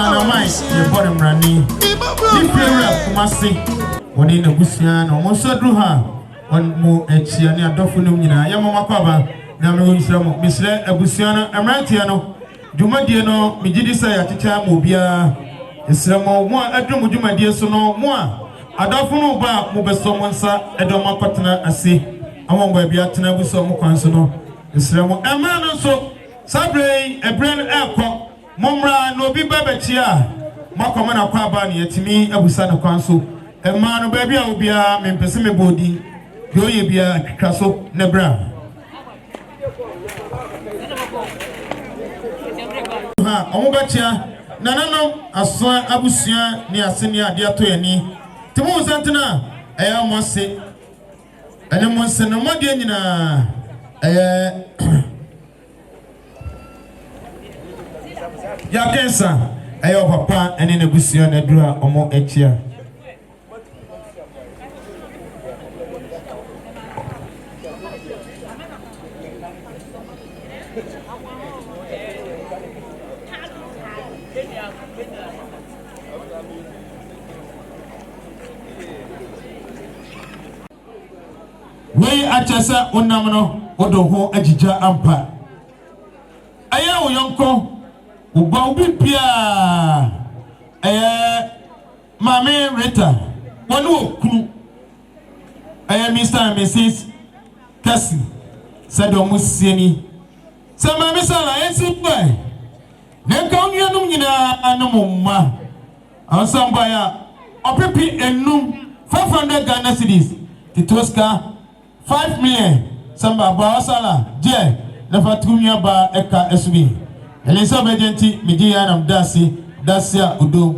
Ghana mai ye body mrani ni fira Kumasi woni na busua na mo so dru ha on mo echia ne adofo no nyina ya mama kwaba na me wonhira mo misre abusua no amrantia no dwumadie no migidi sai achecha mo bia esra mo adrum dwumadie so no mo adofo no ba mo beso mo nsa edom akotena ase awon ba bia tena buso mo kwan so no esra mo emra no so sabre ebren ekọ momra no bi babachia makoma na kwa ba ne yatimi abusa na kwan so emma no ba bia obia mempese me bodi yo ye bia atwitwa so ne bra ha omubachia nanano aso abusia ni aseni ade ato yani timo santena eya mose ene mose no mode nyina ya kensa ayo papa ene na busua na dura omo echia we achasa onamno odo ho agija ampa aya oyonko uba ubi pia mame Rita wonu okunu Mr. and Mrs. Kasi said omusieni sa mame sala yensi boy nenka onyanum nyina anomma ansamba ya opepi enum 500 Ghana cedis titoska 5 million samba ba sala je na fatumia ba eka esubi Elizabeth Genti midia na mdasi dasia udo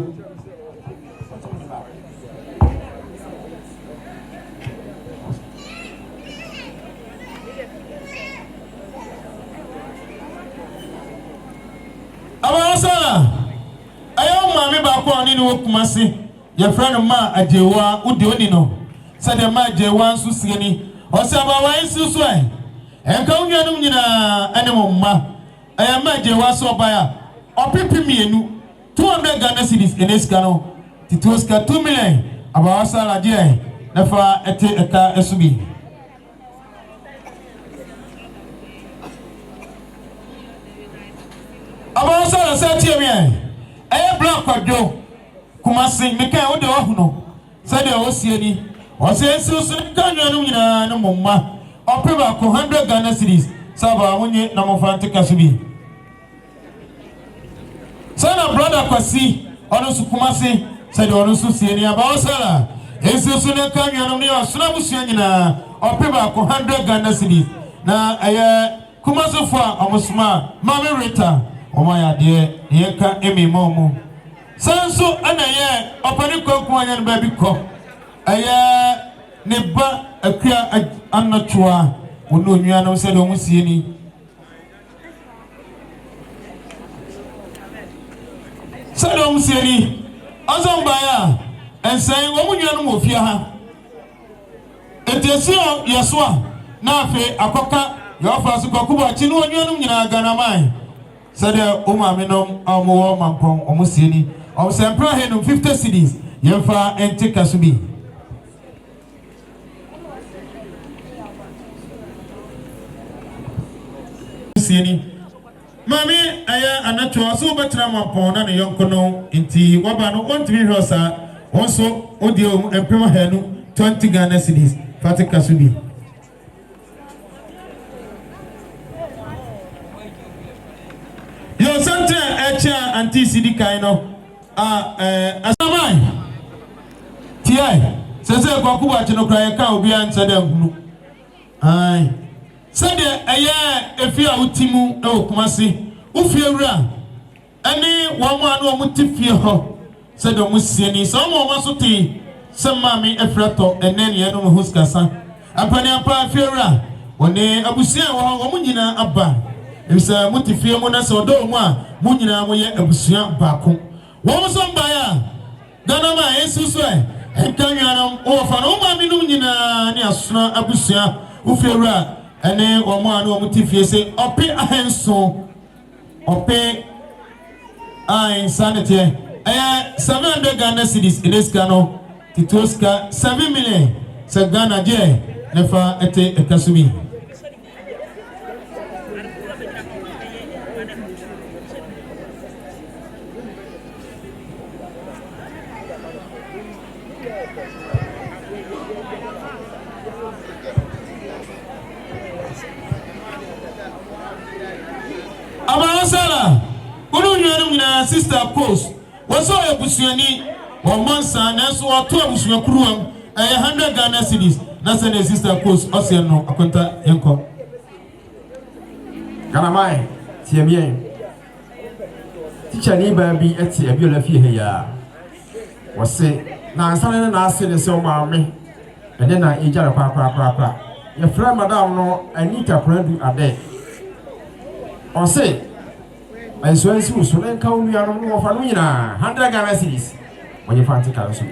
Abasala ayo mami ba ko ni no Kumasi your friend ma ajewa udi oni no said the ma ajewa nsu sieni o se ba wa nsu so ai enka unyanum nyina enemo ma ayama ajewa so baya opipi mienu 200 Ghana cedis eneska no titoska 2 million abasala je na fa ete eka esubi abasala sa tie mi ai block odo Kumasi meka o de ohuno said the osieni o se ensu so kanyanum nyina no momma opeba ko 100 Ghana cedis saba wonye na mofante kasubi sana brother kwasi ono su Kumasi said ono su sieni abasala ensu so ne kanyanum ne osuna busia nyina opeba ko 100 Ghana cedis na Kumasi fo omosuma mame Rita omaya de yeka emi momo sanso ana ye opani konku anya no baby ko ne ba akua anatwa wono nwua no se do musie ni se do musie ni azamba ya ensan wo munua no mofia ha etesio yesoa na afi akoka yofa so kwakuba chi no nwua no nyina Ghana mai said o mama no amowo mampon omusieni o sempra henu 50 cedis yemfa ente kasubi sieni mami aya anacho so betra mampon na ne yonko no nti waba no ontimi hrosa onso odi o empema henu 20 Ghana cedis fati kasubi yo sante echa anti CD kaino asamai tiai sese kwa kuba chino kra ka obi anse de hunu ai sede eye efia utimu e Kumasi ufie wura eni wamu anu omutifie ho sede omusieni so mo masote semami efrato eneni eno huskasa apani apa afie wura woni abusia wo omunyina aba ebisa mutifie mo na so do mo a munyina mo ye abusia baako wo so mbaya Ghana ma esusu enkanyanam o fa no ma minu nyina ne asona abusia ufiewura ene wo mo anu mutifie se ope ahenso ope Ai sanity. 700 Ghana cedis in this cano. Titoska 7 million. Sagana J. Nefa ete ekasumi. Amarasala, Unu sister post. What's all your busiani? 1 month son, and so our 2 of Kruam, 100 Ghana cedis. That's a sister post, Oceano, Akonta, Yanko. Ganamai, Tiamien. Teacher neighbor be at the Abula here. Was say, now Sunday and I said the so mammy, and then I eat a papa. Your friend, madame, no, I need a friend a day. Or say, I swear to so then count me on more for me now. 100 Ghana cedis when you fancy council.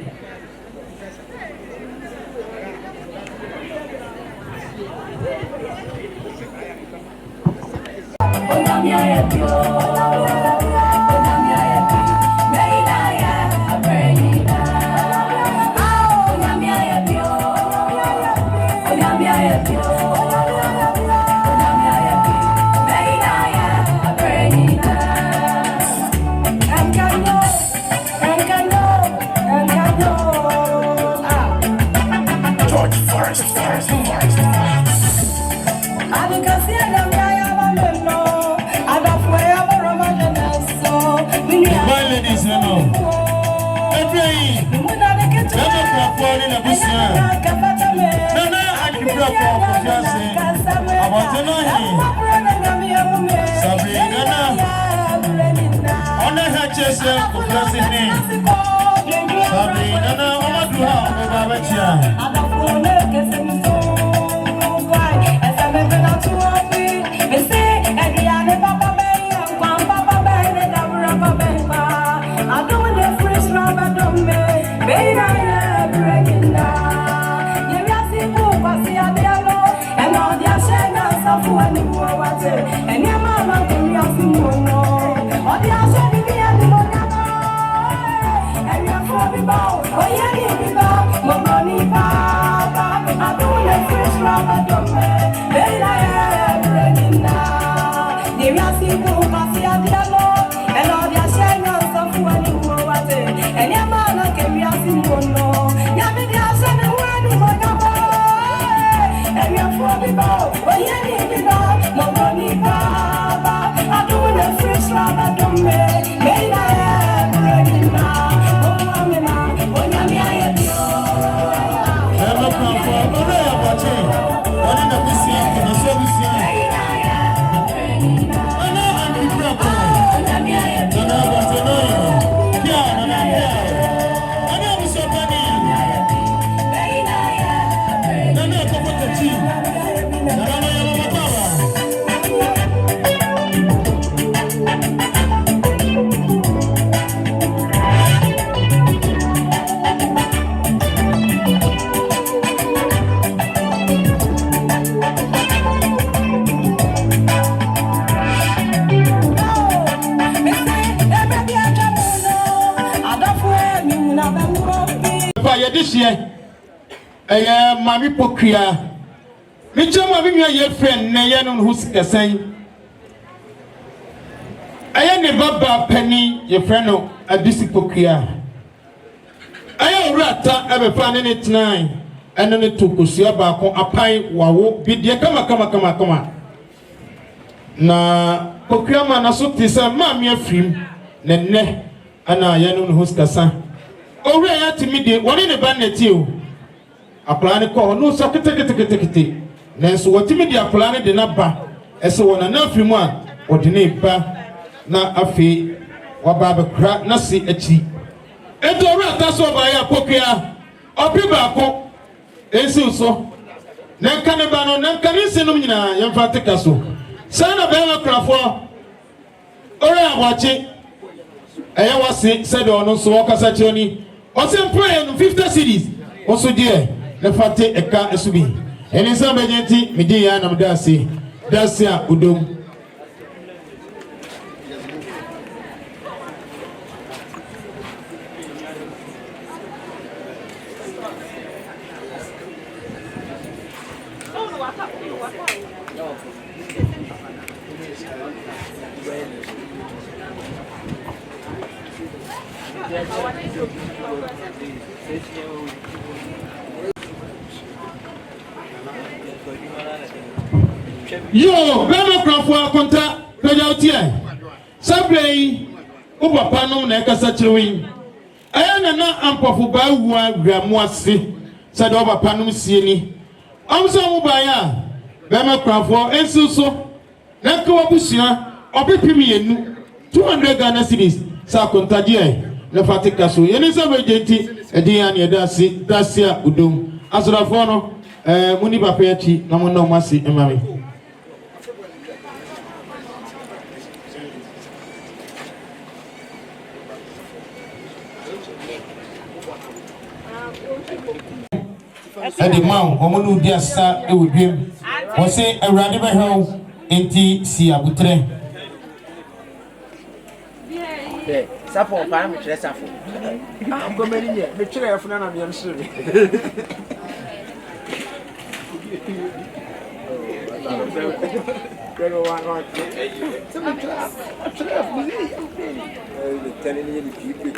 This year, Mammy Pokria. Mitchell, my friend, Nayan, who's the same. I am never penny, your friend, a discipokria. I am rata, ever planning it 9, and then it took Usiaba, a pie, wow, bid ya come. Na Pokria man, a suit is a mammy film, Nene, and I am who's the son. Oh, right to me, one in the bandit you. A planet call no socket. Nancy, what timid your planet in Abba, as so one enough you want, or the neighbor, not a fee, or Baba crack, not see a cheap. And Dora, that's all by a pokia, or people, and so. Nan canabano, nan canisinumina, young Faticaso. Son of Bella Crawford. All right, watch it. I was said on so walk as a journey. Also, pray 50 cities. Also, dear, the Fati Eka Subi. And in some agenti, Media and Dacia Udum. Yo, Bama Crawford, Conta, Pedaltia. Sabre, Ubapanum, Necasa Chewing. I am not ample by one Gramoisi, said Obapanum Sieni. I'm so by Bama Crawford, and so. Nako Abusia, Obi 200 Ghana cedis, Sa Contagia, the Fatica so, and is a vegeti, a Diana Dasi, Dacia Udum, Azrafono, Muniba Pechi, Namono Masi, and Mammy. And the man, Omunu Diasa, it would be, or say a radical hell, enti si abutre. Sapo pa me chere safo. Am go meri nye, me chere afuna na me nsiri. Go one on. Some chere afuna. Telling you the people.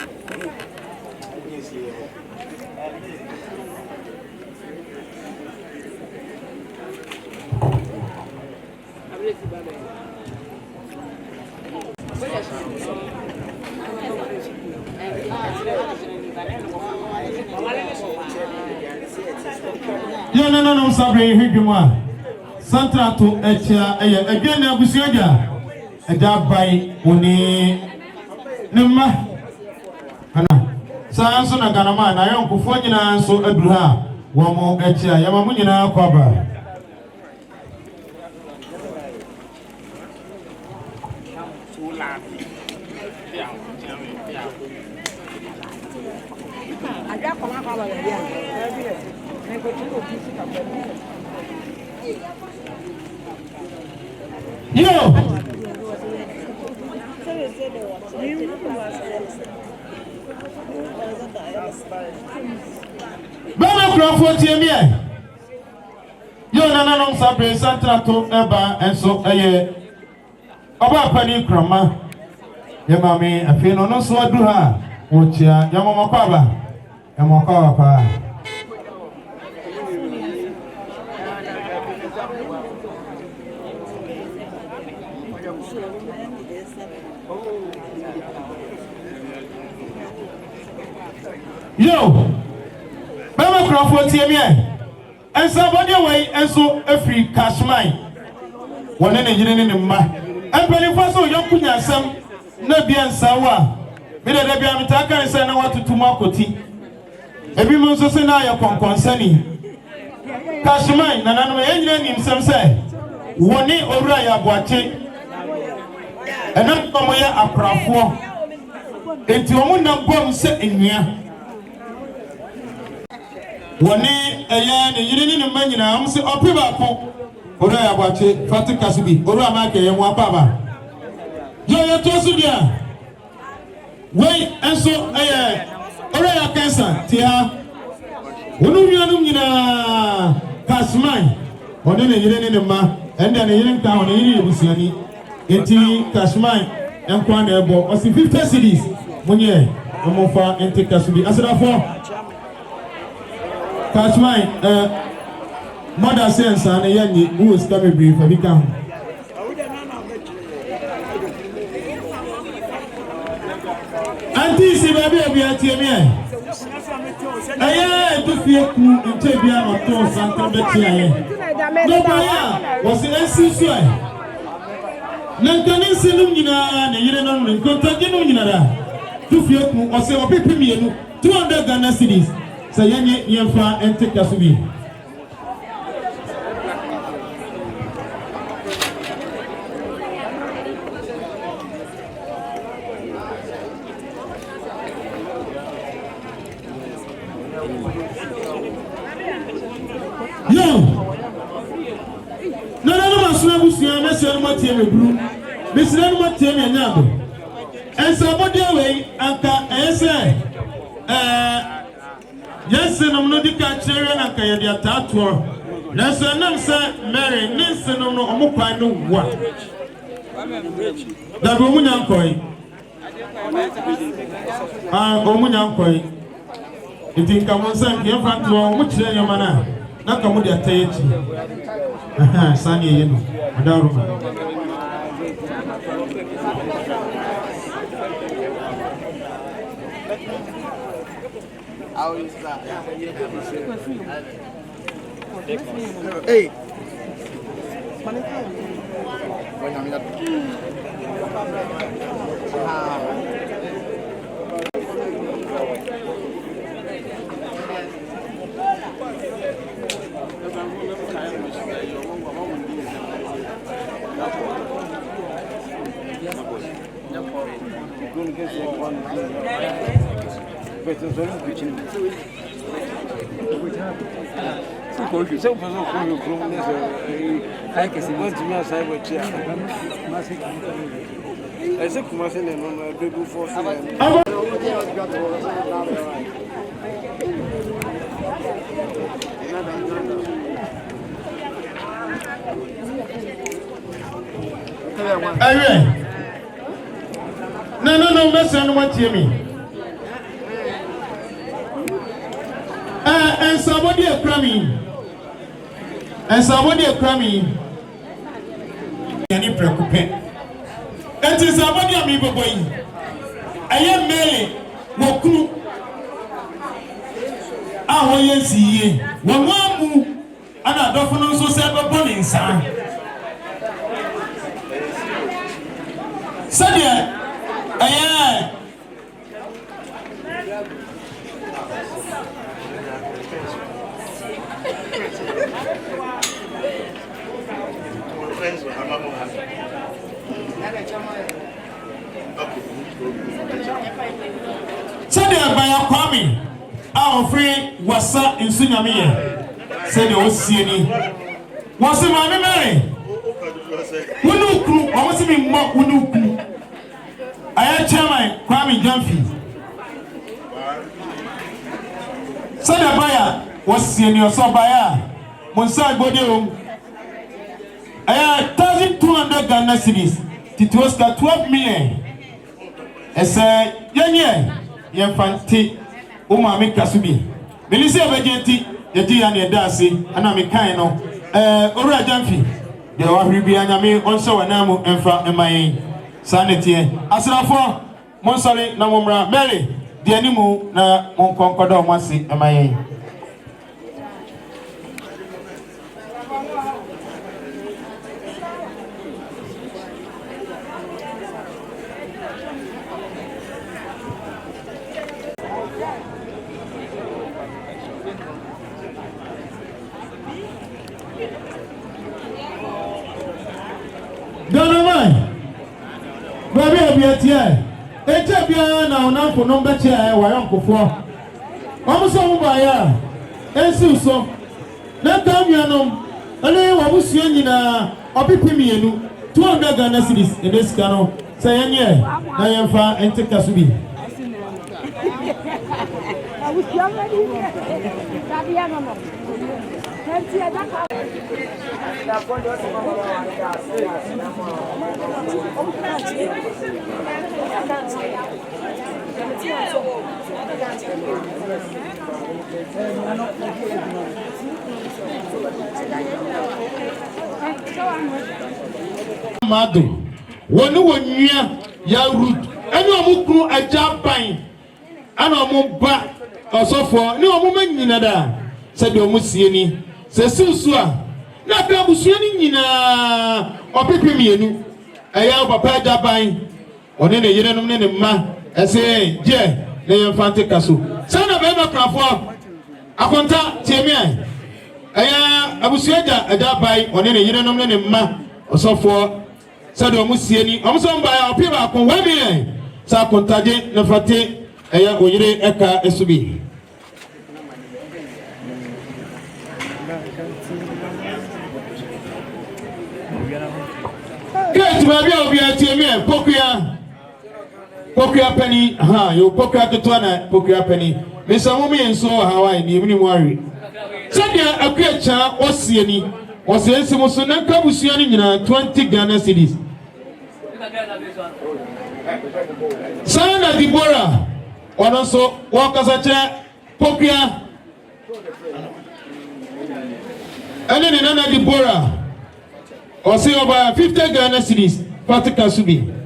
No, Sabre, Higuma. Santa to Echa, again, Abusia, a dab by Uni Nima. Sanson and Ganaman, I am Kufogina, so Abra, one more Echa, Yamamunina, Cobra. Yo! Bama Crawford TMA. Yo, Nana Sabre, Santa to Eba, and so Oba Pani Krama. Yamami, I feel no so do her. Which Yamama Paba, Yamaka. Yo, Bama Crawford TMA, and somebody away, and so a free cash mine. One engine in the ma, and penny for so young Punya some, no be and sawa. Made a baby Amitaka and send out to Tumakoti. Every month, so say now you're concerning cash mine, and I'm engine himself say, one day over I watching, and not come here a Crawford. It's your own number set in here. One a yan and you didn't imagine I'm so up or I watch it, Fatu Casibi, or Amaka and Wapaba. You're tossed there. Wait, and so I cancer, Tia. Unumina Casmine, or then you didn't in ma, and then you didn't town in Luciani, Eti Casmine, and Quanabo, or 50 cities. When ye, I'm more far and take Casibi. As for Catch mine, mother says, and a young who is coming brief for become. Auntie, see, baby, I'll be at TMA. I to fear in Tabia or Toss and Tabia. No, was the NCC. Nankanin Sinumina and the Yerenon, Contaginomina. To fear or say, or pay me 200 Ghana cities. So Yamfa and take us to be. No, Sunabusia, Messiah Matiam Blue, Miss Matiam and Yabo. And somebody away, Anka, and yes, I'm not the catcher and I can get that tour. na so nam sa Mary ninse no no omukwan no wa da bo munya nkoi omunya nkoi iti nka mo nsa nke fa to mo kire nyoma na ka mo de atayechi sani ye no adaruma How is that? Hey. No, listen what you mean. And somebody a cramming. Any preoccupant. And is somebody a me boy. I am Mary. Woku. Ah, yes, ye. One more. And I don't know so several bonings, son. Sadia. Aye. Sadia by a kwami. Our free wasa in Sunyami. Said the Oceani. Was it my memory? Unuku, I was in mock Unuku. I am chairman Kwame Jamfi. Sada Baya was senior Sabaya. Monsa Bodeo. I have 1,200 Ghana cities. It was 12 million. I said, Yan Fanti, Umami Kasubi. Melissa Vegeti, the Diane Darcy, and Amikano, Ora Jamfi. There were Ribianami also an amu and for MIA. Sanity. Asrafo Monsole na Mumra Mary the animal na mon concordo once am I Eja bia na onamfo no mbeche wayonkofo omuso mubaya ensi so na kamyanom ene wabusuo nyina opipimienu 200 Ghana cedis edeska no sayenye na yemfa enteka so bi Mado wonu wonua ya root ene omukru ajaban ana omba osofo ne omumanyina da se de omusieni se susu a na ka busueni nyina opepemienu eya papa ajaban one ne yerenom ne mma ese je ne yemfante kaso sana be makrafo akonta tiemia eya abusuaja ajaban one ne yerenom ne mma osofo sade omusieni omsomba ya opiba akon wemi sa kontaje na fate eya oyire eka esubi Kati babi obi atiemia pokuya penny yo pokuya to twana pokuya penny Mr. Mummy and so Hawaii, the evening worry. Sadia a great child was seeing was the Simoson and Kabusian 20 Ghana cities. Sana Deborah, one also walk as a chair, Popia, and then another Deborah, or say over 50 Ghana cities, Patika Subi.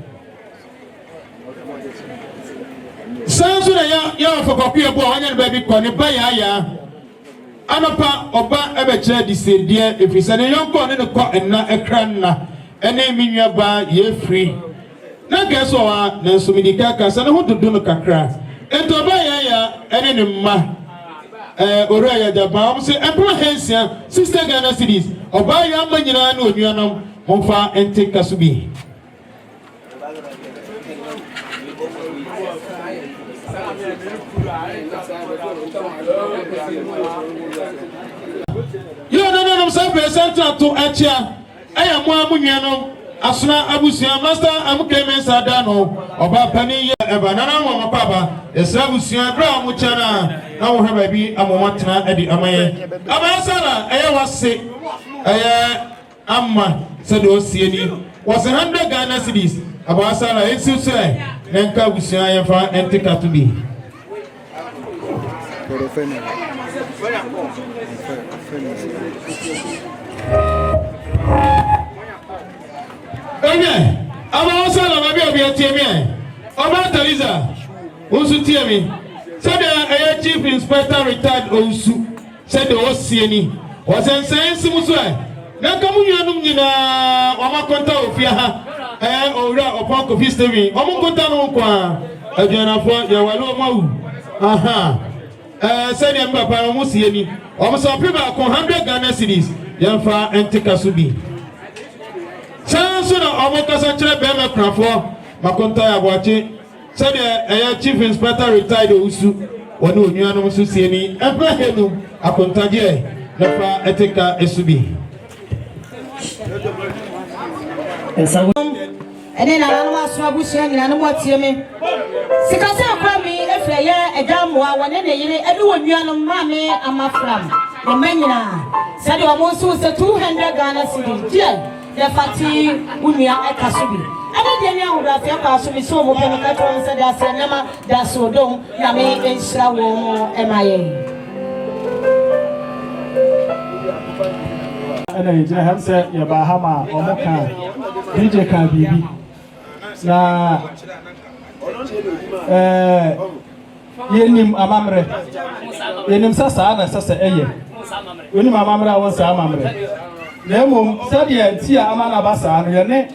Sounds when I for Popia boy and baby corner by Aya. Anapa Oba Ebeche de dear if he's a young corner in a court and not a cranna, and name in your bar, Yaa Firi. Na guess what? Na so many kakas and who to do no kakra. And to buy ya and any ma. Oraya da ba say Abraham sister Ghana cities. Oba ya manyina no nuanom momfa ente kasubi. You no some percent to achia. I am more munyano. Asuna abusia master amukeme sadano oba pani ebanana mo papa esabusia bra mu chana na wo haba bi amomantena edi amaye abasala wase amma sede osieni was 100 Ghana cedis abasala ensu se nenka abusia yefa entika to bi Amen. Aba osala ma bi obi atiemi Oba Teresa Osu tiemi said the chief inspector retired Owusuaa said the osieni was ensense muso na kamunyanum nyina omakonta ofia ha owura opon Kofiase omokonta no kwa aduanafo ya walo mawu aha said the papa omusieni omuso priba ko 100 Ghana cedis yamfa entika subi Chanso na omokasa chere bema krafo makonta ya bwache said the chief inspector retired Owusuaa wonu onuanom so sieni Abraham akontaje na fa etika esubi ene na nanu asoma busia ni nanu motieme sikase akwa mi efreye edamwa wone ne yire edu onuanom mame amafram e manyina said o mo so 200 Ghana cedis die the fati unua ekasubi ade de ni ahura fe kwa so mi so mo pe ka to nse da se nama da so dom na me enhira wo mo emaye ana yijira hamse ya bahama omuka DJ ka bibi na yenim amamre yenim sasa na sasa eye yenim amamre awon sa amamre na mom sadia ti amana basa no ye ne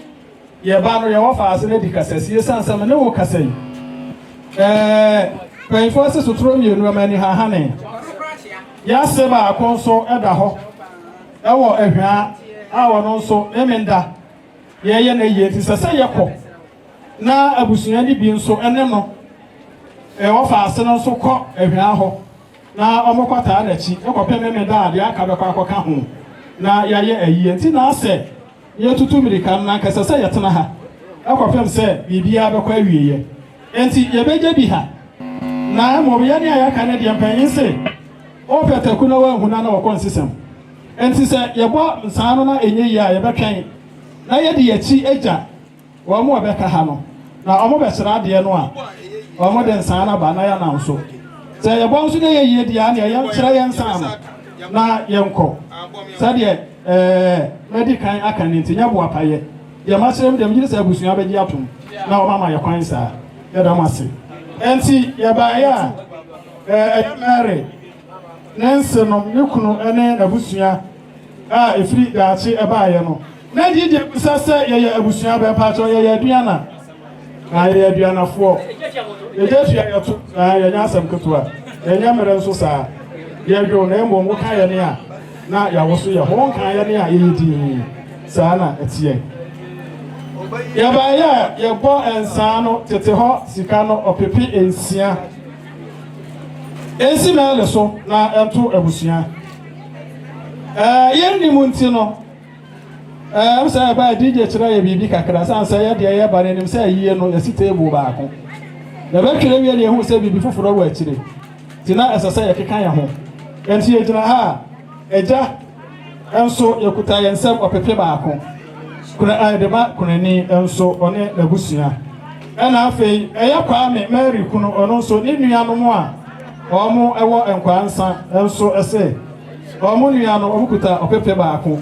ye ba no ye wo fa ase di kasasi sansam ne wo kasai pen force sutro mi enu amani ha hane ya se ba akonso eda ho ewo ehwa awo no so emenda ye na ye ti sasa ye ko na abusunya ni bi nso ene no wo fa ase no so ko ehwa ho na omokwata na chi ekope memenda ade aka be kwa ka ho na ya ye ayi nti na ase ye tutu mirika na kasa sasa ye tena ha ekopem se bibia be kwa wiye enti ye beje bi ha na mo ya ni aka na de mpanyin se o petaku na wa huna na wo konsisem enti se ye bo nsan na enye ya ye betwen na ye de ye chi eja wo mo be ka ha no na o mo be sra de no a o mo de nsan na ba na ya na nso se ye bo nso de ye de ya na ye sra ye nsan no na ye nko sade medical aka nti nya bo apaye ye ma srem dem gire se abusunya be gi atom na o mama ye kwan sa ye da mase enti ye ba ya Mary Nancy no nyekuno ene abusunya efiri daachi ebaaye no na dije kusase ye abusunya be paacho ye aduana na ye aduana fo ye jetua ye to ye nya asem ketua ye nya mere nso saa ye dwo na emo mo kan ye ne a na ya wo so ye ho kan ye ne a ye di saa na etie ye ba ye bo ensa no tete ho sika no opepi ensia ensi na le so na ento abusunya ye ni munti no am say ba DJ kira ye bibi kakra san say ye de ye ba ne nim say yiye no ye si table ba ko na ba kire wie ne hu say bibi foforo wa kire ti tina esese ye keka ya ho enti ye tina ha eja enso yekuta yensem opepe baako kuna ayedema kuna ni enso one nabusua ena afei eya kwa me Mary kuno ono nso ni nuanom a omo ewo enkwansa enso ese omo nuanom obukuta opepe baako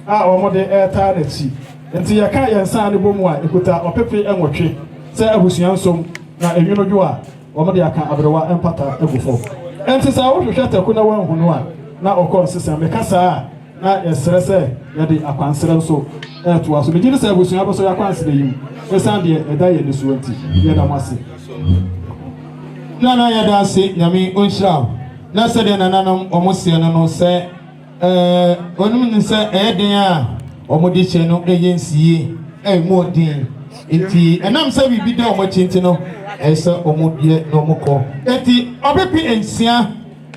a omo de eta nachi enti ye ka yensa ne bomu a ekuta opepe enwotwe se abusua nsom na enwuno a omo de aka abrewa empata egufo enti sa wo hwehwe taku na wanhunu a na okon sesa mekasa na esrese yede akwansere nso to aso begiri sa abusua boso yakwansere yim esan de eda ye ne suwanti ye da mase na ya da se nyame onhira na se de nananom omosie no se onum ni se eden a omode che no eyensie mo din enti enam se bibi de omochinti no ese omodie no moko enti obepi ensia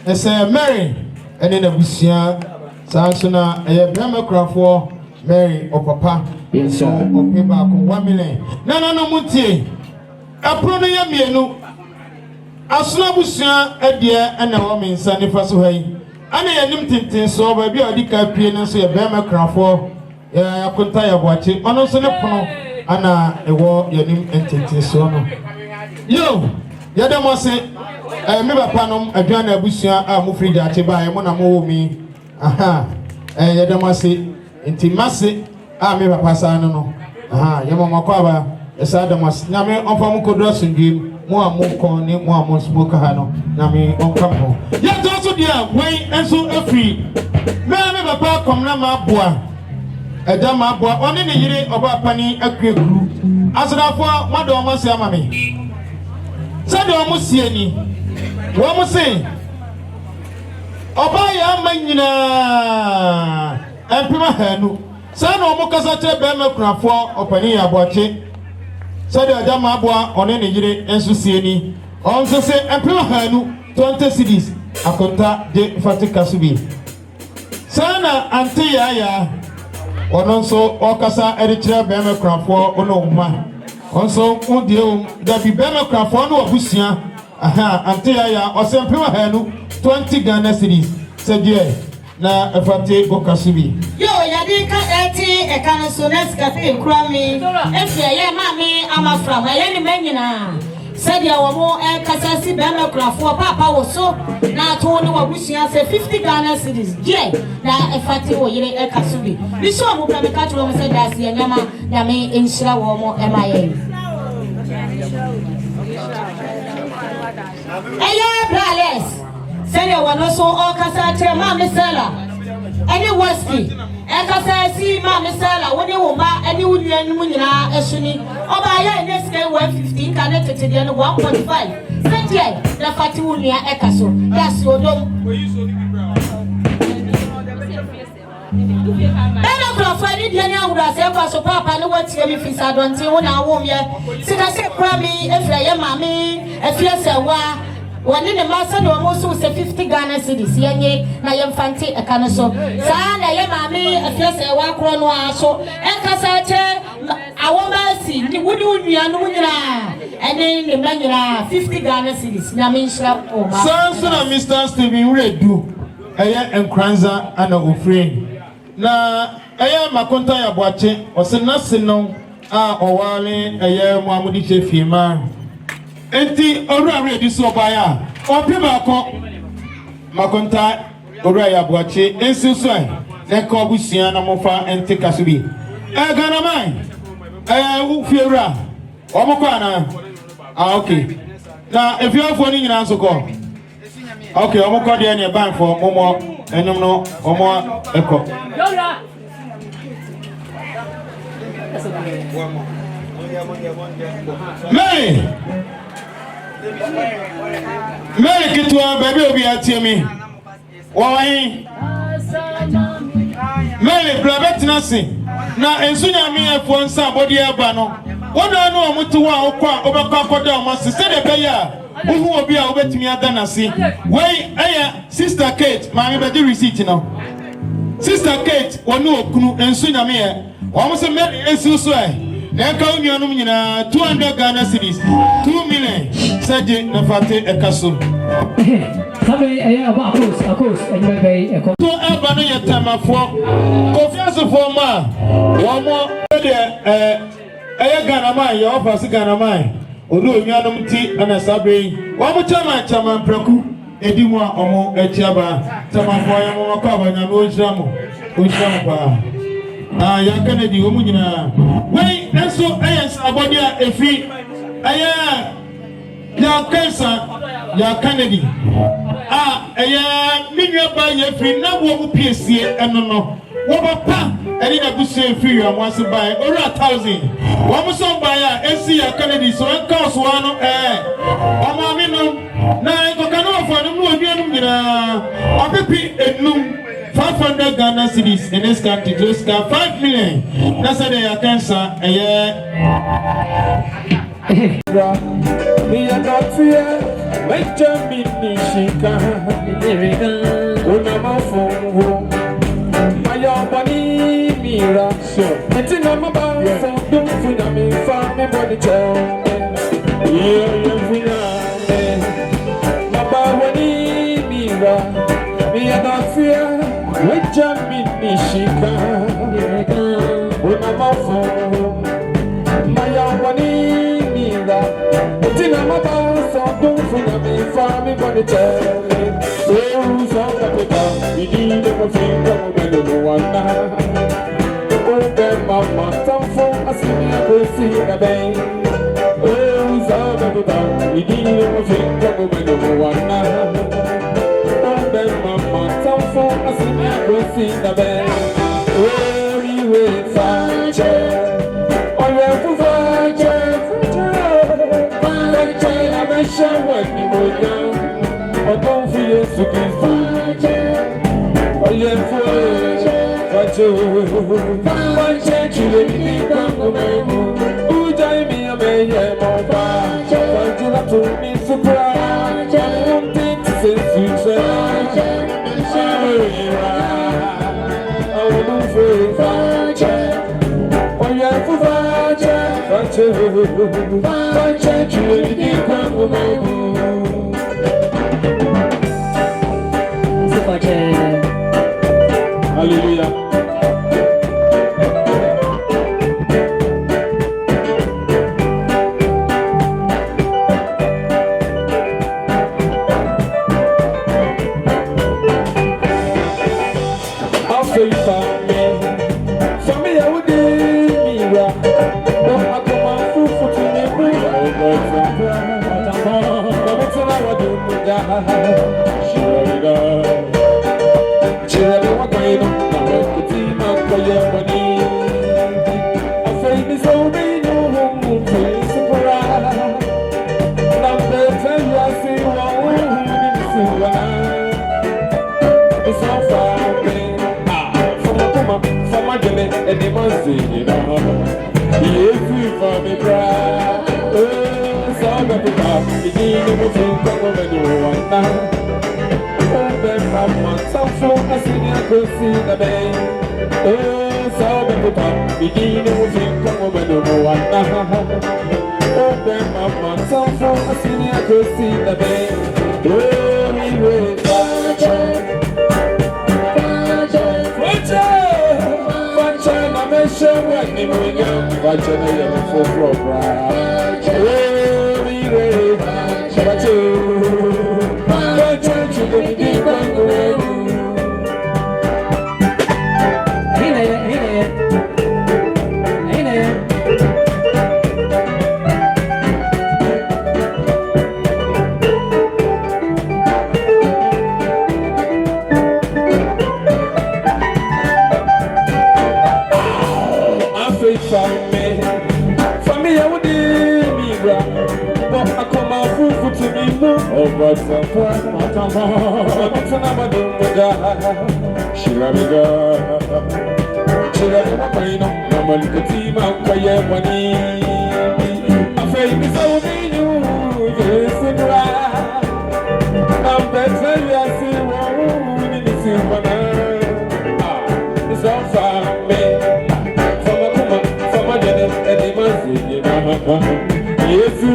ese Mary ene na busia sanso na brama krafo Mary opapa so opeba ko 1 million na mutie apro no ya mienu asuna busia edie ene ho mensa nifa so hai ana yanim tintin so ba bia odi ka pie no so brama krafo ya konta ya boache ono so ne pono ana ewo yanim tintin so no yo yadamo se me papa nom adwana abusia a mu frida ache ba mo na mo wo mi aha yadamo se inti mase a me papa sa no aha yemo makwa ba esa adamo nyame onfa mu kodro sungim mo amon ni mo amon smoke ha no nyame onka mo ya to so dia wen enso afri me papa kom na ma boa eda ma boa oni ne yire oba pani akweguru asrafo mado mo se amame sade omo sie ni wo mo se oba ya manyina empima hanu sana omo kasa che be makrafo opani ya boache sade oja ma boa one ne yire enso sie ni onso se empima hanu 20 cedis akonta de fatika subi sana anti ya ononso okasa erichira be makrafo ono ma onso udie da bi be makrafo no obusia aha ante ya osempema hanu 20 Ghana cedis sedie na efate okasubi yo yadi ka eti ekano so nes cafe krami efi ye mami amafra ye ni menyina sedia wo mo kasasi be makrafo papa wo so na to ni wabusia se 50 Ghana cedis je na efate wo yire ekasubi biso mo pra me ka to mo se dasi nyama na me enhira wo mo emaye Brales sene wano so okasa tre mama sala ene wasti ekasa si mama sala woni wo ma ene wunua num nyina esuni oba ya ene sike 150 ka ne tete de 1.5 sente na fati wunua ekaso that's odom Bena krofo ni de ni awura se kwa so papa ne watie mi fisa donte wona awom ye sika se kwa mi efra ye mami efia se wa wani ne masa do mo so se 50 Ghana cedis yenye na ye mfanti ekano so saa na ye mami efia se wa kro no aso enkasa che awoma si ni wudi unua no nyira ene ne manyira 50 Ghana cedis na me nhira o ma sanso na Mr. Steven Redu eye enkranza ana ofre na eye makonta ya boache osena senon a owale eye muamudi chefima enti ora ready so baya opi bako makonta ora ya boache ensusu na ka obusia na mofa enti kasubi Ghana man ufiera omoko ana okay na if you have one in answer call okay omoko de na ban for momo enyum no omo eko Mary kitwa baby obi atiemi wawahi Mary blabetinasi na ensunya mi efo nsa body eba no wona no omutu wa okwa obekwa akoda omasi se de beya uhu obi a obetimi adanasi wey eya sister Kate ma me be receipt no sister Kate wonu okunu ensunya mi e omo se Mary ensu so na ka unuanum nyina 200 Ghana cedis 2 million saje na fate ekaso Sabe, of course, and maybe a So, Ebony, a time of Kofiase for ma. One more, Ganamai, your office Ganamai. Although you are no tea and a sabre, one more time, Chaman Praku, Edimwa, Omo, Echaba, Tamafoya, Momakaba, and Ojamo. Young Kennedy, woman. Wait, that's so as Abodia, a fee. Yaa Cancer, Yaa Kennedy. Minya by your free now. What PSC and no. What pa? I need a good say free. I want to buy over 1,000. One more song by SC Yaa Kennedy. So I cost one. I'm a minimum. Now I can offer no more. I'll be a 500 Ghana cedis in this country. Just got 5 million. That's a Yaa Cancer. Me and not fear, make Jamie Shika. Una phone, my young bunny, Mira. It's in my bag, so don't feel me, farm body child. My bunny, Mira. Me and not fear, make Jamie Shika. Una phone, my young bunny. Tina mama so don't feel me farming for the child. Oh, so that we need a finger when no one. Oh, then mama, some for a senior will see a bang. Oh, so that we need a finger when no one. Oh, then mama, some for a senior will see a bang. Oh, we will find you. Oh, you find you. When you go down, or don't feel so good. Oh, yeah, for you, let me come. Who died me a man, my father? You have to be surprised. I don't think to say future. I won't feel fine. Oh, yeah, for hallelujah. I'll say for me, I would Yes, you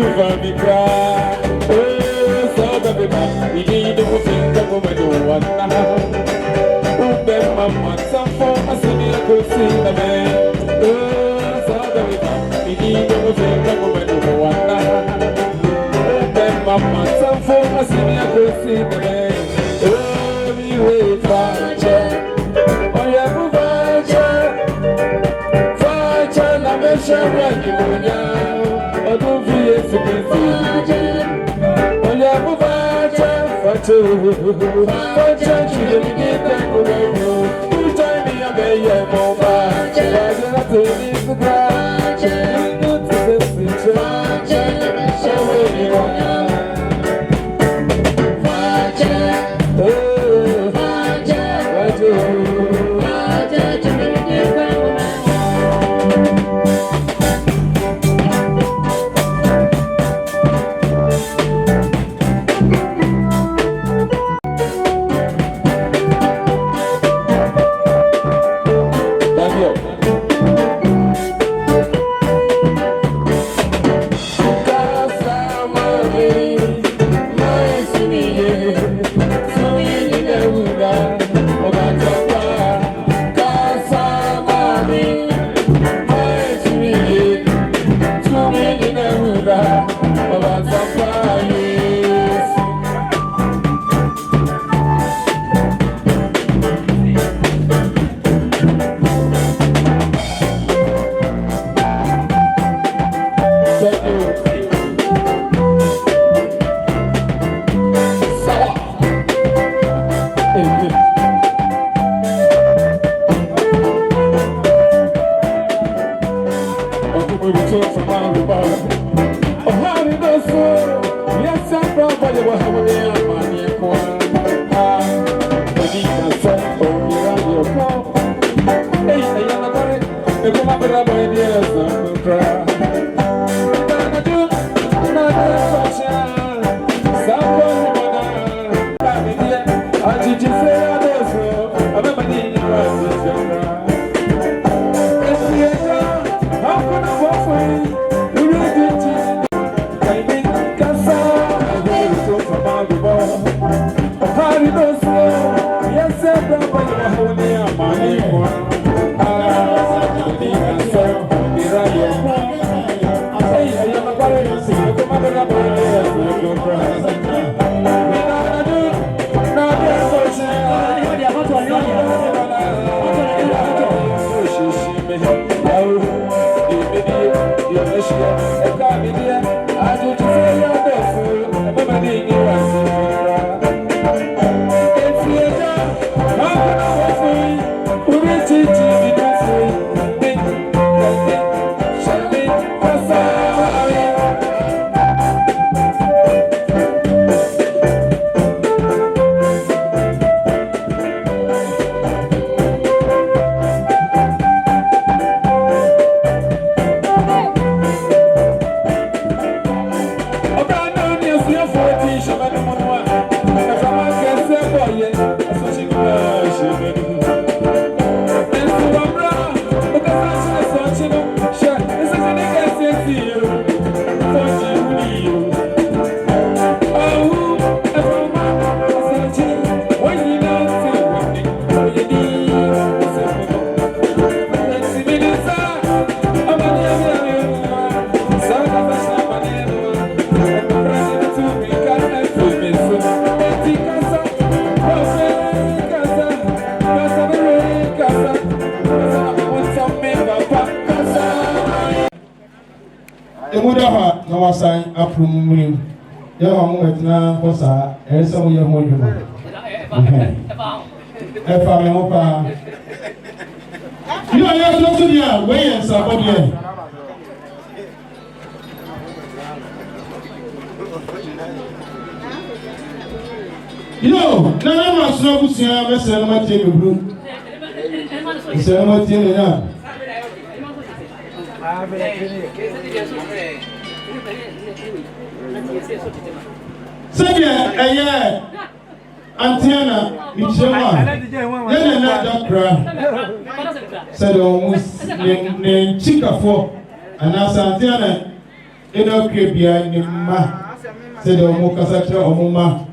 Said Omukasa Omuma.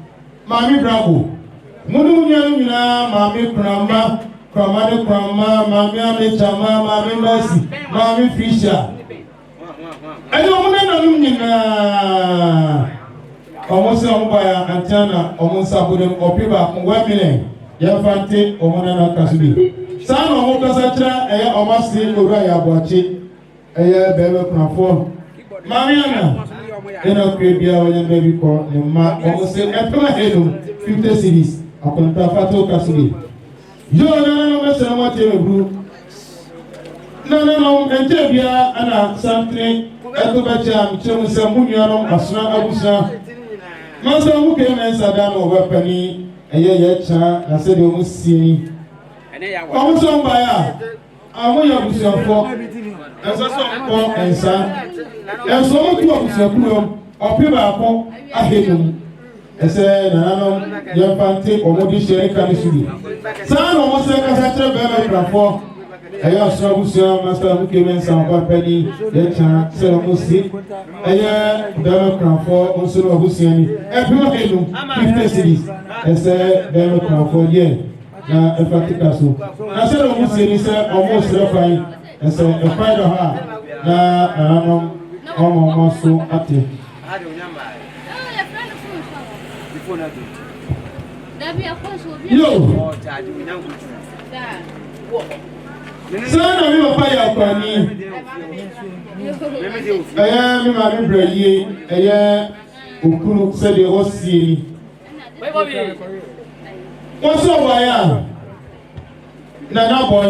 Mami Bravo. Munu Yana, Mami Bramba, Kramade Krama, Mammy Chama, Mammy Mercy, Mammy Fisher. I don't know almost by Antana, almost Sabudem, or Piba, Wemile, Yafante, or Monana Kasubi. Son of Mokasatra, almost in Uraya Bochi, a year better Kramfo. Mariana, in a Crabia, when baby call, and Ma almost said, after 50 cities, upon Tafato Kasubi. You are not a group. No, and Tabia, Anna, something, Etobacha, Chomusa, Muniano, Asna Abusa. Master who came and sat down over Penny, a year, I said, you must see. Almost on by her. I want you to for as a song and son. And so much of your room, or people are I hate him. I said, no, your fancy or modification can be. Son almost like a better for. I have some master who came and some penny, the child, so Muslim. I have Democrat for Muslim Hussein. Everyone hate him, 50 cities. I said, Democrat for yeah. Now, if I take us so. I said, Hussein is almost fine. I said, a fight of her. Now, I'm almost so active. Yo! Son of your fire, Pani. I am my brave, a year who could say the whole city. What's up, I am? Nana boy.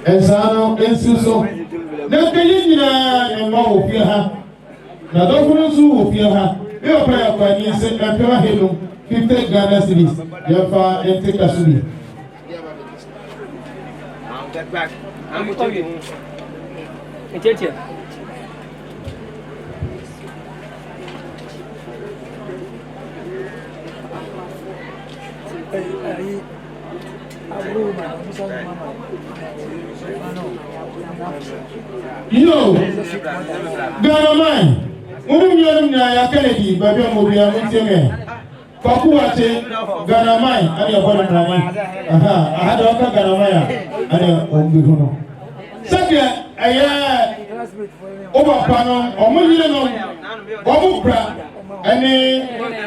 And Sano and Suso. Now, can you and more of your hand? Now, don't know who fear her. Your prayer, Pani, said, and tell him 50 Ghana cities. Your far and take us to me. Back. I'm with you. It's here. Yo, Ghana man, when you are in Kennedy, but you are moving. Kofiase, Ghana man, and your body. I had a Ghana man, and Ombihuno. Second, a year over Panon, or Mulino, Omubra, and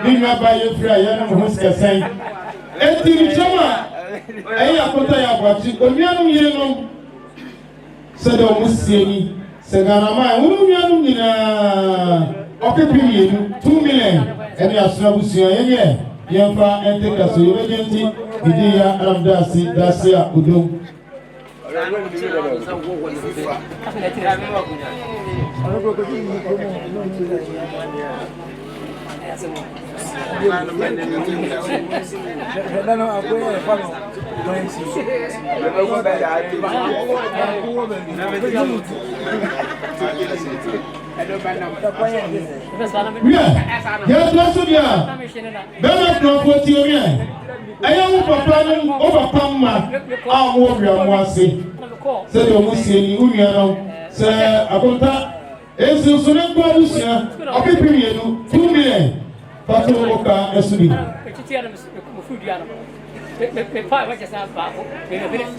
Nina by your friend, and Huska saying, Eti Chama, a Yakota watching, Omiano Yeno, said Omusini, Sagana man, Umiano in a occupation 2 million. And you are Slabusia, yeah, Yampa and take us to your agency, Idia, and Dacia, Udum. Yes, also there. Better from 40 years. I am over Pama. I'll walk your mercy. Said the Muslim Union. Say, Akonta. It's so soon as I'll be period 2 million. Pato Oka Esudi.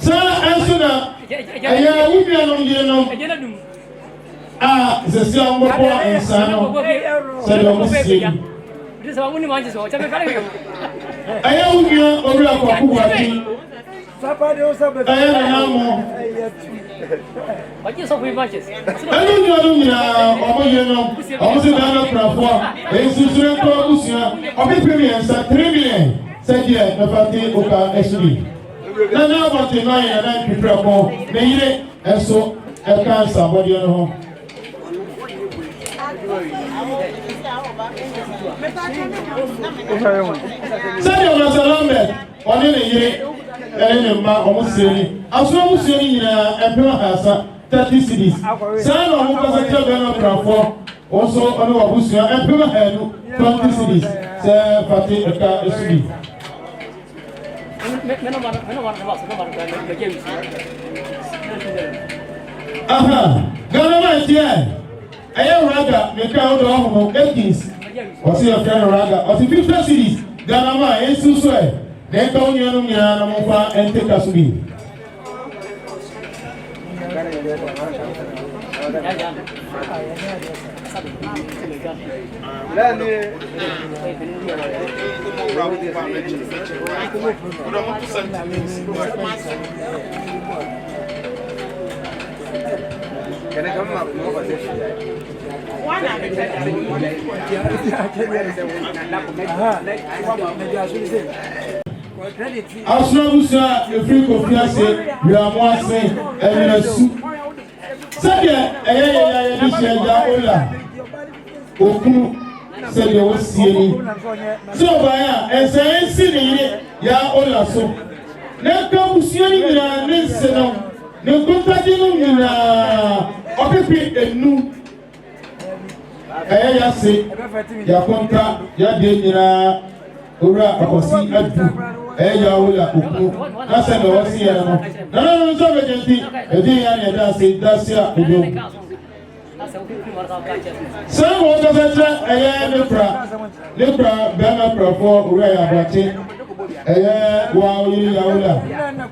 Sir, answer that. I am the same boy and son of Muslim. I am here over a Kofiase. I am what is so much? I don't know, almost another platform. It's a premium, 3 million. Said, yeah, the party Oka SB. Now, about the 9 people, and so I can't somebody on home. Sẹ́ni ọ̀nà Sàlámẹ̀ ọ̀nà lè yẹ ẹ̀yìn mma ọmọ sẹ́ni. Àṣọ ọmọ sẹ́ni yìí náà ẹ̀pẹ́ àhàsá 30 cities. Sẹ́ni ọmọ kọ́sá tí ọ̀bẹ náà kura fọ́ ọ̀ṣọ́ ọ̀nà wà bùsùn ẹ̀pẹ́ àhànú 20 cities. Sẹ́ Fati ẹ̀ka ẹ̀sùnì. Aha, Ghana máa ti ẹ̀. Ẹ̀yẹ́ Raga mẹ́ka ọ̀dọ̀ ọ̀hún 18s. What's your friend Raga? What's the 50 cities? Ghana, it's so swear. neka onyo nyina na mofa enteka so bi Can I come up? Owusuaa Owusuaa Yaa Firi Kofiase Wiamoase Eminasu Sede eye dishia ja ola okunu sede wosieni so baya esensi ni ya ola so neka busieni nyina nense no ne kontadi no nyina opepe enu ya se ya konta ya de nyina ora akosi adu ya ola okunu na se no wasi ya no na so bejenti edi ya ne da se dasia odo so wo ga betra lepra bema profo ora ya bache wa oyiri ya ola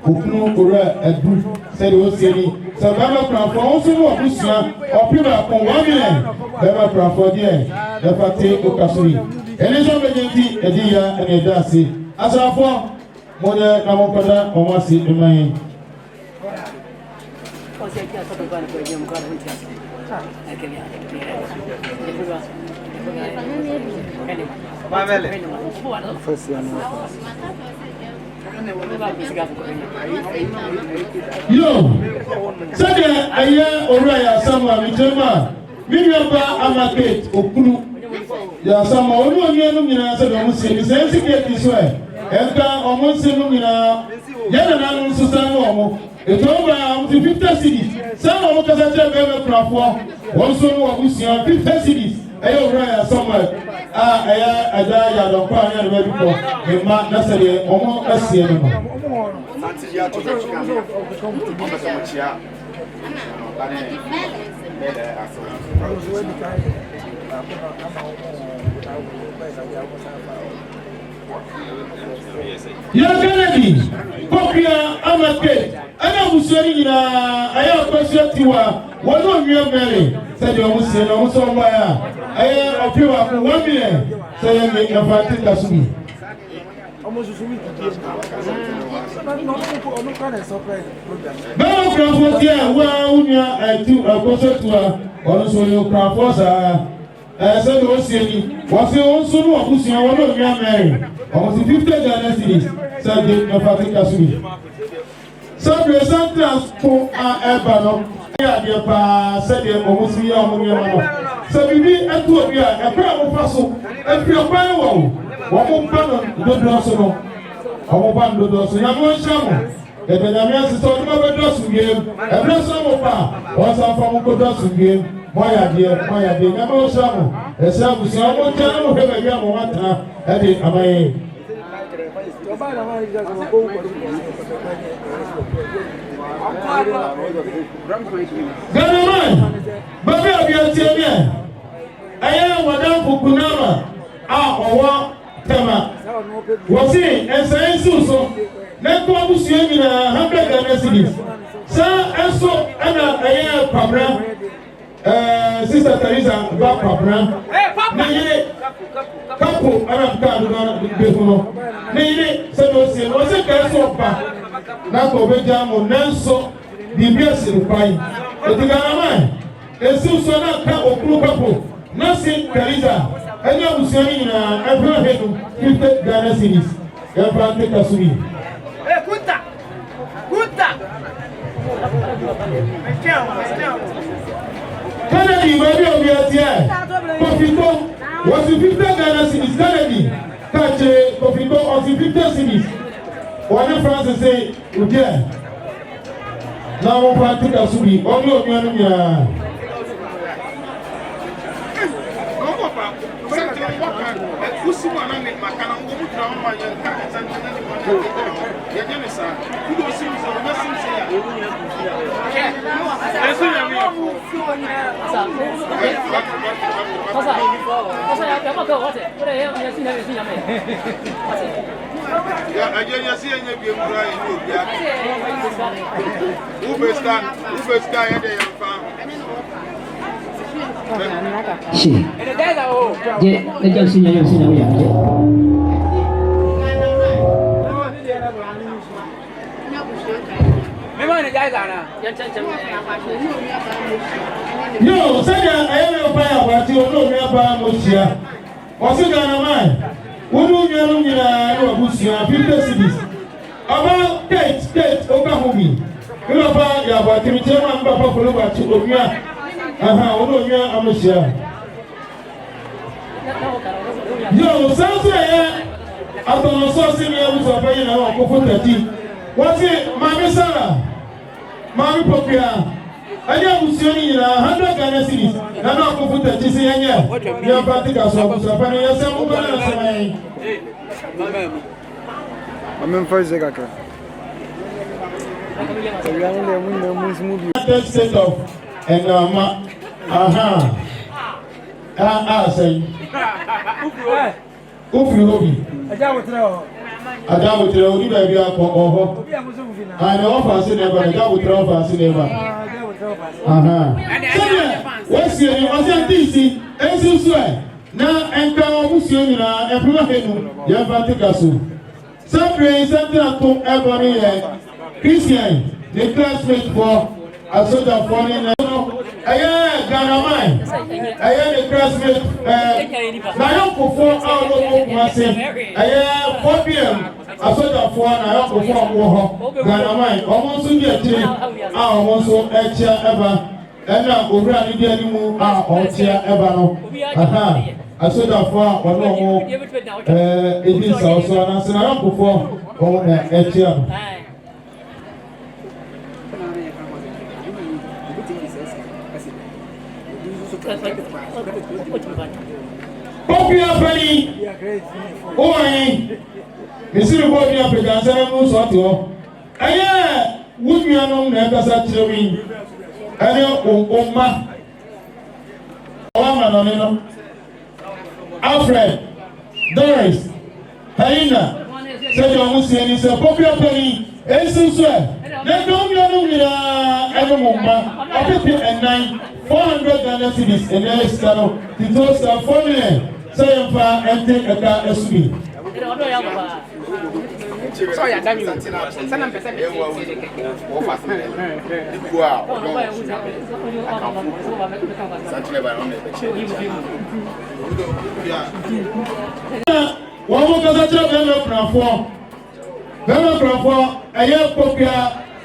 okunu ora adu se de wosieni so bema profo o so no obusia opima kon 1 million bema profo die da fati okasuri eni so bejenti edi ya ne da se asafo mo ne na mo koda o ma si eman yo sade aya ora ya sama mitema minyaba amaket okunu ya sama onu onyenu nyina sade omu se sense get so enka omu se nu nyina yana na nu so san omu etoba omu 50 cities sama omu kasa che bebe krafo wonso nu obusia 50 cities ayo ora ya sama aya ada ya don kwa anya be biko ema na sade omu asie no Ya to the camera. Ya Kennedy, Kokia Amake, ana musori na aya kwasio tiwa, wono nwe mere, said you must say no so waya. Aya opiwa ku 1 million, say me na fati kasumi. Báwo kìlọ̀ tí ẹ̀ wá wúnyà ẹ̀tú ẹ̀kọ́sọ̀ tó a ọ̀nà sọ̀rọ̀ kìlọ̀ fọ́ sáà ẹ̀sẹ̀ ló ṣe ni wọ́n fi ń sún wọ́n kú sí wọn lóògùn amẹ́rin ọ̀hún sí 50 Ghana cedis sẹ́ẹ̀dẹ̀ ẹ̀fà tí ká sùn yìí. Sẹ́ẹ̀dẹ̀ sẹ́ńtẹ̀s fún ẹ̀bà lọ ẹ̀yà àdìẹ pàà sẹ́ẹ̀dẹ̀ ọ̀hún sí yá ọmọ yẹn wọn. Sẹ́ẹ̀bì bí ẹ̀tú òbí à ẹ̀kọ́ àwọn fa so ẹ̀fì ọ̀pá ẹ̀wọ̀ wọ́n mú bá dodo ọ̀sọ̀ nọ ọmọ bá dodo ọ̀sọ̀ yà mọ́ ń ṣàmù ẹ̀bẹ̀ nyàmú ẹ̀sì sọ ọdún bá dọ̀sùn yẹn ẹ̀bẹ̀ sọ́mù pa wọ́n sá fọ́mù kó dọ̀sùn yẹn mọ́yàdìẹ nyàmú ń ṣàmù ẹ̀sẹ̀ àbùsùn ọmọ jẹ́ ẹ̀mú hẹ́bẹ̀ bí àmọ́ wọn tán ẹ̀dì àmàyẹ. Gẹ́gẹ́ bàbá àbí ẹtì ẹ̀mí ẹ̀ ẹ̀yẹ wọ̀dán fukù náà a ọwọ́ tẹ̀mà wọ́n sì ẹ̀sẹ̀ ẹ̀ sùn so lẹ́kọ̀ọ́ abùsùn yẹn nyinaa 100 Ghana cedis sá ẹ̀sọ́ ẹ̀nà ẹ̀yẹ pàmìlà Sister Teresa ba pàmìlà ní yìí kápò ẹ̀nà káàdù náà gbé fún ọ ní yìí sẹ́ni ó sì ẹ̀ wọ́n sì kẹ́ ẹ̀sọ́ pa n'akọ̀ ọ̀bẹ jẹ́ àmọ̀ n'ẹ̀sọ́ bìbí ẹ̀sìn rúpa yìí ètò Ghana máa èsì sọ náà ká òkúrú kápò náà sí Teresa ẹ̀yẹ abùsùn yẹn nyinaa ẹ̀fọ́ ẹ̀hẹ́nu 50 Ghana cedis ẹ̀fọ́ àtẹ̀kà sùn yìí. Kennedy, baby of your tear. Kofiko was 50 Ghana cedis. Kennedy, catch Kofiko was 50 cedis. One France say, "Udia." Now we practice as we. Only on your I just see any game crying. Who best guy at the young farm? She. Yeah, they just see you. No, say that I am a fire, but you know me about Mosia. What's it gonna mind? What do you know? You know, Mosia, 50 cities. About Kate, Oklahoma. You know about your what you tell me about Papa to Omia. Odomia, Amosia. Yo, sounds like after the sourcing, I was a paying our Kofiase. What's it, Mammy Sarah? Mammy Popia? I am seeing 100 Ghana cities. I'm not Kofiase saying, you're about to go so I'm in first second. State of and say Ufi Adamu tell you baby alcohol. I know for cinema, I got with for cinema. What's your name? Was that DC? As you swear. Now, and come on, Musiana, and Plumahenu, Yavaticasu. Some praise something to everybody. Christian, the classmate for a sort of foreign. I am Ganamai. I am the classmate. I am for 4 hours of myself. I am 4 p.m. I sort of 4 and I am for 4 Ganamai. Almost in the day, I almost ever. And now, over the animal are all chair ever. I sort of 4 or no more. It is also an answer. I am for 4 on HM. Kofiase, oh, Mr. Kofiase, I'm so to. Aye, would you know never such a wing? I know, Oma, Alfred, Doris, Helena, said your Muslim is a Kofiase, and so swear. Let don't know I think at 400 Ghana cities in the next channel. The toast of 4 million. Say and take a car SB. Sorry, I done you. One more I have Popia,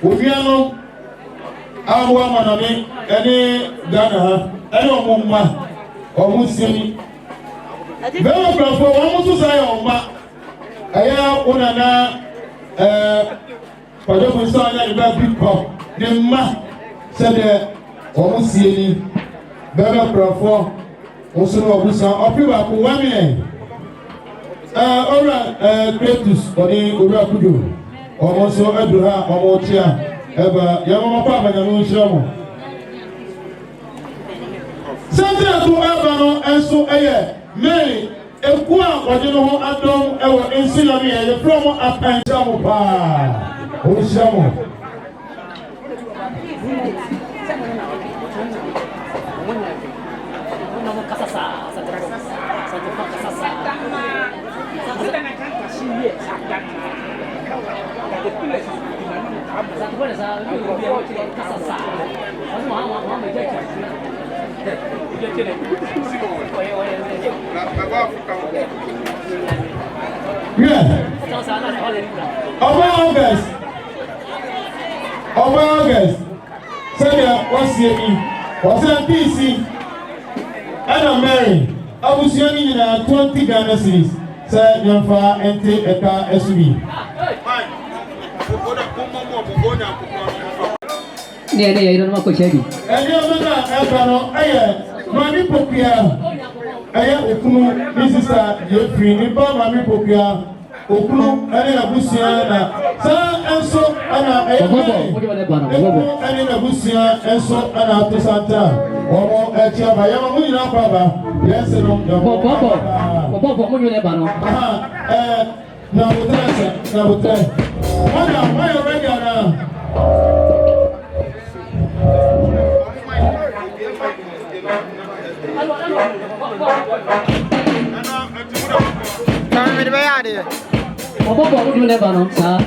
Uviano, Awa Manami, any Ghana, any Omuma, or Musimi. Very for one to say on Ma. I have Unana, Padomusana, the big pop, the Ma said the Omusini, Very for also Obusa, or people who 1 million. Creatus or the Urakudu, almost Edura or Motia, ever Yamama Papa and Shamo. Something to Abano and so Mary, a Qua or you know Adam, our Insulami, and the promo up and Shamo Pa. Oh, Shamo. August. Say what's your what's that PC? And I'm married. I was young in 20 Ghana cities. Say Yamfa and take a car SUV. Yeah, you don't want to check it. And your mother, Mammy Popia, I am Okunu, Mrs. Yaa Firi, Mammy Popia, Okunu, and Abusiana, and so, and Abusia, and so, and after Santa, or at Yamamuna Baba, yes, and na butre. Why you ready now? What do you never know, sir?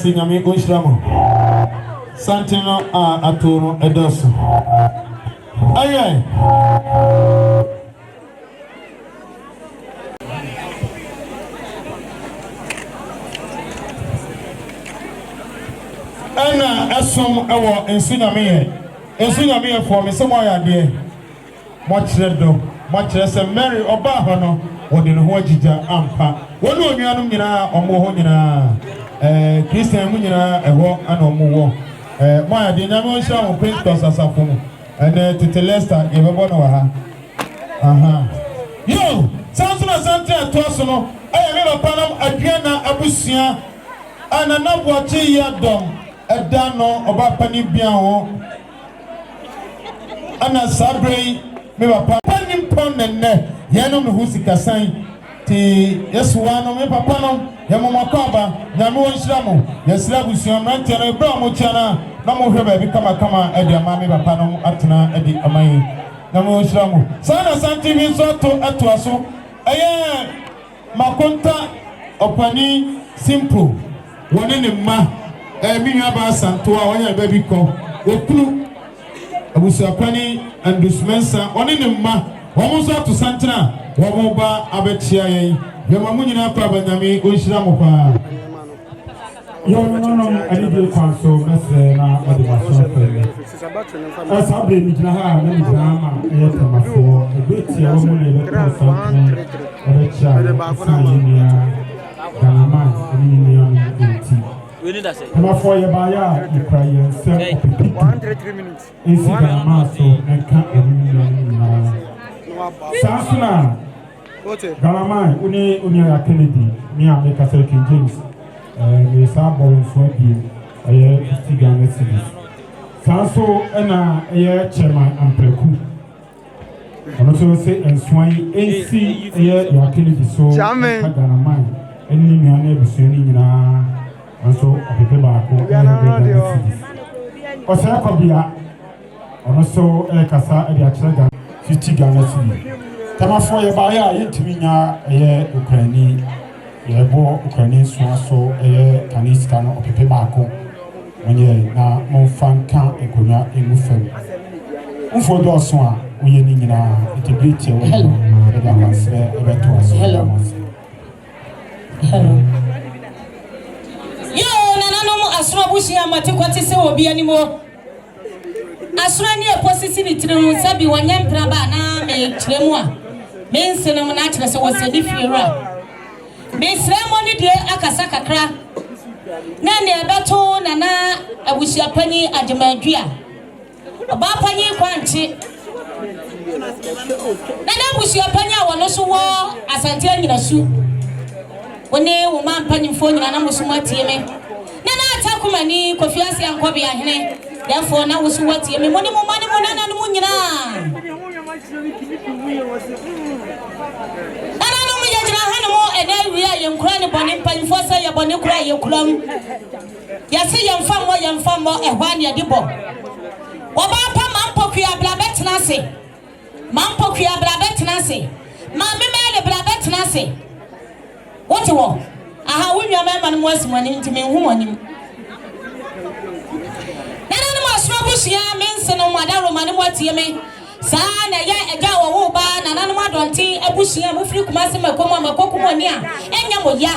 Singami Ushramo Santino Aturo Edoso. Aye. Anna Asom Ewa and Singami for me some idea. Much redo, much less a Mary Obahono, or the Wajija Ampa. One of Yanumina or Mohonina. Christian Munina, a walk and a move. My dynamo Prince Asafum, and to Lester, you have one. Yo, Sansona Santa Tosono, I remember Panam Adriana Abusia, and another watching Yadom, a dano about Panibiano, and a sabre, maybe a panim pond and Yanum Husika sign. Yes, one of my papa, Yamamakaba, Namu Islamu, yes, Labusian, Mantana, Bramochana, na mo hwe ba bi kama e de amame papa no atena e de aman na mo hira mo sana santi bi so to aso eye makonta opani simple woni ne ma mi nwa ba santo a wonya ba bi ko okunu abusuapani andusmensa woni ne ma wo so to santina wo ba abetia yen yema mu nyina pa banyame o hira mo pa yo no ani de kwanso mese na odi maso fere asa be mi jina ha na mi jina ma e tamafo e beti a wo mu le be to santina e cha sa yinia ganama ni ni on enti we need that say tamafo ye ba ya ukraine se 103 minutes isi ganama so enka eni ni na sasuna ganama uni ya Kennedy ni a make a King James me sa ball so bi aye 50 Ghana cedis sanso na aye chairman ampreku ono so say enswan ensi aye ya Kennedy so ganama eni ni ana ebusu ni nyina anso apepe ba ko Ghana cedis o sa ko bia ono so kasa e dia kire 50 Ghana cedis tamafo ye ba ya yetimi nya aye Ukraine ye bo Ukraine so kaniska no opepe baako onye na monfanka ekonya emufem ufo do so a oye ni nyina integrity wo e da wanse e beto aso hello yo nana no asro bushi amate kwati se obi animo asro ni eposisi ni tire sabi wanya mpra ba na me kiremu a me nsene mo na kire se wo se di fiera me ceremony de akasa kakra na ne ebeto nana abusia pani ademadua oba pani kwanche nana abusia pani a wono so wo asante anyina su woni wo man pani fo nyina na musu matie me nana atakumani Kofiase ankobe ahene therefore na wo so watie me moni mo nana no nyina ene wiya yenkura ne boni mpanfo sa ye boni kura ye kuram ya se yemfam mo ehwa ne de bo wo ba pa mampokua bla betenase ma me le bla betenase wote wo aha wunwa ma no mo asimani ntime hu monim nana no asoma busia mense no madaro mane mo tie me sana ya eja wo ba nana no madonti abusia mo firi Kumase makokumo ni a enya mo ya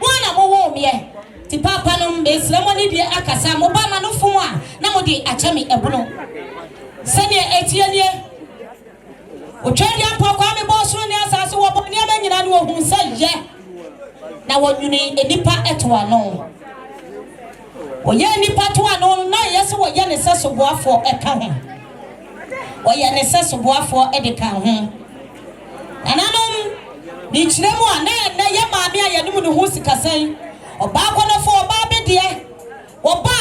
wona mo wo me ti papa no be ceremony de akasa mo ba na no fun a na mo de achami ebuno sane etie nie o twedi ampa kwa me boso ni asase wo bo ni amanyina no ohun sa ye na wonwuni enipa etwa no oye enipa to ano na yesi wo ye ne seso boafo eka ho oye ne seso boafo edeka ho ananom ni kiremu a na ye maame a ye num ne ho sikasan oba akọnọfo oba bedie oba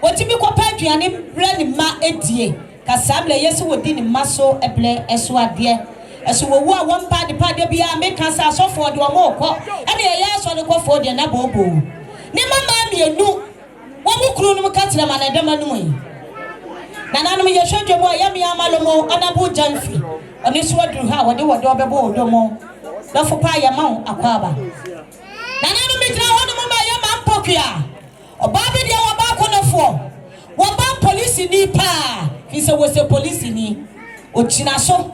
otimi kopa aduane bre ne ma edie kasable yesi wodi ne maso eble eso ade eso wowu a won de pa de bia make us asofo de omo okọ ene ye aso ne kofo de na bobo ne mama mienu wo mukuru no ka tira manadama no yi nananum ye hwedwemo a yami amalomo anabu janfi oni so aduru ha wode obebo odomo lafo pa ya ma akwaba nananum mitira hono mama ya mampokua oba be de oba konofo woba police ni pa kise wo se police ni ochina so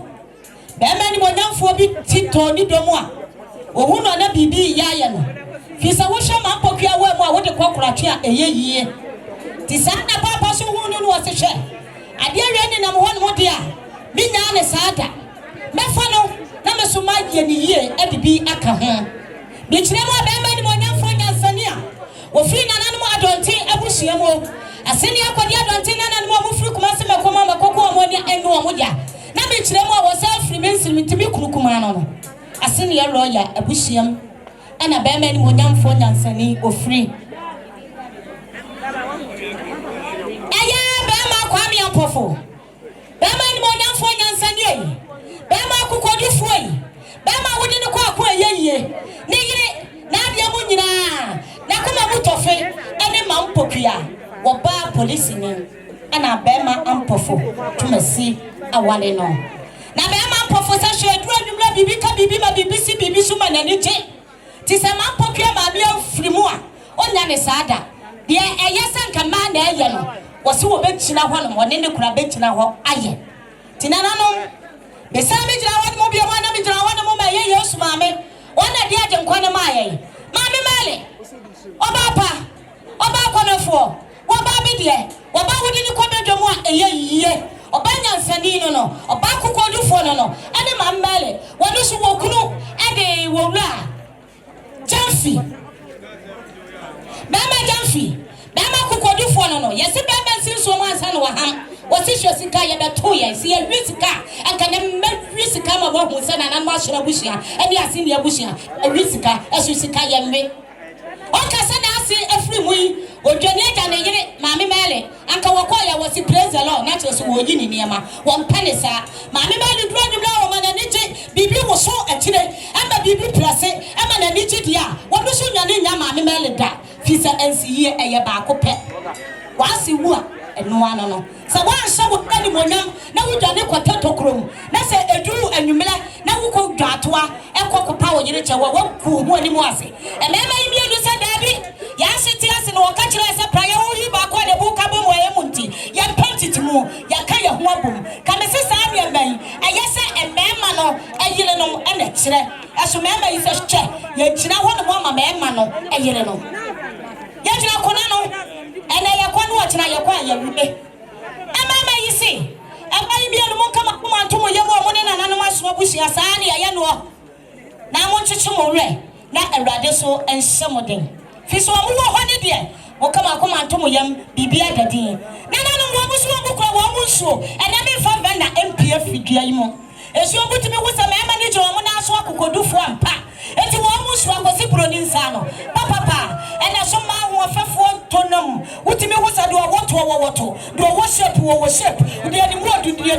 be ma ni monyamfo bi tito ni domo a ohun no na bibi ya no kise wo hwe mampokua wa mu a wode kokoratwe a eyeyie ti sana papa so hunu no wose hwe ade awie na mo hono mo dia mi nya ne saada mefa no na mesoma ye ni yie edibi aka ho bi kire mo be ma ni monyamfo nyansania wo fi nananu adonti abusia mo aseni akwadi adonti nananu mo firi Kumase makoko mo ni enu o mo dia na bi kire mo wo sa firi mensi mitibi kurukuma no aseni ya lawyer abusia m ana be ma ni monyamfo nyansani ofiri pofo bema ni monyamfo nyansani yi bema kokodufo yi bema wodi ne kwa kwa yeye ne yire na bia mu nyina na kuma mutofe ene mampokua Woba police ni ana bema ampofo tumasi awale no. Na bema ampofo sa hwe aduru anwumra bibi ka bibi ma bibi si bibi suma na ni je. Ti se ma pokua ma bia firimu a onya ne saada. De eyesa nka ma na eye no. Wo se wo bekyina ho no woni ne kura bekyina ho aye. Ti nananom besa me jira ho mo bia mo na me jira ho no mo ma ye Yesu ma me. Wona dia je nkwane ma aye. Ma me male. Oba konofo. Oba bidie. Oba wudi ni kwabedwomu a eye yiye. Oba nyansani no. Oba kokodufo no. Ene ma male. Wonu so wokunu ede wowura. Jamfi. Bema jamfi. Bema kokodufo no. Yesi bema sinso mo ansa no waham. Wasi sika ye beto ye. Si ye risika. Anka ne risika ma wo hu se na ma hwera buhia. Ene ase ne abuhia. Risika esu sika ye me. Okasa na ase afri mu yi odwane aga ne yire maame mele anka wokoya wasi praise the Lord na cheso wo yi ni niema won penisa maame mele duro nwumla wo mana nije bibi wo so akire amba bibi place amba na nije dia wo do so nyane nya maame mele da fisa ensiye eye ba ko pe wasi wu a eno ano no sa wa hye wo kani monyam na wo dwane kwata tokrom na se eduru anwumla na wo ko dwatoa ekokopa wo yire chewa wo ku hu ani mu ase emema yi mienu se dabi ya shiti ase no ka kire se praye wo yi ba ko de bu ka bo moye munti ya pentiti mu ya ka ya ho abom ka me se sa ade ban ayese emema no ayire no ene kire aso mema yi se che ya kira ho no mo ma mema no ayire no ya kira ko na no ene ya ko no wa kira ya ko ya rube emema yi se abai bia no mo kama ko ma ntomo ye mo ne na nanom aso busia saa ne ya no na mo nchichi mo re na awrade so enhyemoden fi so mo ho ne de mo kama ko ma ntomo yam bibia dadin na nanom wo buso mo kura wo mo nso ena me fa ba na MPF fidua yi mo esu obutimi wo se ma ne je wo mo na so akokodufo ampa enti wo mo nso akosi broni nsa no papa ena so ma ho fefo tonam utimi wo se do woto do wo shape de ani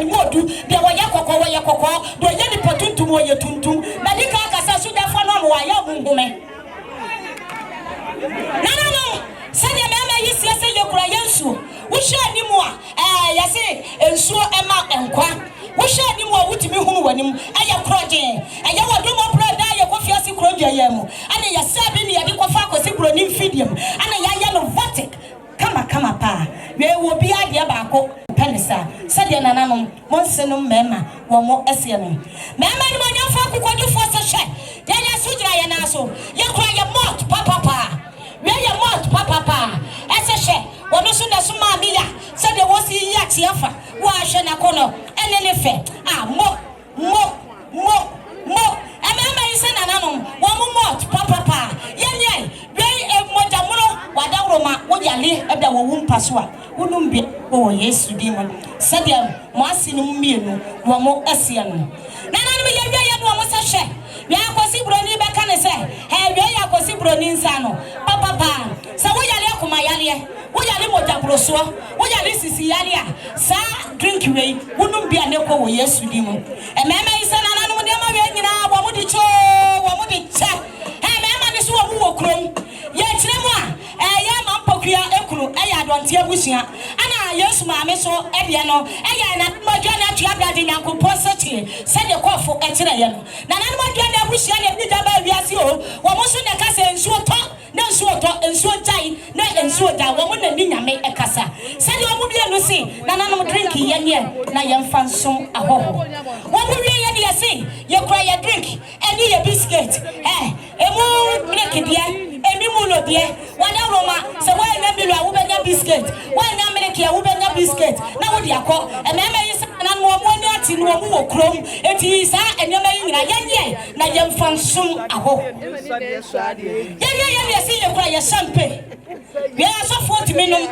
modu de wo yakokko do ye ni potuntum wo ye tuntum na dika akasa so da fa no mo wa ya hunhume no sani mama yi siase ye kura yensu wo hwe animu a yase ensuo ema enkwa wo hwe animu a wutimi hunu wanim aye kroje aye wodomo brada aye Kofiase kroje yemu ana yasabi ni yade kofa akosi broni fidium ana ya no vatic kama pa we wo bi ade ba ko penisa sade nananom monsenum mema wo mo ese no mema ni mo nyafa kokodufo se hwe ya sujira ya naso ye kura ye mot papa we ye mot papa ese hwe wo no so na so ma mi ya sade wo si ya tiafa wo ahwe na kono ene ne fe mo emema yi se nananom wo mo mot papa ye we mojamuno wadawroma wo yale eda wo wumpa so a wonum bi wo Yesu di mo sade mo asinum mienu wo mo ese no nananom ye no mo se hwe we akosi broni be ka ne se we akosi broni nsa no papa sa wo yale akoma yale wo yale mojabroso wo yale sisi yale a sa drink we wonum bi aneko wo Yesu di mo emema yi se nananom de ma we nyina wo mo di cho wo mo di cha emema ni so wo wo krom ye kire mu a ye ma mpokua ekuru ya adonte abusia ana Yesu ma me so ebie no ya na modwa na tua brade nyankopɔ sɛtie sɛ de kɔfo ekire ye no na na modwa na abusia ne bi da ba wiase o wo mo so ne kasa ensuo tɔ na ensuo jai na ensuo da wo mo na ni nyame ekasa sɛ de wo mo bia no si na na no drink ye ne na ye mfa nsom ahoho wo mo wie ye de si ye kura ye drink eni ye biscuit emu milk dia emi mulo dia wada roma se wo na milo a wo benya biscuit wo na milk ya wo benya biscuit na wo dia kɔ emema yi na no mo ni ati no mo wo krom eti sa enyema yi nyina ye na ye mfa nsom ahoho ye si ye kura ye champagne we asofo timinum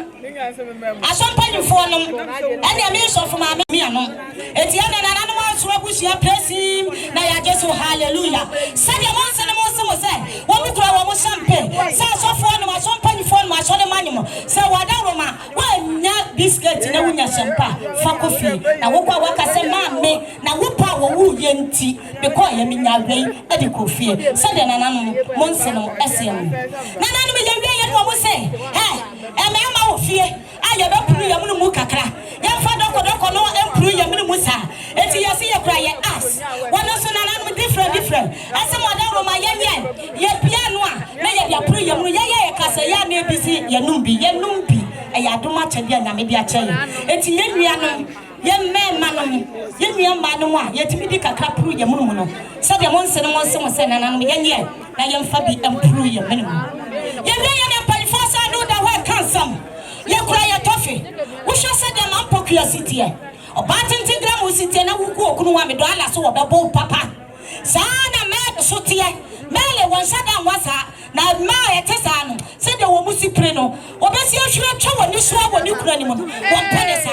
asompanyfo nom ene me sofo ma me anom eti ene na nanom aso abusia praise na ya jesu hallelujah sadia monse ne monse mo se wo mu kura wo mo champagne sa asofo nom asompanyfo nom aso ne manyum se wada roma wa nya biscuit na wunya champagne fa kofi na wo kwa waka se ma me na wo pa wo wu ye nti because ye menya wei e de kofi sadia na nanom monse nom esem na nanom ye wo mo se emema wo fie aye be puru ya mu kakra ya fa doko no empuru ya mu sa eti ya se ye kra ye as wono so na no different ase modern Roma ye piano a na ye ya puru ya mu ye kasa ya na ebisi ye numbi e adoma chede nyame bi ache eti ye nuanom ye memanom ye nuamanom a ye timi di kakra puru ye mu no se de monse no se nananom ye na ye mfa bi empuru ye mu ye na palifasa do da wa kansam ye kura ye tofe wo hwe se de man Kofiase e obatinti gram usite na wuku okunu wa me do ala so wo bebo papa sana me so tie mele won sada wasa na ma etesa no se de wo musipre no obesi ahwere twa woni so woni kura ni mu won pene sa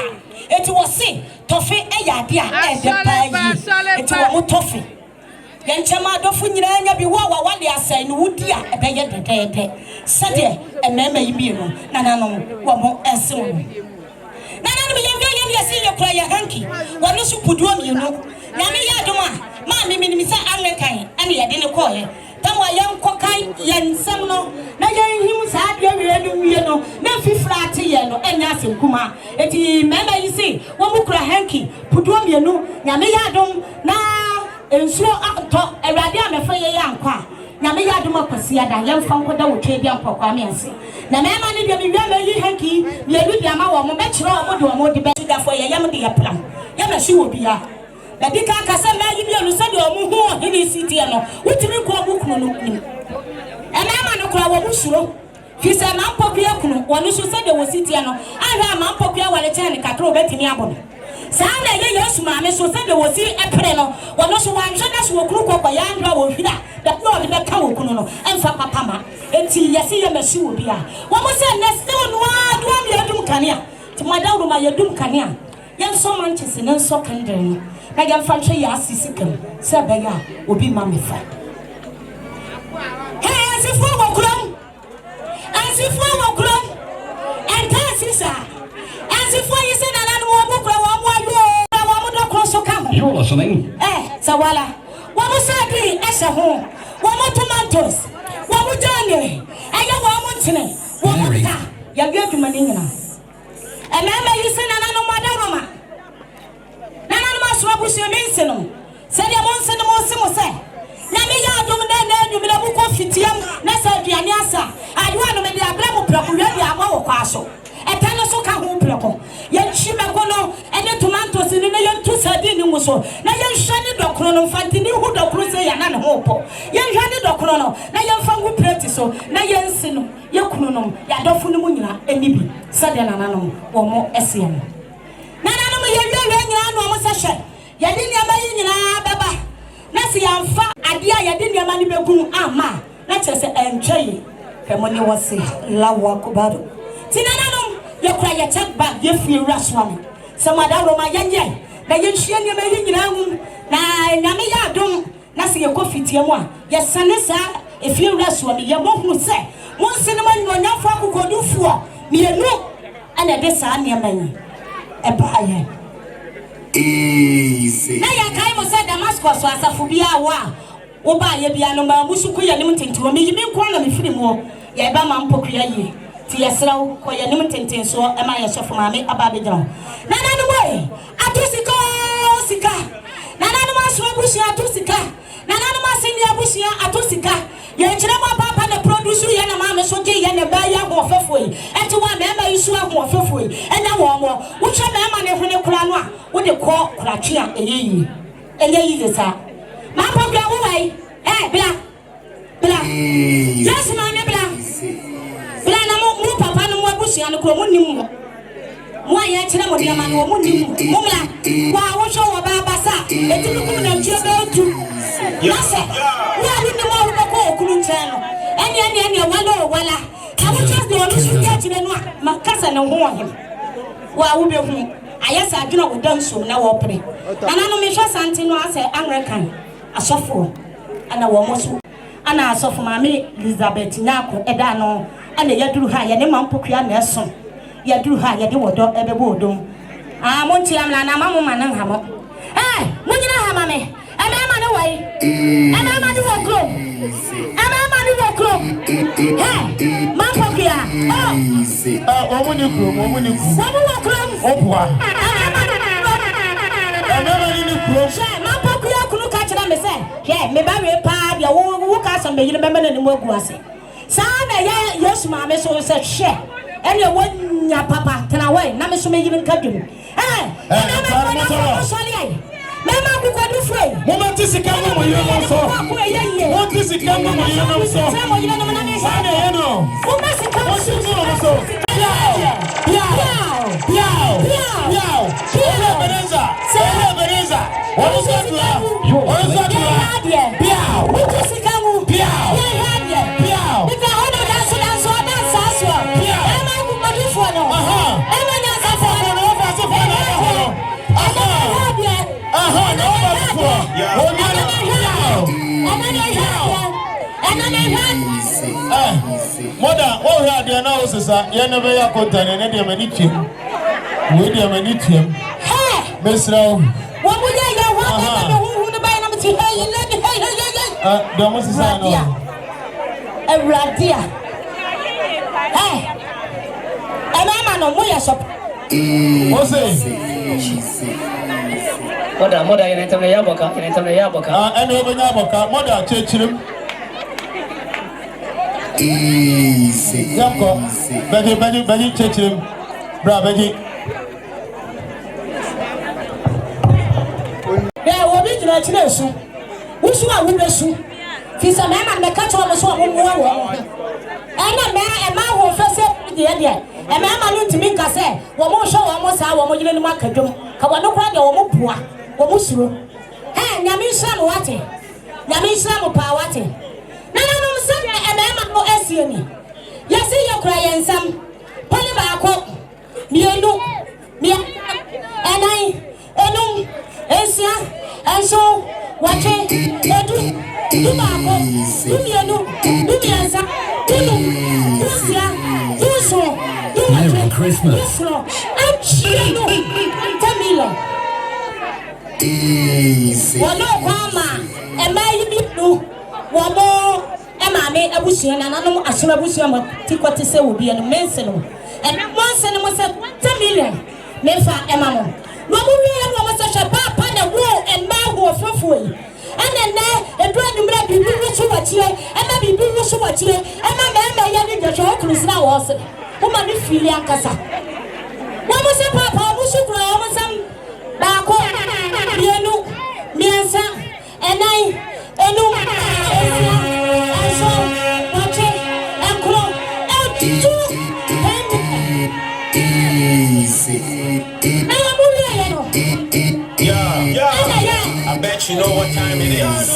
eti wo se tofe e ya de a e de pa yi eti wo mu tofe ye nchema dofu nyina nya bi wo wa wale asai no wudi a e be ye dedede se de e mema yi bi no nananom wo mo ese wo nananom ye si ye kura ye hanki woni su puduo mi no nyame ya adoma ma mi minimisa anwekan ane ye de ne koye tamwa yan kokai yan samno na yan him sa de wiye no wiye no na fifra te ye no enya asenkuma eti mema yi si wo mu kura hanki puduo mi no nyame ya adom na ensuo ato awrade amefa ye yankwa nyame ya adoma kwasi ada yemfa nkoda wo twedi ampokwa me ase na mema ne de mi wiama yi hanki ye lu de ama wo mo be kire wo de wo de be dafo ye yam de ye plan ye ma shi wo bia na dika kasa ma yi bi anu se de o mu hu hini city no wutimi ko mu kunu no nim mema no kura wo mu suro fi se ma mpokua kunu wo no so se de wo city no ahwa ma mpokua wale chane kakro betimi abono sana ye Yesu maame so se de wo si epre no wo no so wan hwe na so kunu kokwa ya ndwa wo hwida da no de be ka wo kunu no emfa papa ma enti yesi ye mashi wo bia wo mo se na se wo no adu am ye dum kanea ti madawro ma ye dum kanea ye so manchese ne so kandre no na ye mfa hwe ya asisi kam se be ya obi ma me fa hey asifu wo kurom enta asisa asifu yi se na no wo kura wo mo ayo wo mo do kro so kam you're listening sawala wo mo sabi ese ho wo mo tomatoes wo mo jane ayo wo mo ntene wo mo ta ya bi aduma ni nyina emema yi se na no madaroma na no so abusu mense no se de mo nse no mo se mo se na me ya adum na nyu me da bu ko fitiam na sa aduane asa aduwa no me de abra mo prako wi ama wo kwa so etano so ka ho prako ye chime ko no ene tomatoes ni na ye tu sadi ni muso na ye hwani dokro no fantini hu dokro se ya na ne ho po ye hwani dokro no na ye mfangu plate so na ye nsi no ye kunu no ya dofu ni mu nyina enibi sade na nanom wo mo ese no na nanom ye wiwe nyina no mo se hwe ye di ni ama yi nyina baba na se ya mfa ade a ye di ni ama ni begun ama na chese entwe kemoni wo se lawa kubado tinananom ye kura ye check bag ye fi restaurant samada roma yenye na ye hwie ni ma yi nyina hu na nyame ya adom na se ye kofitie mu a ye sane sa e fi restaurant ye mo hu se mo nse ne ma nyonyafo akokodufuo mienu ana de sa ne ma yi e ba ye easy na ya kai mo se Damascus so asafo bia wo ba ye bia no ma musuku ye nim tentimo me yibi ko na me firi mo ye ba ma mpokua ye ti yesraw ko ye nim tenten so e ma ye sofo ma me aba be dran na na no boy atusika sika na na no ma so abushi atusika na na no ma sindi abushi atusika ye kire ma papa na produce ye na ma me so ge ye na ba ya ho fefo yi enti wa me ma yisu ho fefo yi enya wo mo wo che me ma ne hwene kura no a wo de ko kura twe a eyeyi de sa ma papa wo wai bla yes ma ne bla na mo papa no mo abushi an ko mo nim mo ya kire mo de ma no mo nim mo bla wa wo so wo ba basa eti no kum na ntwe ba otu yasa wa ni mo wo ko okuru nche no eni wala I will just the only thing that no makasa na ho him wa wo be hu ayasa adwuna wo dan so na wo pre ana no me hwa sante no ase American asofo ana wo mo so ana asofo mame Elizabeth Nyako eda no ana yaduru ha ye ne mampokua na eso yaduru ha ye de wodo ebebo odom mo nti amla na mamu manan ha mo mo nyina ha mame ma no wai ma no wo kro ma pokua easy. Omuni krum. Sabu wa krum. Opwa. Never in the krum. Ma pokuya kunu ka kira me say. He me ba we pa dia wo ka so me yire me na mu agu ase. Sa na ye Yesu ma me so say she. Ene wonya papa tena we na me so me yire nka dwum. Mama kukwadu free. Mama tisika mo yire so. Mo tisika mo yire so. Mo yire no na me say. Sana eno. Mama sika mo so. Piao. Beneza. What is that? Piao. What is it? Piao. Because I know that's Mother, oh, yeah, the analysis, you never have content and any amenity. With the amenity, Miss Row. What would I know? Who the buy number 2? Hey, the most is a radia. Hey, and I'm on Moya shop. What's it? Mother, you enter the Yaboka, and over Yaboka, Mother, church him. Easy. Yako, Betty, church him. Bra, Betty. There will be the nation. Which one will be soon? He's a man and the catch on the swamp. And a man who first said the idea. A man I to me, I say, one more show almost our more than market. Kawano Prada or Mopua or Musuru. Hey, Yamisha Wati. Yamisha Pawati. No, son, a man no SCNE. Yes, you're crying some. Polybako. Miendo. And I. Esia, and so watching Merry Christmas. Easy. One mama, and my you one more. Emma made a bush and another as soon as you what to say will be an immense. And one cinema said 10 million. Nefa Emma. No more was such a papa the war and my war for free. And then a brand new baby will so much here, and maybe be so much here, and my man may the chocolate now also. Woman, you feel young Cassa. What was a papa who should grow on some Bako, Miansa, and I know, and so watching and grow out easy. I bet you know what time it is.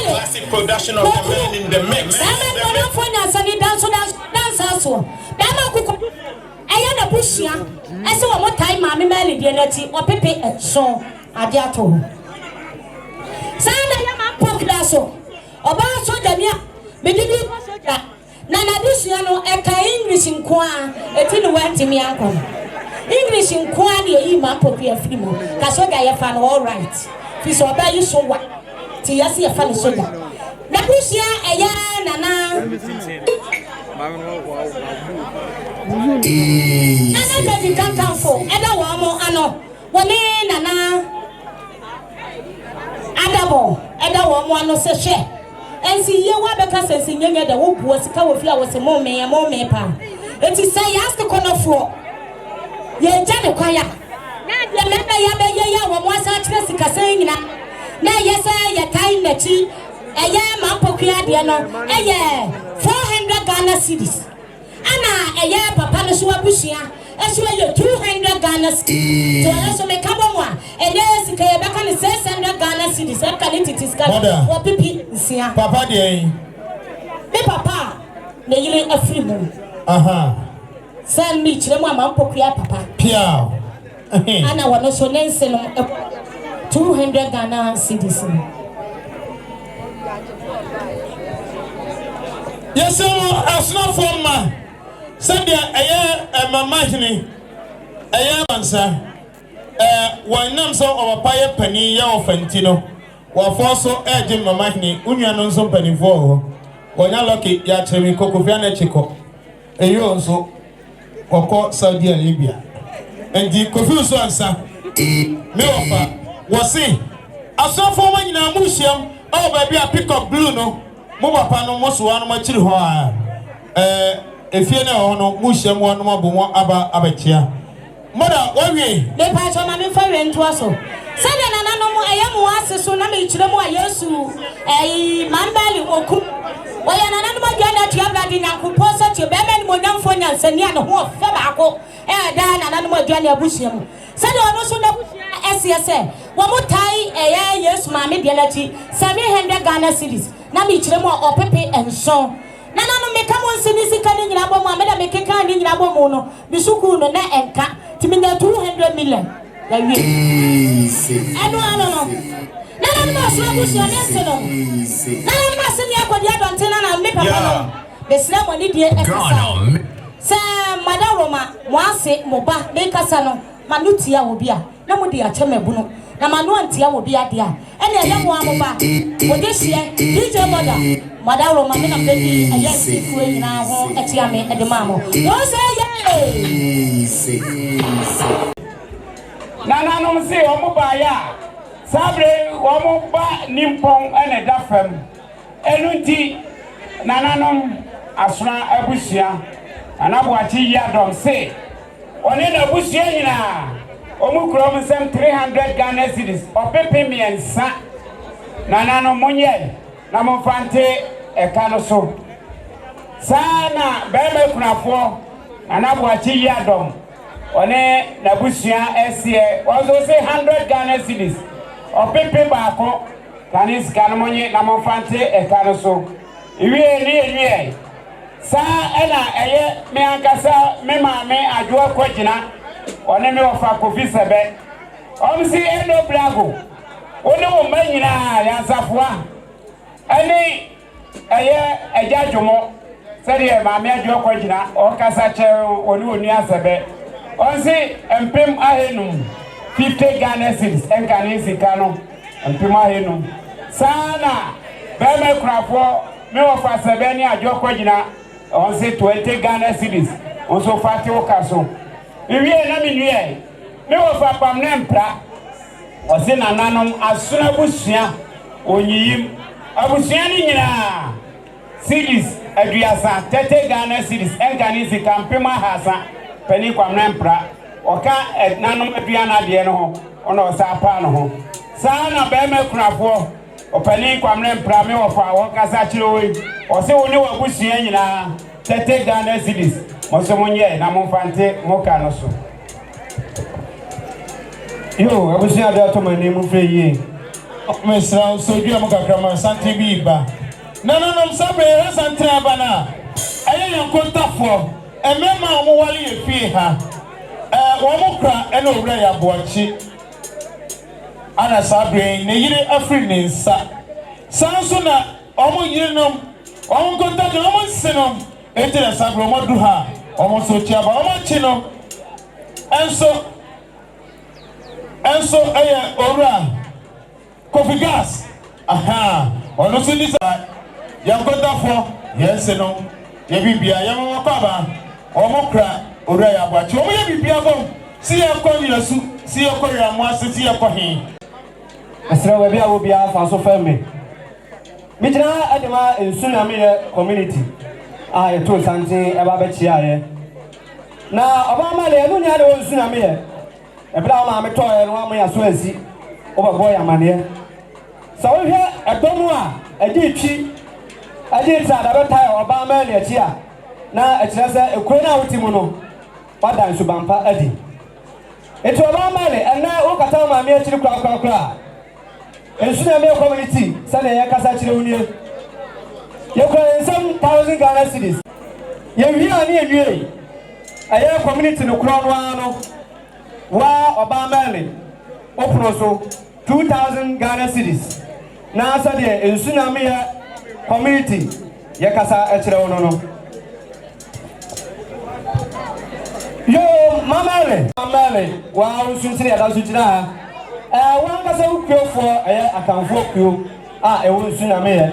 Classic production of the man in the mix. I am a bushia. I saw what time Mammy Melly Dianeti or Pepe and so Adiato. Sana Yama Poclasso. About so Dania, Bedini Nana Busiano, Eka English in Quan, a tin went to me uncle. English in Kwani, Ima Popia Frimo, Casoga fan all right. Fish or buy you so what? Tiasi a funny soldier. Nabusia, a yan, Nana. Nana, you can't come for Ada Wamo, Ano, one Nana Adabo, Ada Wamo, Seshe. And see you what because I see you the whoop was a cow of flowers a more may a more maypa. It is say, ask the corner for. Ye jane kwaya na member ya wo mo sa kire sika saying na yesa ya kai nachi eye ma pokua de no eye 400 Ghana cedis ana eye papa no so abusia eso ye 200 Ghana cedis to so me kabo mo eye sika ye beka ni 600 Ghana cedis e ka ni titiska wo pipi nsia Papa de me papa na yire afiri mu Send me to my papa. Piao. And I want to send 200 Ghana cedis. Yes, sir. As not from ma. Send a year and my machine. A year answer. One name so of a pie penny ya Fentino. While for so urging my machine, Union on some penny for. When I lucky, ya Kofiase chico. eyo nso kokko Saudi Arabia endi Kofiase ansa me ofa wose asofo ma nyina mu hyiam o ba bia pick up blue no mo papa no mo so anu ma kiri ho a efie na ho no mu hyiam wo no mabomo aba abachia moda wawie me pa cho ma me fa rentu aso sede nana no mo ayemu ase so na me kire mo ayesu mambali oku oya nana no ma gana tia bradi nyankopo so tie be me mo nyamfo nyansani a ne ho fe baako da nana no ma gana abuhia mu sede ono so na SSA wo mutai Yesu ma me de lati 700 Ghana cedis na me kire mo opepe enso nana no me ka mo nsini sika ni nyina bɔ mo ameda me keka ni nyina bɔ mo no bisuku no na enka timinya 200 million la wi ano no nana no ma so abusu onese no nana no ma se ni akodi adonte na me papa no besira mo ni die ekasa se madam Roma mo ase mo ba me kasa no manutia wo bia na mo de achemebu no na manu antia wo bia dia ene ya mo amoba wo de hie DJ Boda madam Roma me na baby aya sifu nyina ho etia me edemamo wo say nana no se o mo ba ya sabre o mo ba nimpon ene da fam enunti nana no asra abusia anabo achi ya dom se oni na abusia nyina omukrom sem 300 Ghana cedis opepe miensa nana no munye na monfante eka no so sana bebe kunafo anabo achi ya dom one na busia esie wazo say 100 Ghana cedis opepe baako kanis kanmonye na monfante eka no so iwie ni sa ena eye me ankasa me ma me adwo kwagina one me ofa Kofiase be omsi eno blago one wo manyina ya safoa ani eye ejadwomo sede ma me adwo kwagina o kasa che oni oni asebe onsi empem ahenum 50 Ghana cedis enkani sikano empem ahenum sana be me krafo me ofa sebe ni adwo kwagina onsi 20 Ghana cedis onso fati okaso iwie na minwie me ofa pam na mpra osi nananom asuna busua onyiyim abusia ni nyina cedis aduasa 30 Ghana cedis enkani sikampema hasa pani kwam na mpra oka nanom aduana de no ho ona osa pa no ho sana be me kunafo opani kwam na mpra me ofa wo kasa kire oyi osi woni wabusia nyina 30 Ghana cedis mosomonye na monfante moka no so yo abusia da to mani mu freye mesra so dua mo kakrama santi bi ba no msabe santi abana aye yankontafo emema mo wale efie ha wo mo kra ene owura ya boachi ana sabre ne yire afri ne nsa sanso na omo yire nom omo kontato omo senom ete sabre omo du ha omo so chiaba omo chino enso eye owura Kofiase aha ono so nisa yankontafo yense no ye bibia ye mo kwaba omo kra owura ya boachi omo ye bibia bom si ye kwanyira su si ye kwanyira mo ase si ye kwahin asra we bia wo bia fa so femme mijina adema ensuna me community ye to sante e ba be chia ye na oba ma le enu nya de ensuna me ye e bla ma me to ye no ma ya so asi oba boy amane sa wo hwe edomu a edi twi edi tra da be tai oba ma le chia na e kire se ekwe na wotimu no wada nsu bampa adi eto oba ma le ena wo kata ma me akiri kra ensuna me community sane ya kasa kire unie ye kwa ensam 1000 Ghana cedis ye wi ani ewie aye community no kro no ano wa obamele opro so 2000 Ghana cedis na asade ensuna me ya community ye kasa akire wono no yo mamele wa unsuntire da suntira ha wan kasa ukuofo akanfo kuo e won suna me ye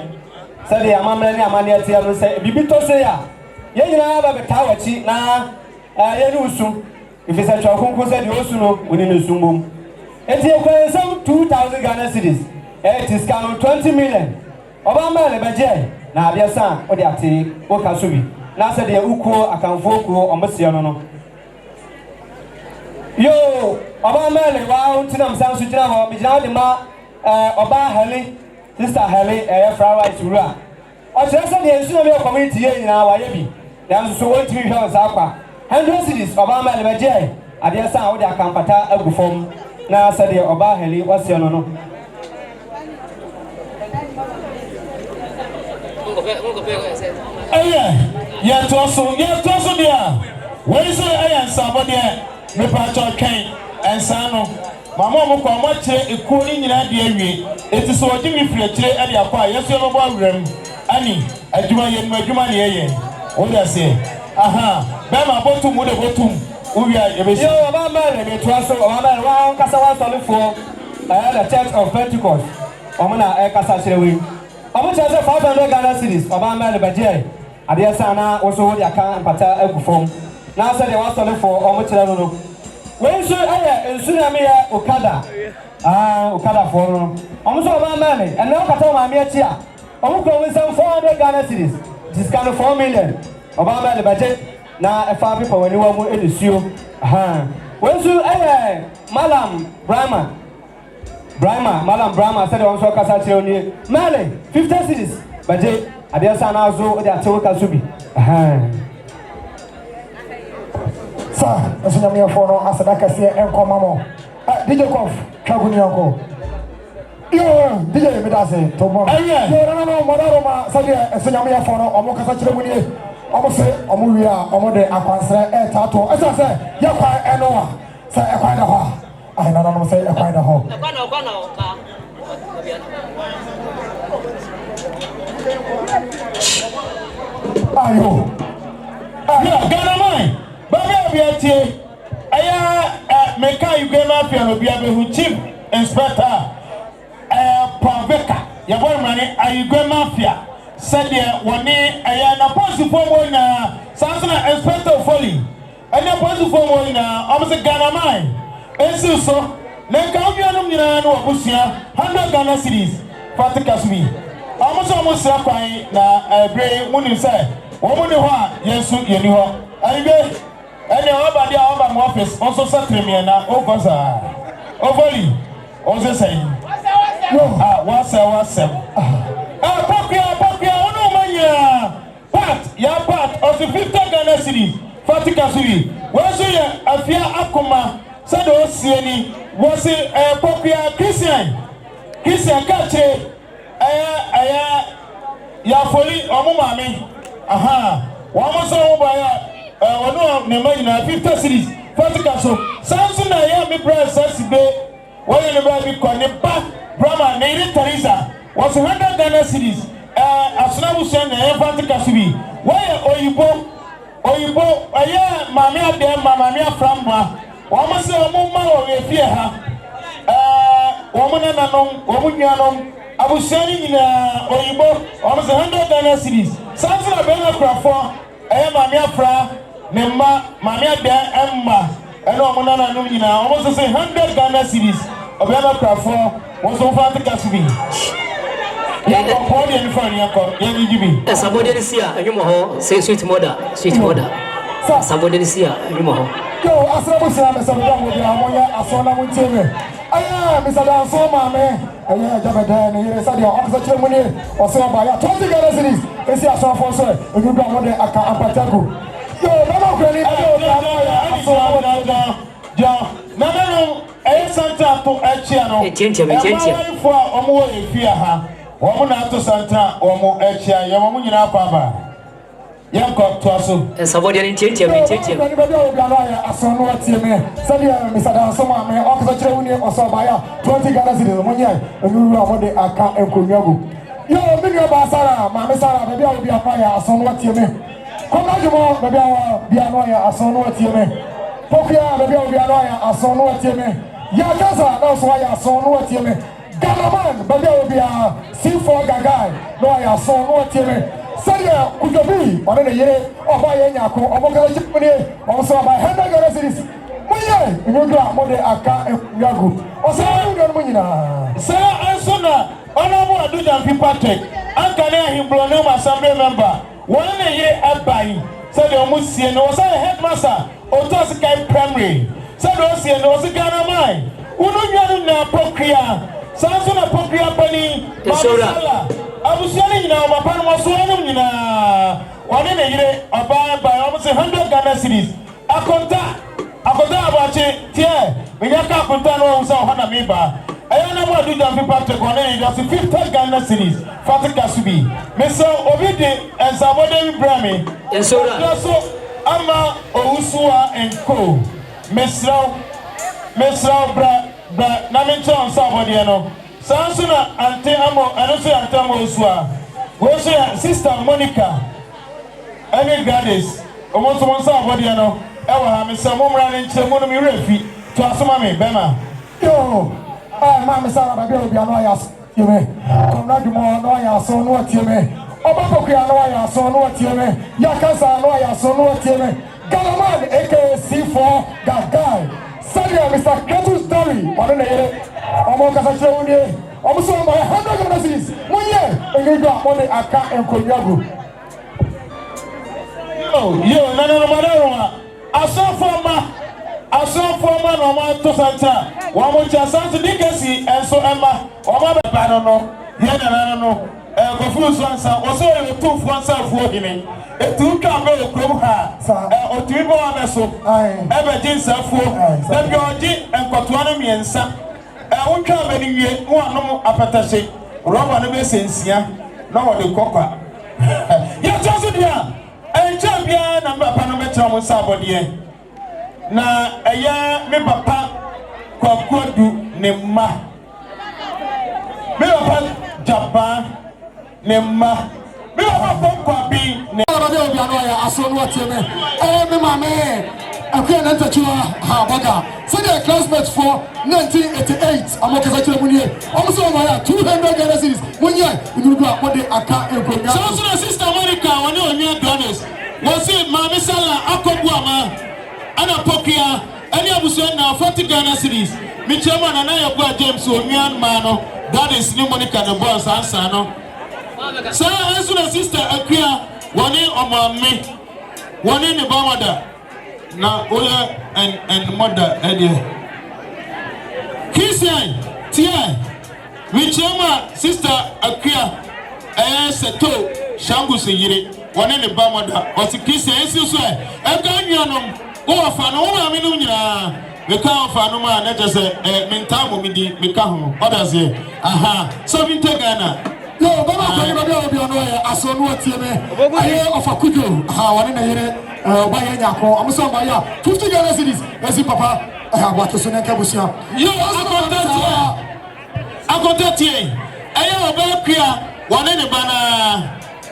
sade amamre ni amane atia no se bibi to se ya Yenina ba betawachi na yenu usum. If it's a chokunko said Yosuno within the sumbum. It's a some 2,000 Ghana cities. It is count 20 million. Obama le baje na abiasa odi ate okasubi. Na said the uko akanfoko ombesiano no. Yo, Obama le wa untinam san sujina ho bijina de ma oba heli sister heli flower rice rua. O chese de ensu na community ye nyina wa ye bi. Dan so won timi hwe sa kwa. 100 cities Obama le baje abiasa odi akampata agufom. Na said the oba heli wasiano no. Yeah, to also there. Where is the iron somebody? Me pacho train and sano. My mom come watch a cooling in the area. It is so Jimmy Fletcher at the aqua. Yes, you're about room. Annie, I do my young Jumani. What I say? Aha, Bama bottom with a bottom. We are a man, to us, around Casawa solid for the Church of Pentecost. Omana Casachewi. How much has a 500 Ghana cities? Obama the Baje. Adiasana also hold your car and pata perform. Now said they want to look for almost no. When should I Tsunami Okada? Okada for almost Obama and now Katoma Miatia. Almost going some 400 Ghana cities. This kind of 4 million. Obama the budget. Now a 5 people when you want to issue. When should I Malam Malam Brahma said on Sokasa Chironi, Male, 50 cities, but Adiasana Zo, they are Toka Subi. Sir, as you know, for Asadaka, and Comamo. Did you cough? Kabuniako? Yeah, did you say tomorrow? Yeah, no, Madama, Sadia, as you know, for Omoka Chironi, almost say Omuria, Omode, Aquansa, Tato, as I say, Yaka and Noah, say a kind of her. I don't say a kind of home. Ayo. Ghana mine. Baby Abiati. Aya meka Ugema Piano Biabe who chief inspector Paveka. Yabon money Ugema Pia. Said there one aya na post for one Sansana inspector Folly. And a post for one almost Ghana mine. Ensu so lenka obianum nyina na obusia 100 Ghana cities fatikasmi almost kwan na bre munim say wo mu ne ho a yesu yeni ho aibe ene oba dia oba mo office onso satremie na ogoza ovoli onse say wasa popia onu manya part of the 50 Ghana cities fatikasmi wo so ye afia akoma said Osieni was a popular Christian catcher. Yaa Firi Omumami. Aha. One was over no 50 cities. Faticaso. Samson I am a brother Saturday. When the baby called Brahma native Teresa was 100 Ghana cities. As now we send a Faticasubi. Why Oyibo? Mamma there, Mamma from Wama se omuma wo efie ha womuna nanom womunyanom abusani nyina oyibo wama se 100 Ghana cities sansra bena krafo mame afra ne ma mame ada emma ene womuna nanom nyina wama se 100 Ghana cities obena krafo woso fatika subi ya ko podi en fani yakọ ya gijibi sabode ni sia anyumo ho say sweet mother sabode ni sia anyumo ho Yo, Asrabu Sam, Samuel, Amoya, Asona Muntime. Aya, Mr. Danso, Mame, Aya, Jabadan, here is your officer Germany, or so by 20 Ghana cities. It's your son for sir, and you got one Aka Apataku. Yo, no, Granny, no, Santa to Echiano, for Omo Fiaha, Woman to Santa, Omo Echia, Yamuna Papa. Yanko to us. And somebody didn't change him. I saw no team. Sadia, Mr. Dansoma, may officer Chewini or so by 20 Ghana cities. One year, and you know what they are and Kunyago. Yo, Minion Basara, Mamma Sara, maybe I'll be a fire. I saw no team. Come on, Jamo, maybe I'll be a lawyer. I saw no team. Pokia, maybe I'll be a lawyer. I saw no team. Yagaza, that's why I saw no team. Galaman, maybe I'll be a C4 guy. No, I saw no team. Sadia Kujobi, or in a year, or by Yako, or Moga, also by Handa Cities. Muye, you got more than Aka and Yagu. Or Munina. Sir, Ansona, Honorable Adujan Patrick, Ankane him Blonoma Assembly member, 1 year at buying. Said the Musian was a headmaster, or Tosca Primary. Said Ocean was a Ghana mine. Uno na Procria, Sansona Procria Penny, Masala. I was selling now, my pan was one in a 1 year, about by almost 100 Ghana cities. Akonta abache tie menyaka akonta no unsa hana meba ayana mo adu jamfi patrick one just 50 Ghana cities fatika subi meso obide ensabode brame ensora so ama Owusuaa and co mesra bra na mencho ensabode no sanso na ante amo anoso ante amo Owusuaa wo so sister Monica any goddess omo so ensabode no ewa me samo mra nche mu no mi refi to asoma me bema yo ma me sara ba bi obi ano ya yeme komna du mo no ya so no tieme obako kya no ya so no tieme yakasa no ya so no tieme Galaman AKC4 that guy Sadia Mr. Ketu story one na yere omo kasa chewunie omo so ma 100 Ghana cedis munye engega money aka enkonyago yo na madaro asofoma no ma to santa wa mo cha santa dikesi enso emma o ma be ba no ye na no Kofiase ansa o so e to fu ansa fu ohime etu ka be okrom ha o tu bo abeso e be jinsa fu da bi oji enkotoa no miensa wo twa be ni wie wo anom apatase roba no be sensia na wo de kokwa ye toso dia champion na papa no betra mo sabode na eya me papa kwakodu ne ma me papa Japan ne ma me papa kwabi ne radio obi ano ya aso no ateme me mama akwa na ntachua ha baga so the classmates for 1988 amoka chire munie almost over 200 Ghana cedis munye inurugu akode aka enkonya so sister Monica woni onye donors was it Mami Sala akobu ama ana pokia any abuso na 40 Ghana cedis mi chairman na ya gwa James onyan ma no that is new Monica the boss answer no so as the sister akua woni omame woni ne bamada na oya and mother edie Christian tia mi chairman sister akua seto shangu seyire one ne ba moda o ti Christian esi so e ka nyanom wo fa no wo ma no nyina me ka fa no ma na je se me ntamo mi di me ka ho others here aha so mi take Ghana yo baba ko ni ba bi obi ono ya aso no tie me aye of akudo ha one na yere ba ya nyako amuso ba ya 50 Ghana cedis esi papa ba to so na ka busia yo akotatie aye oba kwa one ne ba na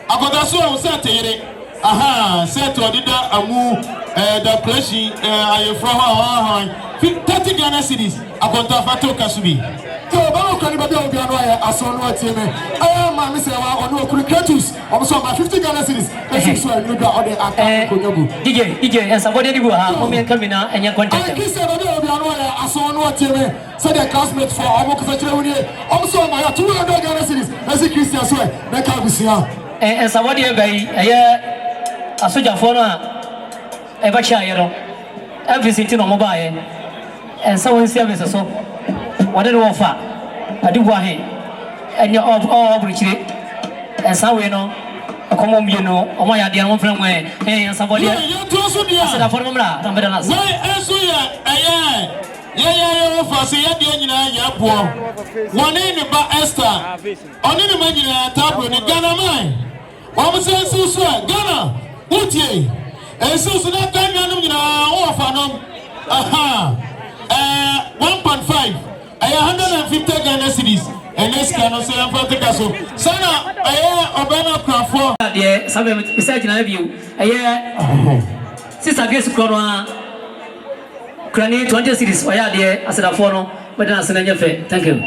akodaso o se teyere aha se to dida amu the pleasure aye from ha 30 Ghana cedis akonta fato kasubi yo ba ko ni ba bi obi ano ya aso no tie me ma me se wa ono okuru Ketus omuso ma 50 Ghana cedis esi so ni ga ode aka ko nyagu DJ ensabode di bu ha mo me kamina enya content I kisse ba bi obi ano ya aso no tie me so the classmate for omo ko fetire woni omuso ma ya 200 Ghana cedis esi Christian so na ka busia ensabode e bai eye asojafo no a e ba cha yero everything no mo ba ye ensawo service so wade no fa adiwa he enya obrichire ensawe no akomo mieno omo ya dia mo frem we ensabode yo to so dia asada for mra tambeda na we enso ya ya fa se ya dia nyina ya bo woni ne ba Esther oni ne ma nyina tabo ni Ghana man wa mo se so Ghana utie enso na Ghana no nyina wo fa no aha 1.5 150 Ghana cedis and this can also take us sana obana crafo de sabe message na view sister Grace Kono krani 20 cedis oya de asada for no but na sana nyefe thank you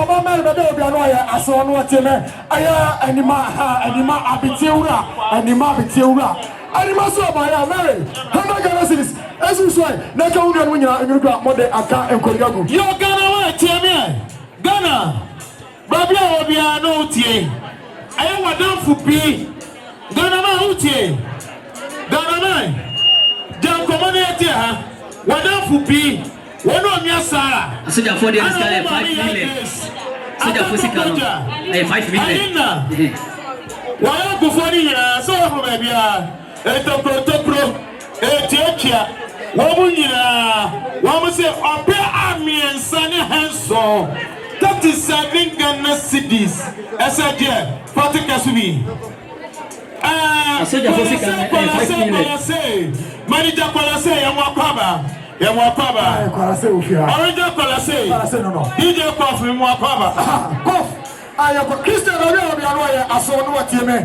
ọba mẹ́rin bẹ́ẹ̀ bí ọ̀nà ọ̀yẹ́ aṣọ ọ̀nà ọ̀tí mẹ́ ayé ẹnìmá abitiewura ẹnìmá sọ ọba ayé mẹ́rin 100 Ghana cedis ẹ̀sì sọ ẹ̀ n'ẹ̀ka wúni ẹ̀nu nyina ẹ̀nyúrúkọ mọ́dé aka nkònyágu. Yọ Ghana wọ́n tiẹ̀ mi ẹ̀ Ghana bàbí àwọn ọbẹ̀ àná ó tiẹ̀ ayé wà dánfù pii Ghana máa ó tiẹ̀ Ghana máa jẹ́ nkọ́mọ́ ní ẹ̀ tiẹ̀ ha wà dánfù pii. Wọ́n náà ní asara. Sójà fún ọdẹ ẹ̀sìn kalẹ̀ 5 million. Sójà fún sí kanu 5 million. Ayina wọ́n yóò kó fún ní yìnyín sọ̀rọ̀ fún bẹ̀bí a ètòkòrò ètìẹ̀kìá wọ́n mú yìnyín wọ́n mú sẹ́ ọ̀pẹ́ àmìẹ̀nsá ní hẹ́nsọ̀ 37 Ghana cedis ẹsẹ̀ díẹ̀ 40 kẹsùbì. Sójà fún sí kanu 5 million. Manager Kofiase yẹn wọ́n kọ́ àbá. Yẹmu akwaba. Kofiase ofia. Original Kofiase. Kofiase no. DJ Kof mu akwaba. Kof. Ayako Christian obi obi anu aye aso no watie me.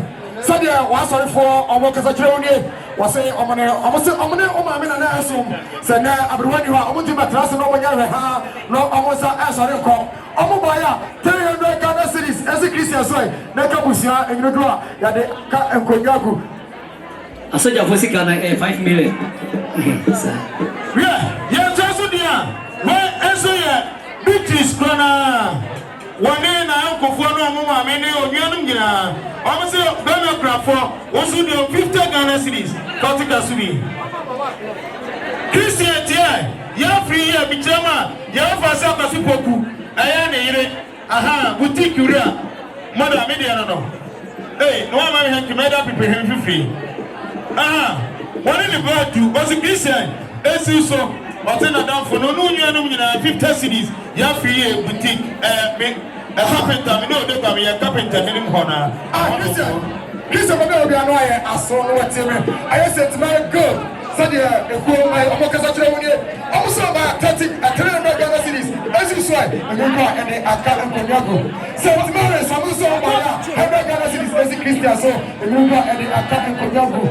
Sade wa sorry for omo kasa kire oni. Wa say omone o ma me na asum. Se na abruwani wa omo ti matrase no onya re ha. No omo sa sorry ko. Omo boya 300 Ghana cedis. Ese Christian so na ka busia enyodo a ya de ka enkonyagu. Asoja for sika na 5 million. Yeah, just dia. Where eso ye Rites kona. One na akofo no mo ma me ne onuanum gina. Omo se Ghana crafo, osu de 50 Ghana cedis. Katika subi. Christian tie, Yaa Firi ye bichama, ya fasa kwasu poku. Aya ne yire. Aha, boutique ura. Mother me dia no. Hey, no ma me han kimeda pipe hen fifi. Aha, one in the bird to was a Christian. Esi so, ọtí down for no nuanum nyina 50 cedis. Yaa Firi boutique a carpenter me no dey come here carpenter me nim hona. Christian me obi anu aye aso no wati me. Aye set very good. Said the ko my omo kasa kire woni. Omo so ba 300 Ghana cedis. Esi so ai you go and the account konyago. So what matter some so ba 100 Ghana cedis esi Christian so you go and the account konyago.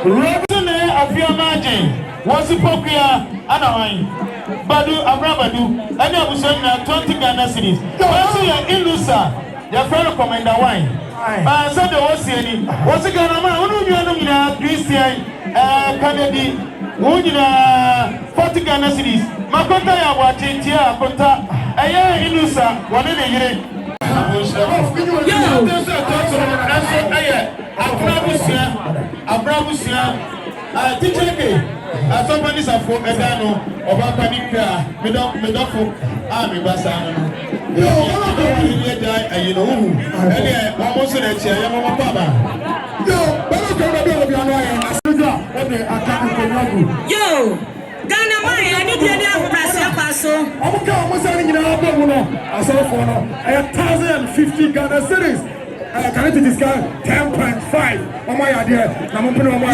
Robinson afia margin. What's the pokia? Anawan. Badu, Abrabadu, and I was saying 20 Ghana cedis. What's your Ilusa? Your fellow commander wine. I said the Oceani. What's the Ghana man? Who you know Christian Kennedy? Who you 40 Ghana cedis? Makota ya watching here, Kota. Aya Ilusa, one in a year. Abrabusia. Teacher K. Somebody is a for Edano of Apanica, Medofo, Army Bassano. You know, you know, almost in a chair, Yamama Baba. Yo, Ghana Mai, I need to have Paso. I'm saying, you know, I saw for 1,050 Ghana cedis. I can't this guy 10.5. Oh my idea. I'm opening my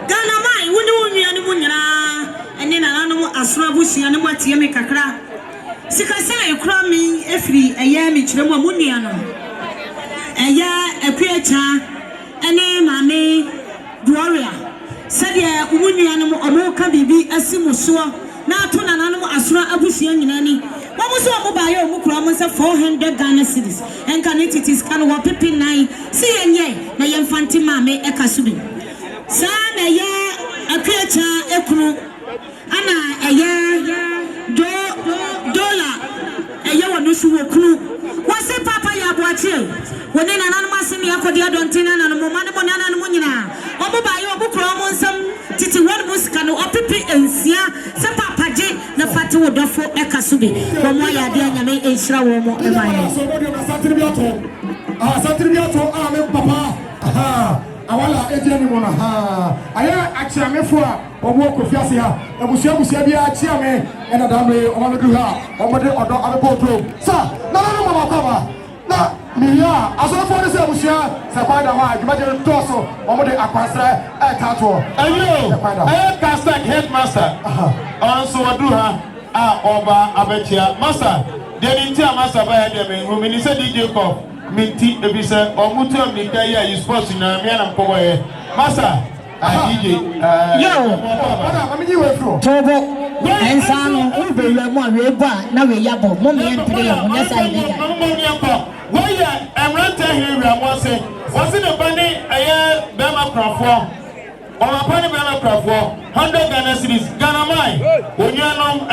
Ghana Mai, we do me and Munyana, and then another Asrabusi and what Yami Kakra. Sikasa, you cry me every a year, Michemo Muniano. A year, a creature, a name, Mammy, Gloria. Sadia, Muniano, Amoka Bibi, Asimusua, now to an animal Asra Abusi and Nani. What was your mobile Mukramas of 400 Ghana cedis, and can it is can walk pippin 9, see and ye, my infant Mame Ekasubi. Sana ya a creature a crew, Anna a year dollar a year no shoe crew. What's it, Papa Yabuachi? When an anonymous in the Akodia Dontina and Momana Bonana Munina, or by your book Romans, some Titi one Muscano, or Pipi and Sia, some Papa J, the Fatu Dofo Ekasubi, from Moya Diana May and Shrawomo and mine. Satribiato, Papa. Awala ejeni mona ha aya achia mefua omo Kofiase ha ebusia bia achia me ena dambe omamedu ha omode odo abepoto sa na mama kwaba na miya asofo ne se ebusia se kwada ha jumaje toso omode akwasra tato ayo castle headmaster onso odu ha oba abechia master de ntia master ba ya de me homini se DJ Kof Minti ebisa omutu amika ya you sports na me na mkoboye masa DJ yo bana mami we fro tobo And some over more river, now we yabo, mommy and play on your side. Why I'm not telling you, I say, wasn't a bunny a Bama Crawford? Or a bunny Bama Crawford, 100 Ghana cities, Ghana Mai, when you are no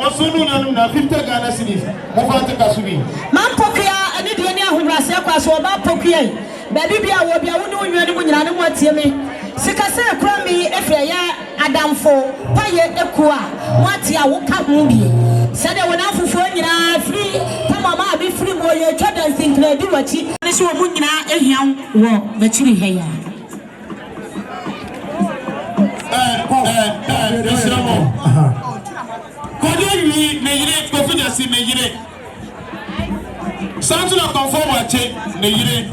or soon 50 Ghana cities, Mofanta Kasubi. Mampokia, and the Diana who was a class or Mampokia. Baby, I will be a woman when you want to me. Sikasa Krami, if you are Adam for Paya Equa, what ya will come movie. Said I went out for free, Pama be free more your children think they do what she is your Munina and young war, the chili hair. Kofiase megire. Santo na conform ache megire.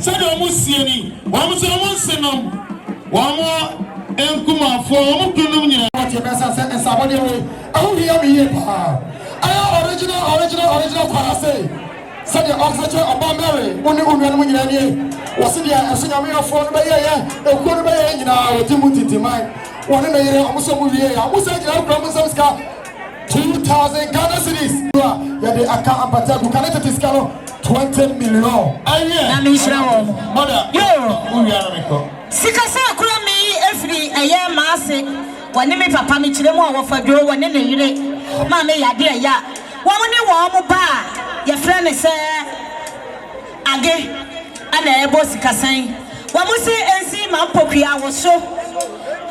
Said omusieni, wamusenom. Wamo enkuma fo omukunu nyina. What you best say and somebody oh hear me here pa. Original Kofiase. Said the oxygen about Mary, only woman nyina ni. Was it ya asunya me phone be ya. E ko be nyina otimuti mai. One na yere omuso mu wie ya. Musa jira promo samska 2,000 Ghana cedis. Ya de aka ampata ku kanete tiskalo 20 million. Aye. Na me shira wo. Mother. Yo. Uya na meko. Sikasa akura me efiri eye maase. Wone me papa me kire mu a wofadwo wone ne yire. Ma me yade aya. Wone wo mo ba. Ye frɛ ne sɛ age ana ebo sikasan. Wo mo se ensi ma mpokua wo so.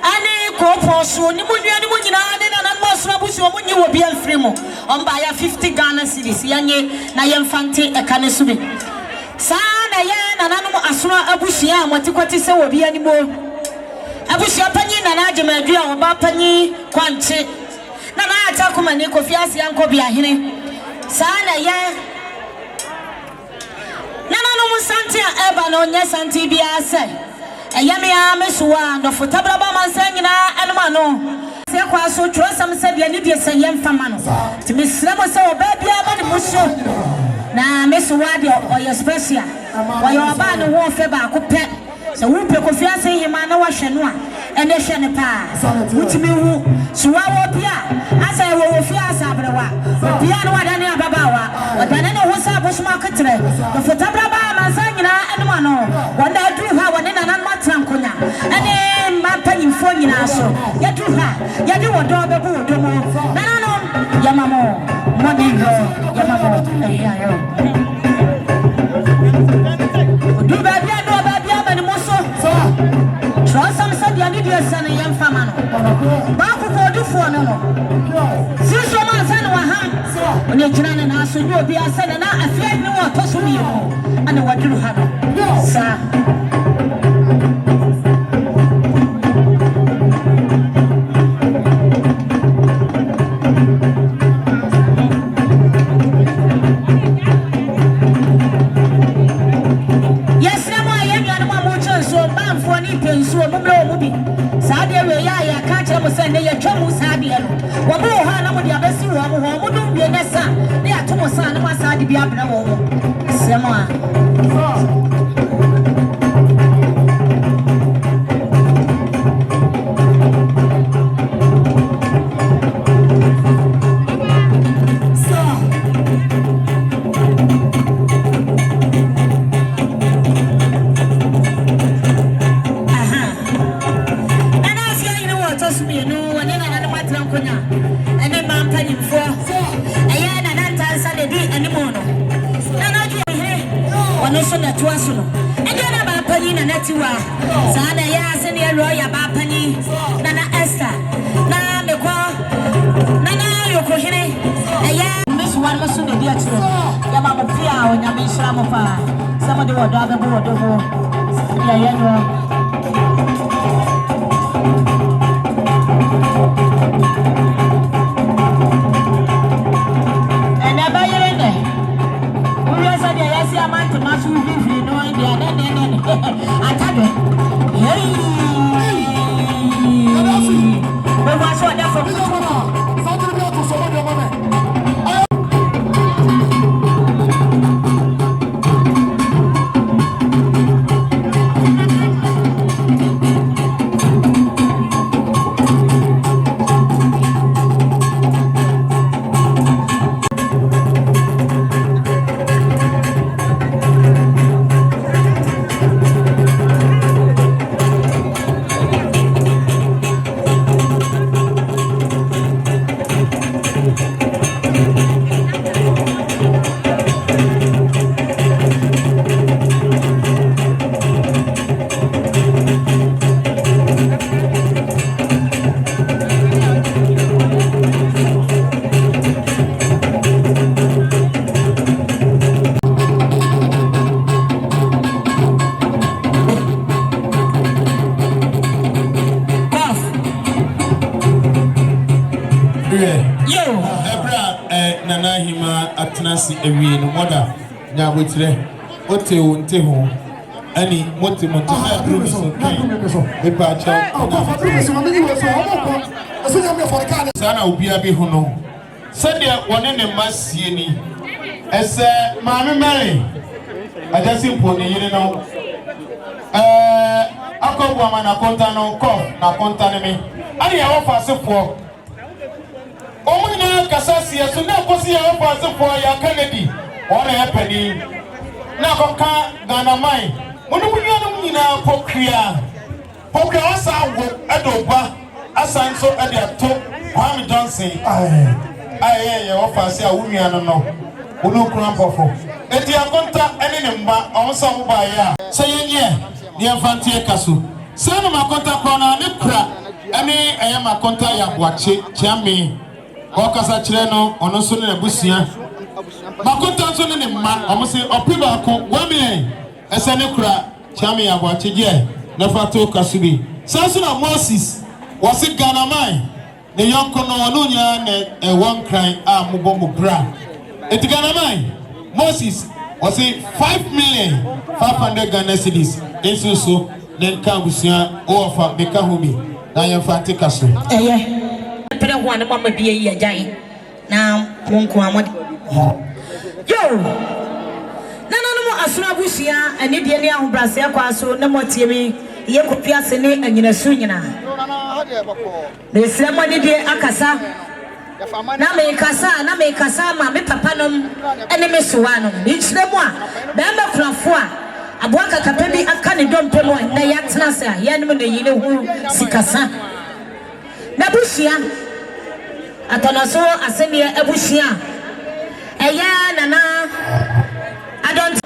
Ani ko poso ni mu nua ni mu nyina ne na mo so abusu mo nyi wo bia mfiri mo. Omba ya 50 Ghana cedis yanye na yemfante eka ne so bi. Sa na ye na nanom asono abusia amotekwati se wo bia ni mo. Abusia panyi na na agyemadua wo ba panyi kwanche. Na na atakoma ne Kofiase yanko bia hene. Sa na ye na nanom sante a eba na onye sante bia se. Eyame ya mesuwa ndo fotabra ba mansanyina enuma no se kwa so trosam se bia ni de se yem fama no ti mesremo se oba bia ba de muso na mesuwa de oyo special oyo oba no wo fe ba ko pe se wo pe Kofiase hima na wa hwe no a ene hwe ne pa wutimi hu suwa wo bia asa wo fi asa abrewa bia no wada ne ababawa wada ne ho sa bosuma ketre ndo fotabra ba mansanyina enuma no wanda dru ha wona na trankonya ene mapanyi mfo nyina so yadruha yade wodo bebu wodo mo nananom yamamo modiho yamamo eyayo odu ba bia mani moso trosam said ya need yesane yemfama no ba ko odufo no no siso man san wa ham oni gyina ne na so nyo bia sene na afia ni wo to so mi yo ane wadruha no sa Sadia we ya catch them send ya chamu sadia no wo bo ha na mo dia besi wo mo do wie na sa na ya to mo sa na ma sa di bia bra wo semo a Sada ya senior lawyer Bapani, Nana Esther, Nana Mekwa, Nana Yokohine, Miss One Masun, dear children, Yamama Pia, and Yamishamopa, somebody will drive the board over. And I buy it in there. We are saying, I see a man to match with you, no idea, then, I tell you. hima atenasi ewie no moda nya botire ote wonte ho ani moti na drum so e pa cha sana obia bi ho no sede wone ne masie ni ese maame Mary ajasi mponi yire no akọbu ama na konta no kof na konta ne me ani ya wofa sefo omuna kasasi so na kosi ya wofa sefo ya Kennedy ona ya pani na konka Ghana mai monu munua nyina pokria asa wo edoba asa nso ede ato Kwame Johnson aye ya wofa se a wunua no onu krampofo eti akonta ene ne mba onso mo ba ya seyenye ni afantie kaso sanu makonta kona ne kura ene eye makonta ya boache chiame ko kasa kire no ono so ne busia makonta so ne mma omo se opiba ko wame ese ne kura chiame ya boache je na fato kaso bi sanso na Moses wasi Ghana mai ne yonko no ono nya ne one cry a mobombo bra eti Ghana mai Moses was it 5,500,000 Ghana cedis. Enso so then busia ofa beka humi na yemfa tika so. Pere ho an mama bia yi agyan. Na wonko amode. Yo. Na mo asura busia ani de ne ahobrase akwa so na motie mi ye Kofiase ne anyina su nyina. Ne sema de akasa na me kasa ma me papa nom ene me soa no nchire mu a be me krafo a aboaka kapa bi aka ne dompe mo na ya tena se a ye no na yile hu sikasa na bushia atonaso asemi abushia eya nana adont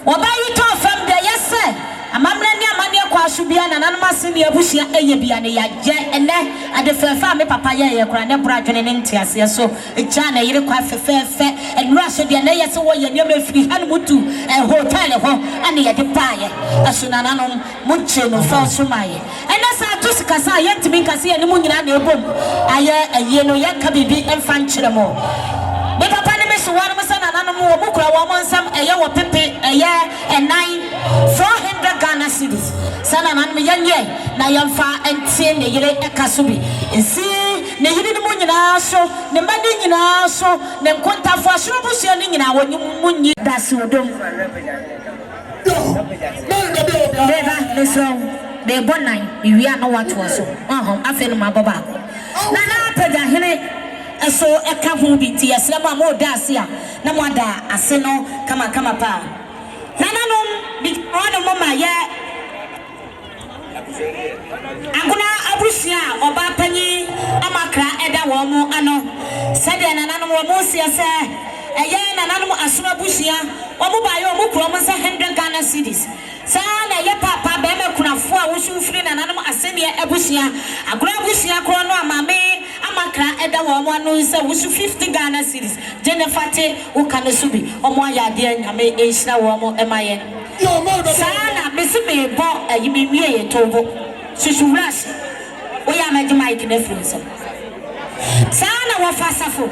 obayi to fam de yese amamre ni amane kwa subia na nanoma se ne abushia eye bia ne ya je ene ade fefa me papa ye kura ne bra dwene ne ntiase so echa na yire kwa fefefe enura so de na yese wo ye ne mafiri han mutu hotel ho ane ye de paaye asuna nanom muche no so sumaye ene sa to sikasa ye ntimi nkase ye ne mu nyina na ebom aye eye no ye ka bibi emfa nkyere mo me papa ne me so wanu sana nanom wo bukura wo monsam eye wo pepe eye enai 400 Ghana cedis sana nanom yenye na yemfa entie ne yire ekasubi ensi ne yire ne mu nyina so ne mbade nyina so ne nkontafo asoro busia ne nyina wonyi munyi dasi odom beba lesro be bonan wi ana wato so afi no mababa na peda hene eso eka hu bi ti yesrema mo dasi a na mo da ase no kama pa nananom bi ono mama ye aguna abusia oba panyi amakra eda wo mo ano sede nananom wo mo sia se eye nananom asoro abusia wo mo ba ye wo mo kro mo 100 Ghana cedis sana ye papa be me kunafo a wo sufiri nananom asene abusia aguna abusia kro no amame amakra eda wo mo ano se wo su 50 Ghana cedis jenefate wo kana subi omo ayade anyame ehira wo mo emaye sana besi me bo ayime wie ye tobo susu rush wo ya maji mic na friends sana wo fasafo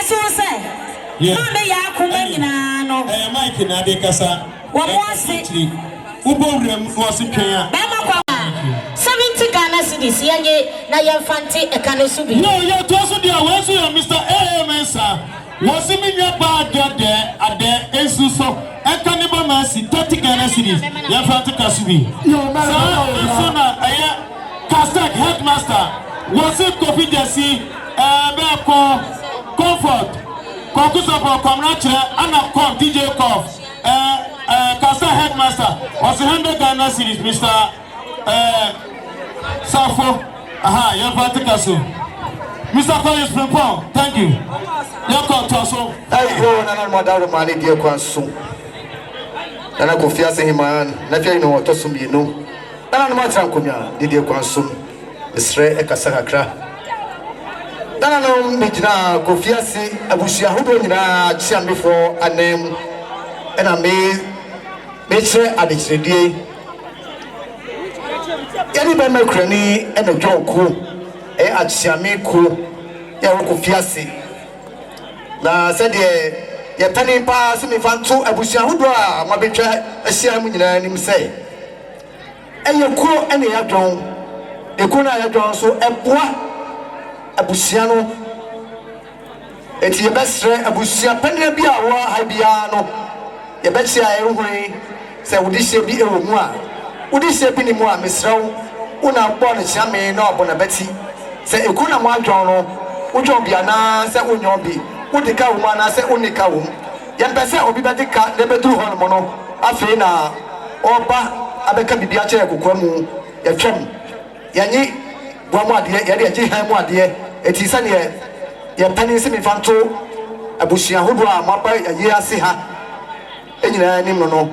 eso se ma me ya kuma nyina no mic na de kasa wo mo ase ubowrem wo se twen a ba ma kwa 70 Ghana cedis yenye na yemfante ekane subi no ye to so dia wo so ya Mr. Mensa wo se mi nya ba ade ensu so ekane ba ma si 30 Ghana cedis yemfante kasubi so na aya Castek headmaster wo se Kofiase be ko comfort kokusa for comrade ana kom DJ Kof Castek headmaster was 100 Ghana cedis Mr. Safo yemfante kaso Mr. Collins Prepon, thank you. Yako Toso. Ayo nana madaro mali die kwanso. Nana Kofiase himan, na fia ino toso mienu. Nana ma trankomia die kwanso. Isre ekasa kakra. Nana no mijina Kofiase abusia hodo nyina chiamefo anem. Ena me chre adechredie. Yani ba makrani ena jonko achiame ko ya Kofiase na said ye penny pass me fan to abusia hodwa ma betwa asia mu nyina nim say eye ko ene ya dwon ekuna ya dwon so eboa abusia no eti ye besre abusia penny bia wo ha bia no ye betia ehuri say wodi hye bi ewo mu a wodi hye bi ni mu a mesraw una bo no chiame na obo na beti say ekuna mo adwon no wodwon bia na say wonyo bi wodi ka wo ma na say unika wo yempese obi bedika ne beduru ho no no afi na oba abeka bibia kire kokwa mu yetwem yanyi boamu ade ye de agi han mu ade eti sane ye pani se mi fanto abusia hodo a maba yayi ase ha enyina nim no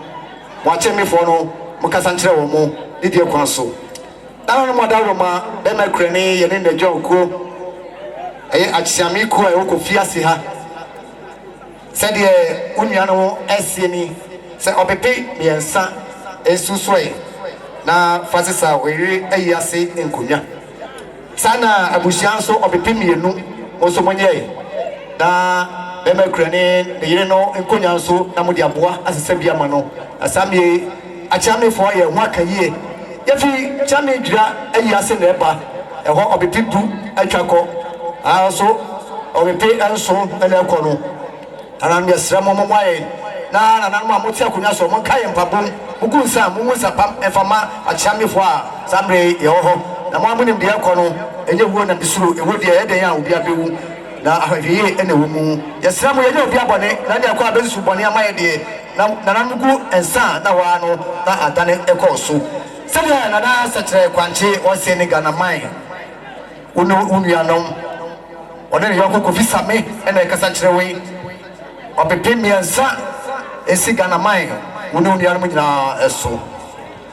wa chemi fo no mo kasa nkire wo mo didi ekwan so dano no modaro ma be makrani ye ne ndjo ko achiami ko e Kofiase ha said ye unia no esieni se opepe miensa esusue na fasisa weri ayase enkonya sana abusia so opepe mienu oso monye na be makrani de yire no enkonya so na modi aboa asese bia ma no asamie achiami fo ye ho akaye yefi chami dura ayase na eba eho opepe du atwako also opepe enso na ekono anan yesra momwaye na nanan ma moti akunya so mon kaye mpabom ukunsa munsa pam efama achiamefo a samre ye ho na mo amunim de ekono enye wuo na bisuru ewo de eden ya obi abewu na ahweye ene wo mu yesra mo ye obi abone na de akwa abesu bone amaye de na nanan gu ensa na wa no na adane ekoso sɛdeɛ nana sɛkyerɛ kwankye ɔse ne Ghana man unuanom ɔne ne yɔnko Kofiase ɛna ɛkasa kyerɛ wei ɔpepe mmiɛnsa ɛsi Ghana man unuanom nyinaa ɛso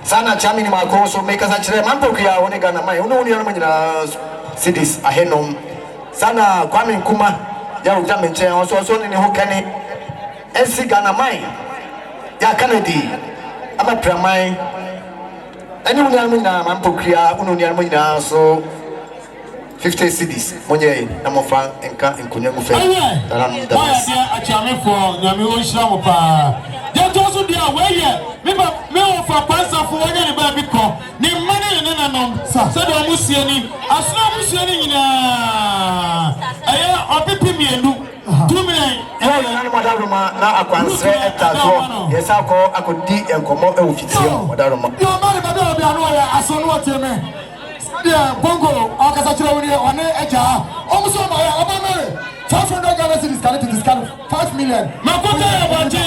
saa na kyame nim akɔ so mekasa kyerɛ mampɔkua ɔne Ghana man unuanom nyinaa cities ahenom saa na Kwame Nkrumah yɛ wogya me nkyɛn ɔso ne ne ho kɛne ɛsi Ghana man yɛ Kennedy ama praman any woman mampokria unuanom nyinaa so 50 cities monye na mofa enka enkonya mu fe dalam da achiame for nyame o hira mo pa je to so dia we ye me o fa kwansa fo wonya ne ba bi ko ne mane ne nanom se de o musie ni asna musie ni nyina aya opipi mienu 2 million na modaroma na akwansre etazo yesa ko akodi enkomo e ofitie modaroma yo mari ba do bi anu ya aso no oteme yeah, bongo, akasa chira woni one eja. Omuso ma ya obamere. 500 Ghana cedis can it discount 5 million. Makota ya banje.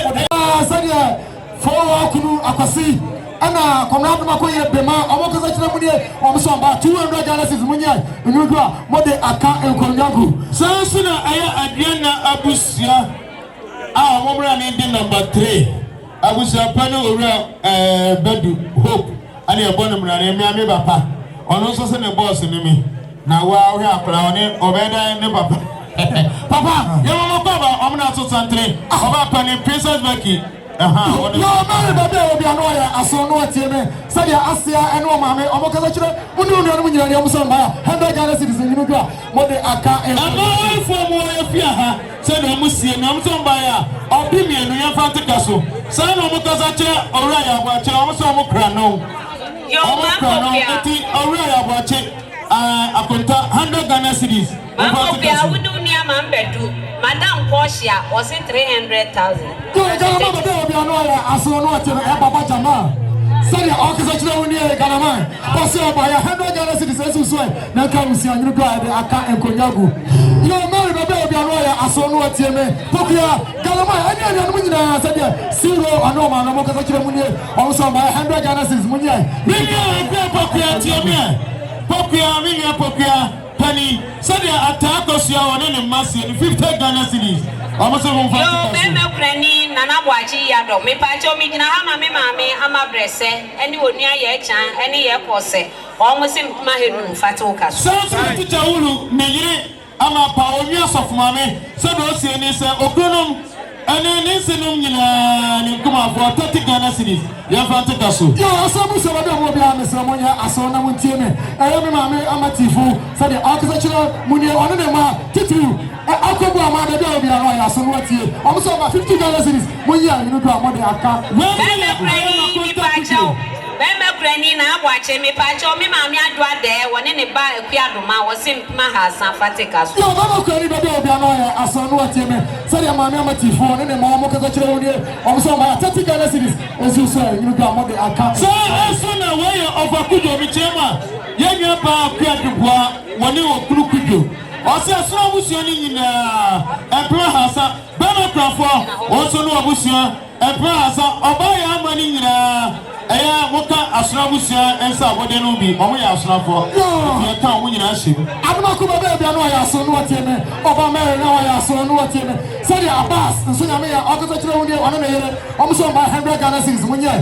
Sadia for akunu akwasi. Ana komrado makoye bema omokasa chira woni omuso ba 200 Ghana cedis munya. Enudua mode aka enkonyagu. Sansuna aya Adriana Abusia. Ah, omomra ni di number 3. Abusia pano ora bedu hope. Ani ebonu mra ni mi baba. Ono so se ne boss ni mi na wa hwe akra oni obeda ne papa papa ye mama baba omna so santre oba pani princess Becky yo mari babe obi anu ya aso no atie me se dia asia ene o mame omo kasa kire unu mu nyina ne omo so mba 100 Ghana cedis ni mu kwa mode aka ama fo mo ye fia ha se na omo sie na omo so mba ya obi mienu ya fantika so se na omo kasa kire owura ya gwa kire omo so omo kra no yo mampopia eti owura ya gwa kire akonta 100 Ghana cedis mampopia wudu ni amambedu madam Koshia was 300,000 yo Ghana ma babe obi anu ya aso no atie me e baba jama sani okisa chira woni e Ghana man pose oba ya 100 Ghana cedis esusu na ka musi anyuru do aka enkonyagu yo mari babe obi anu ya aso no atie me pokia Ghana man ani anu nyina sadi zero anu ma na mo kasa chira woni o so ma 100 Ghana cedis munya mi ya pokia tie me pokia mi ya pokia pani sadi atakosia woni ne masi 50 Ghana cedis almost on fast yo me krani nana boachi ya do me pa cho mi gina ha ma me mame ama brese eni onua ye chan eni ye kose almost ma henu fatu kaso so teacher wulu ne yire ama pa onua sof mame so do sie ni se ogronom And then listen, come on for 30 Ghana cities. You have to go so. Yeah, some of them will be on the Samonia, I saw them with Timmy. I remember Amatifu, said the architectural Munia on the mark, Titu. I could go a man that will be a lawyer, so what you almost over 50 Ghana cities. When you know what they are. Bema Granny na watching me pacho me mammy adwa there one in a bar piadoma was in Mahasa Fatikas. No, Mama Granny, but they'll be a lawyer, I saw what Timmy. Said your mammy Amatifu, and the Mamma Casacho, also my 30 Ghana cities, as you say, you got what they are. So, as soon as way of a good Michema, young bar piadua, one you will cook. Also, as long as you're in Emperor Hassa, Bema Crawford, also no Abusia, Emperor Hassa, or buy our money in Moka Asrabusia and Sabodenubi, or we are Snapper. You can't win a ship. I'm not going to be a lawyer, so what you mean, over Mary, now I saw what you mean. Say the Abbas, and soon I may architectural on the also my 100 Ghana cities when you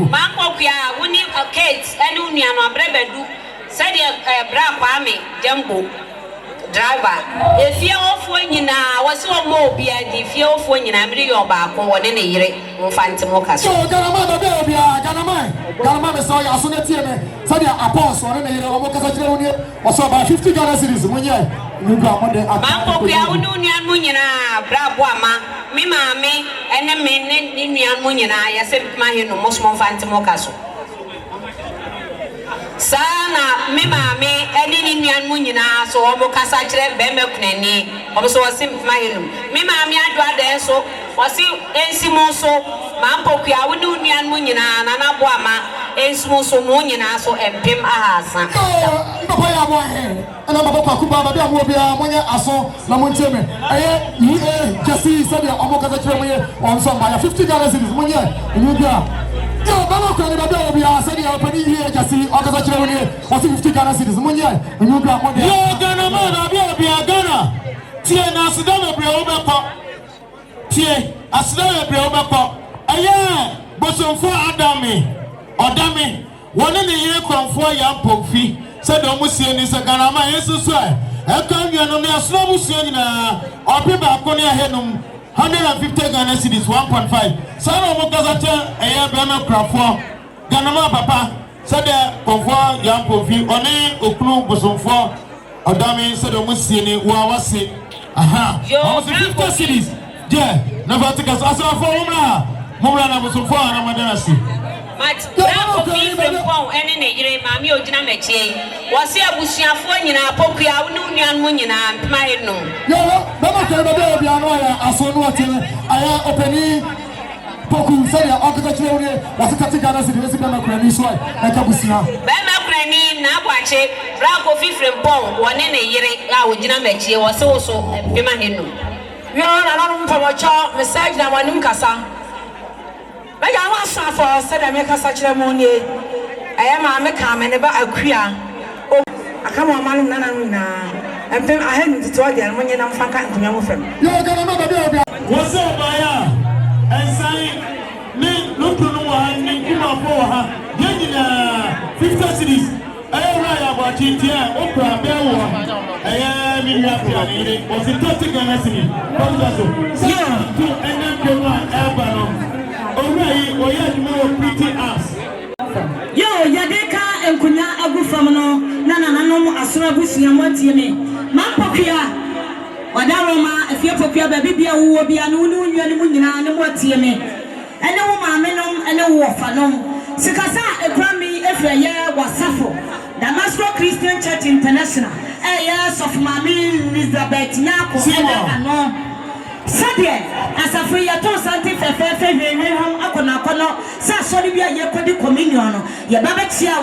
Mamma, winning a case, and Union or Brebedu. Said Bra Kwame Jumbo driver. If you're off when you now was so more be if you're off when you are your back or in a year, we'll find some more customers. So, Ganama, saw your son at Tieme, said your apostle, and a year or so about 50 Ghana cities when you got one day. Mamma, we are Union Munina, Bra Wama, Mima, me, and a minute in Munina. I said my most more fancy more castle. Sana me mame eni ni nuan mu nyina so omo kasa kire bembe kunani omo so wasim mahenu me mame adwa den so wasi ensimo so mampokua wo ni nuan mu nyina na na boama ensimo so mu nyina so empem ahasa papa ya bo he ana baba kwa kuba baba mo bia monye aso na monteme eye jasi sabi omo kasa kire monye on so ma 50 Ghana cities monye ni bia yo baba kwa ni baba bia sabi opani here jasi okasa kire monye wasi 50 Ghana cities monye ni bia mo de yo Ghana man bia Ghana tie na sidana bre obekọ tie asidana bre obekọ eye bosonfo odame wona ne yire kronfo ya mpomfi said omusie ni se Ghana man yesu so e kan wiano ne asno musie nyina obi ba ko ne ahenum 150 Ghana cities 1.5 sana omo kazate eye bema krafo Ghana man papa said konfo ya mpomfi one okunu bosonfo odame said omusie ni wa wase aha almost 50 cities yeah never take us asa for mumra na bosonfo na madanasi But now for from phone and in a mammy or Jina Meche was here Bushafo in a Pokia, Union Munina, my no. Yo, Baba Kaba be annoyed as one what I opening Poku say architecture was a Ghana city, Bama Granny, so I Kabusina. Bama Granny, now watch it, Bravo from phone, one in a year, our Jina Meche was also Bima Hino. You are not from a child, message now one in Casa. I want some for said I make a such a money. I am a mecam and about a queer. Oh, I come on, man, and then I hadn't to tell them when you're not from young friend. You're gonna know the what's up, Maya? And say, look to no one, come up for her. Get 50 cities. I am right about it here. Oprah, Bewa. I am in Yapi. Was it 30 Ghana city? Yeah, to and then go on Alabama. Yo, Yadeka and Kunya Abu Famano, Nana Asura Busia Motime, Mampopia, Wadaroma, if you're Popia, baby, who will be an Union and Motime, and no Mamenum and no Wafanom. Sikasa, a Grammy, every year was Safo, Damascus Christian Church International, a years of Mammy Elizabeth Nako, and no. Sadia, as a free at all, something for Akona, Sassoli, you could do communion, your Babexia,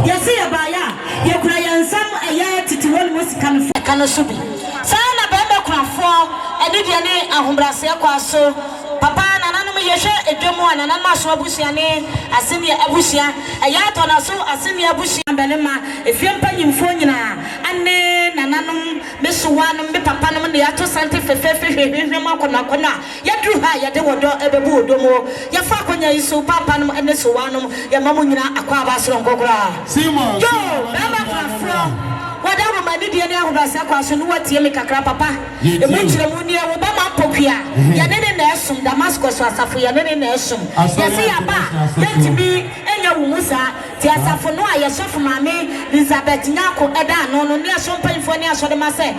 you see a buyer, you cry and some a year to one was Canosubi. Sana Baba Cranford, and did your name, Ahumbrasia Quaso, Papa, and Anima Yasha, a Demo and Anama Busiane, Asimia Abusia, a Yatona so, Asimia Busia Belema, if you're paying for you and then Ananum, Miss One, Papa, and the Ato Santa Fefe. Kona ya druha ya de wodo ebebu odomo ya fa konya iso papa no ene so wanom ya mamu nyina akwa abasro ngogora Simon yo baba from madam mani die ne ahobasa kwa so no watie me kakra papa e mu kyerɛ mu ne wo ba ma pokua ya ne na esum Damascus asafo ya ne na esum ya se ya ba yetimi enya wo musa ti asafo no aye sofo maame Elizabeth Nyako eda no ne so mpanfo ne aso de ma se 100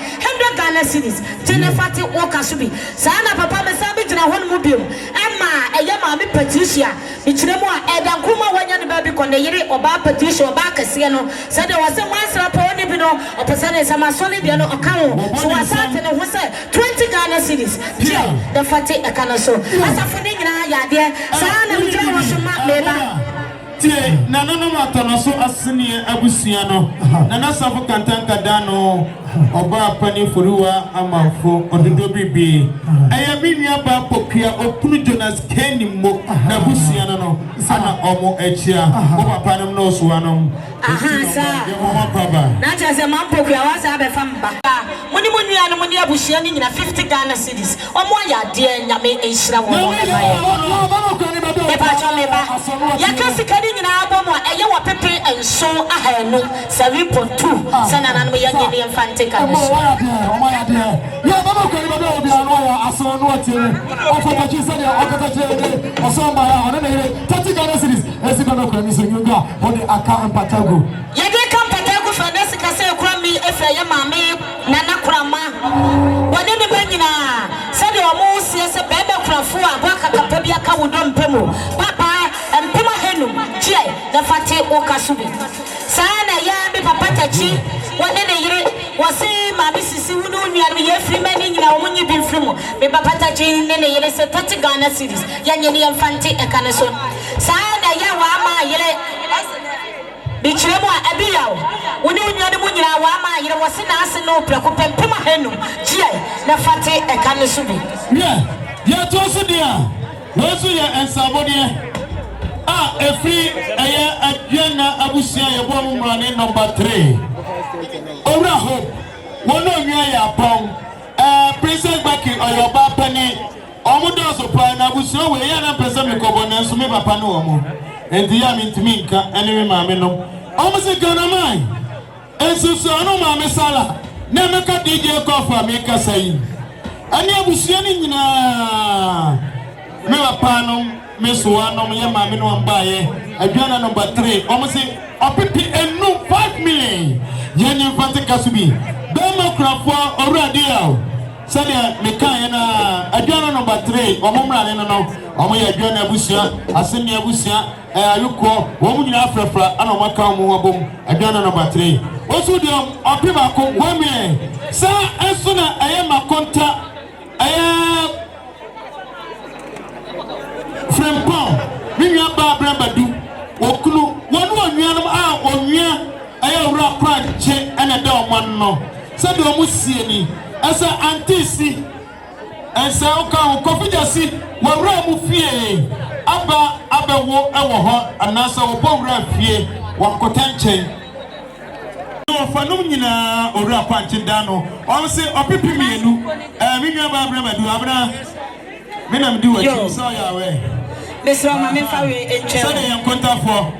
Ghana cedis tine fati wo kaso bi saa na papa me sa bi gyina ho no mu biom ema eye maame Patricia e kyerɛ mu a eda nkoma wanya ne ba bi konde yire oba Patricia oba kase no se de wase wansra pa oni bi no opesane sama solid no okawo so wasate no ho se 20 Ghana cedis tie the fati e kana so asafo ne nyina ya de saa na mi gyina ho so ma meba tie nana no matono so asene abusua no nana safo kantanka da no oba pani foruwa amafo ododo bibi aya binia ba pokua opunu Jonas Kenny mo na busua no ana omo achia o papa nam no so anom sa na cha se man pokua wa sa be famba muni nua no muni abusua ni nyina 50 Ghana cedis omo ya de nyame enhira wo mo e ba ya kasi kadi nyina abomo eye wo pepe enso ahanu 7.2 sana na no ya nyene infante kan so ya baba ko ni baba obi anu ya aso no atire o fata chi se ya o kata chi o so ma ya ona na 30 Ghana cedis esi baba ko ni so nyunga o de aka ampatago ya de kan patago fa na sika se kura mi efa ya mame nana kurama woni ne banyina se de o mo sie se bebe kurafo a bo akakapa bi aka wodom pemu papa empema henu chie na fate o kasubi sana ya bi papa tachi woni ne yire wasi mami sisi wunu nua no ye free mani nyina wo nyi bi free mo me papa tachi ne yire se 30 Ghana cedis ya nyene ye mfante e kana so sana ya wa ma yire bichire mo abiyawo woni nua no nyina wa ma yire wasi na ase no preko pempema henu chie na fate e kana so bi ya to so dia wo so ya ensabode every aya adwana abusia ye bo mu mrane number 3 owra hope wono nwa ya pon president baki oyoba pani omudo so pa na abusia we ya na pesa me kobo na nso me papa no omo enti ya mintimi nka ene me maame no omo se Ghana mai ensusu ano maame sala na meka DJ Kofa me kasai ani abusia ni nyina me papa no me so anom ye maame no ambaye adwana number 3 omo se opipi enu 5 million yenye mfante kasubi bema krafo orade yawo sadia meka na adwana number 3 omo mrane no omo ye adwana abusia asemi abusia ayuko wo mu nyina afrafra ana omo ka mo abom adwana number 3 osu de opiba ko 1 million sa enso na aye makonta aye Frempon, Minya Brambadu, Okulu, one onua, I rap cranche and a dog one no. Said Omusieni, as an antisi, and Sauka, Kofiase, one Ramufie, Abba wo ewo and Nasa Opongra fie, one cotenche. No, for no nyina or rap punching dano, or say, or pipi me, Minya Brambadu, Abra. Menam do what you saw your way. Mr. Mammy, Sunday and contact for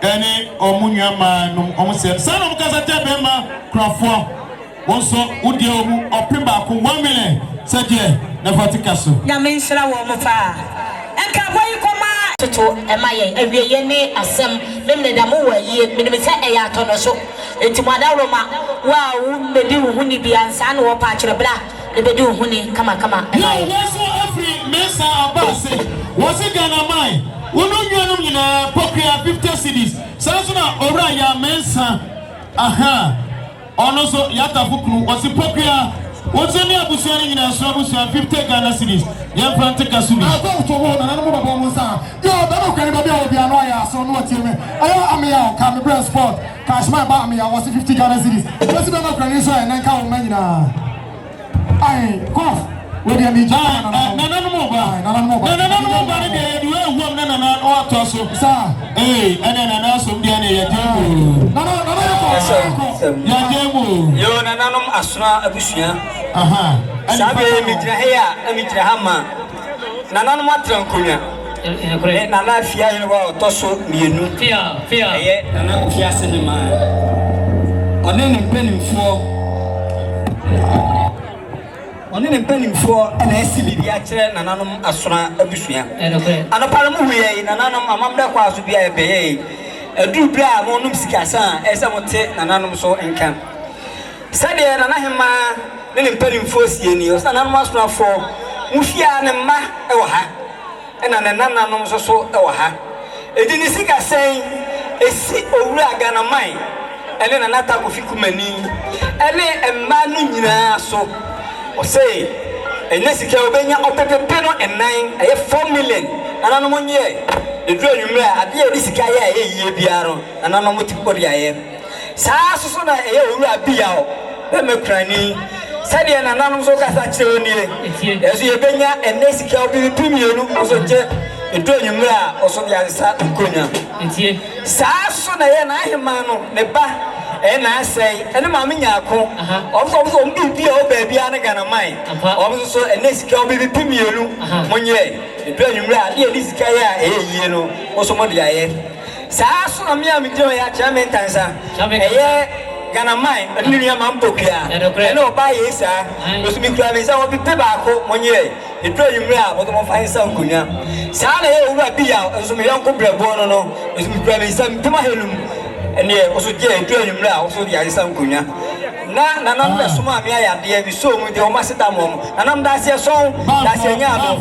any or Munya man, almost said, son of Casatebema, Crawford, also Udio or Pimba, 1 million, said ye, Navaticaso. Yaminsra Womofa. And Kawaii Koma to Emma, every yene, as some Lemnedamu, ye, Minimita Ayatono, so into Madaroma, wow, the do Huni be and San or Patra Bra, the do Huni, come. Every mesa abase was a Ghana mine. Wono nyina pokria 50 cedis. Sasuna ora ya mensa. Aha. Ono so yata fukunu was pokria. What's any abusia nyina so abusia 50 Ghana cedis. Ya frante kasubi. Aba to ho na mo baba mo sa. Yo ba no kwani baba obi anu ya so no tie me. Aya amia ka me brand sport. Cash my ba amia was 50 Ghana cedis. What's be no kwani so en ka o manyina. Ai, Kof. We dey me jana na no mo ba dey do e wom na o to so sa na so dey na ya jemu ya jemu yo na nanom asra abusua aha sabe mi tira he ya mi tira hama na nanom atran konya na lafia ye wa to so mienu fia ye na Kofiase ni ma ɔne ne mpanimfoɔ ɛna asi biribi akyerɛ nananom asona abusua anɔpare mu huyɛ nananom amammerɛ kɔ aso bi a ɛbɛyɛ aduru berɛ a monom sikasa a ɛsɛ mote nananom so nka sɛdeɛ nanahema ne ne mpanimfoɔ sie ni ɔsɛ nananom asonafoɔ mufia ne mma ɛwɔ ha ɛna ne nananom nso so ɛwɔ ha ɛdi ne sikasɛn ɛsi owura aganaman ɛne nanata kofi kumani ɛne mma no nyinaa so ɔsɛ ɛnyɛ sika obɛnya ɔpepepe no ɛnan ɛyɛ 4 million nananom nyɛ ɛduru anwummerɛ a adeɛ a ɛde sika yɛ a ɛyɛ yie biara no nananom ti kɔde ayɛ saa soso na ɛyɛ owura bia hɔ bɛmɛkurani sɛdeɛ nananom so kasa kyerɛ nie ɛso yɛbɛnya ɛnɛ sika obibi mmienu ɔso gye ɛduru anwummerɛ a ɔso de asesa nkonya saa so na ɛyɛ n'ahema no ne ba ɛna asɛe ɛne maame nyaako ɔmso ɔmbibia wo baabia ne ganamai ɔmso so ɛnɛ sika obibi mmienu monyɛ ɛduru anwummerɛ a deɛ ɛde sika yɛ a ɛyɛ yie no ɔso mo de ayɛ saa so na me a megyina yɛ akyerɛ me ntansa ɛyɛ ganamai ɛne nua mampokua ɛne ɔbaa yɛ saa ɔso mekura me nsa wɔpepe baako monyɛ ɛduru anwummerɛ a wɔde mɔfa nsa nkonya saa na ɛyɛ owura bia ɔso meyɔnko brɛboɔ no no ɔso mekura me nsa mpem ahanum ɛneɛ ɔso gye ɛduru anwummerɛ a ɔso de ayesa nkonya na nanam bɛ soma me ayɛ adeɛ bi so mu deɛ ɔma seta mɔ mu nanam daseɛ sɔn daseɛ nya ado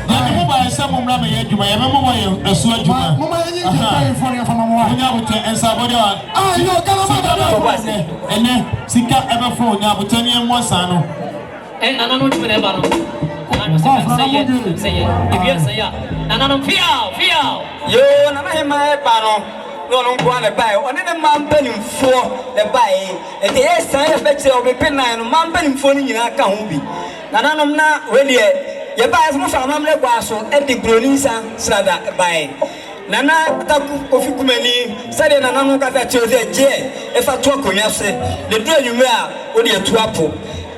Yɛde mo ba ɛsɛ mo mmra me yɛ adwuma yɛ memo mo yɛ asu adwuma mo ma yɛ nyi kan fo ne fa mo wa nya bote ensa bode wa yo kana ma ba ene sika ebe fo nya bote ne mo san no nana no dwuma na ba no sɛ ebia sɛ ya nana no fia yo nana he ma ba no no nko na ba one ne ma mpanimfo ne ba ete yɛ san yɛ bɛkyerɛ obepe nan no ma mpanimfo no nyina ka ho bi nana no na we deɛ yɛba ɛfo fa amamle kwa so ɛde broni nsa srada bae nana ta kofi kumani sɛde nana no kata kyerɛ gye ɛfa to akonya se de du anwume a wo de atu apo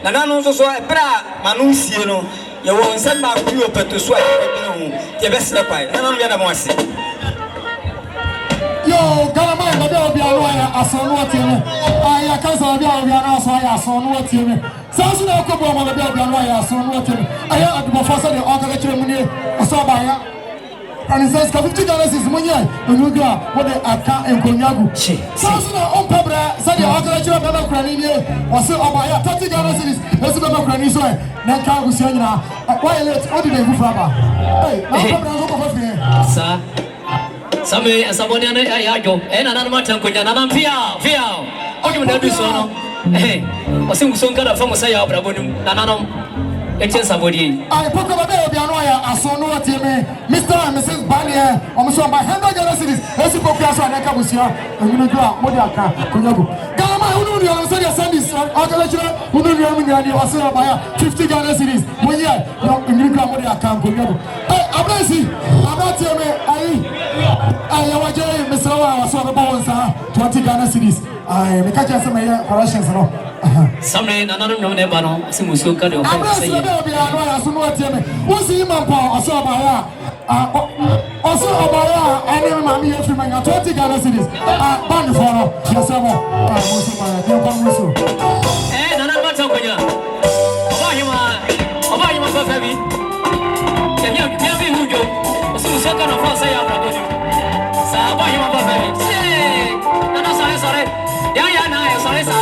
nana no nso so ɛbra manu sie no yɛwɔ nsɛm ba ku opeto so a yɛbɛdene ho yɛbɛsrɛ kwae nana no yɛda mo ase yo galama baby obi aro ya asonu otieme aya kansa obi aro aso ya asonu otieme sansu na ko bo mo baby obi aro ya asonu otieme aya adimo for say the order kire mu ni oso ba ya and says 50 dollars is money onuga what the aka enkonyagu sansu na on pebra say the order kire baba kurani ni oso oba ya 30 dollars is esi baba kurani so na ka gusia nyina why late odi na efu fraba hey na pebra zo ko fa sa Same asaboni na ya jo nana mata nkonya nana fia oju na du so no osim songa da famu sai ya brabonum nana no echen sabodi ai poko ba be obi anu ya asono watime Mr. and Mrs. Bania omuso ba $100 cities esi Kofiase na ka busia onyino ju a modi aka konyago galama unu ni on say the Sundays organization unu ni on ni o say ba ya $50 cities monye onyino ju a modi aka konyago ablesi abatime ai waje Mr. wa so ba wonsa $20 cities ai me ka je say me corrections no Samre nana no ne ba no simuso ka de o fa say obi anu ya so no tieme wosi imampa oso obaya oso obaya ene ma mi efi manya $20 cities band for no yesa mo wosi ma ya ko muso nana ma ta konya oba hima ba fa bi ya bi hujo simuso ka no fa say abra bodi sa oba hima ba fa bi nana sare ya na ya sare sa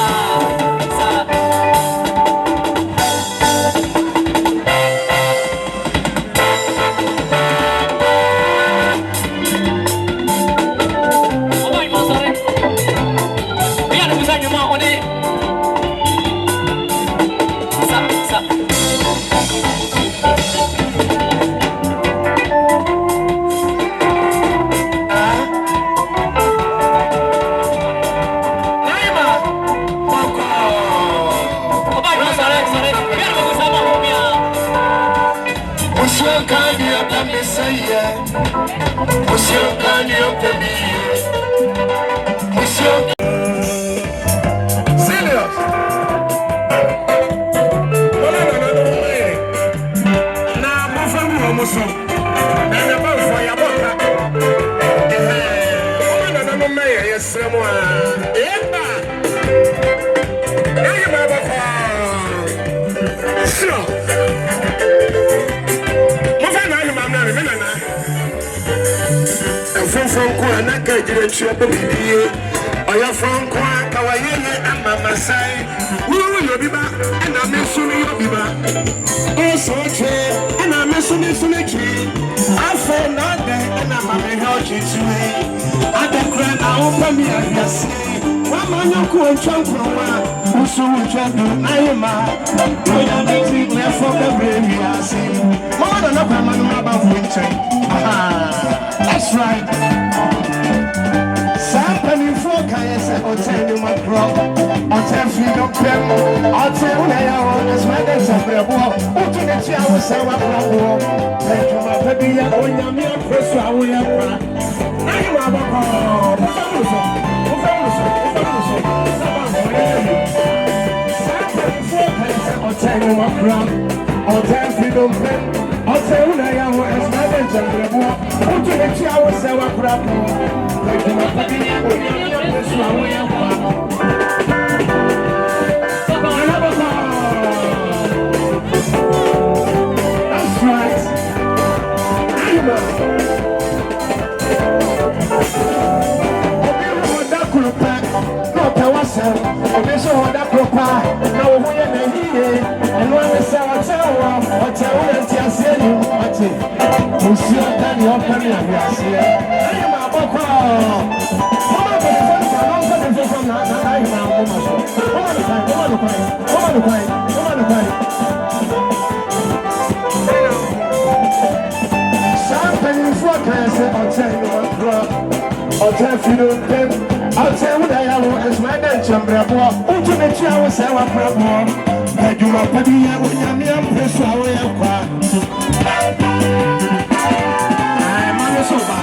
Mesremwa. Eba. Now you have a sure. Franco and I can't get a trip of you. Or your Franco, Kawaii, and Mama say, we will be back, and I miss you, be back. Also, and I miss you, I feel not there, and I'm a healthy to me. I don't cry, I open me, I say, one man, you could jump from one, who soon jump, I am when I make it left from the baby, I see. More than a man about winter. That's right. Something for Kayasa or tell you my crop, or tell you don't pay more, or tell you I want as my dance of the war, or to the chair was our problem. Thank you, my baby, and when you're mere press, I will have. Now you have a call. Something for Kayasa or tell you my crop, or tell you don't pay. I'll tell you I am as my dance of the war, or to the chair was our problem. Thank you, my baby, and when you're mere press, I will have. That's right. I'll tell you don't pay. I'll tell you that I want as my dance and bravo. Oh, to the chair was our bravo. That you are petty and when you're near press away a quack. I'm on the sofa.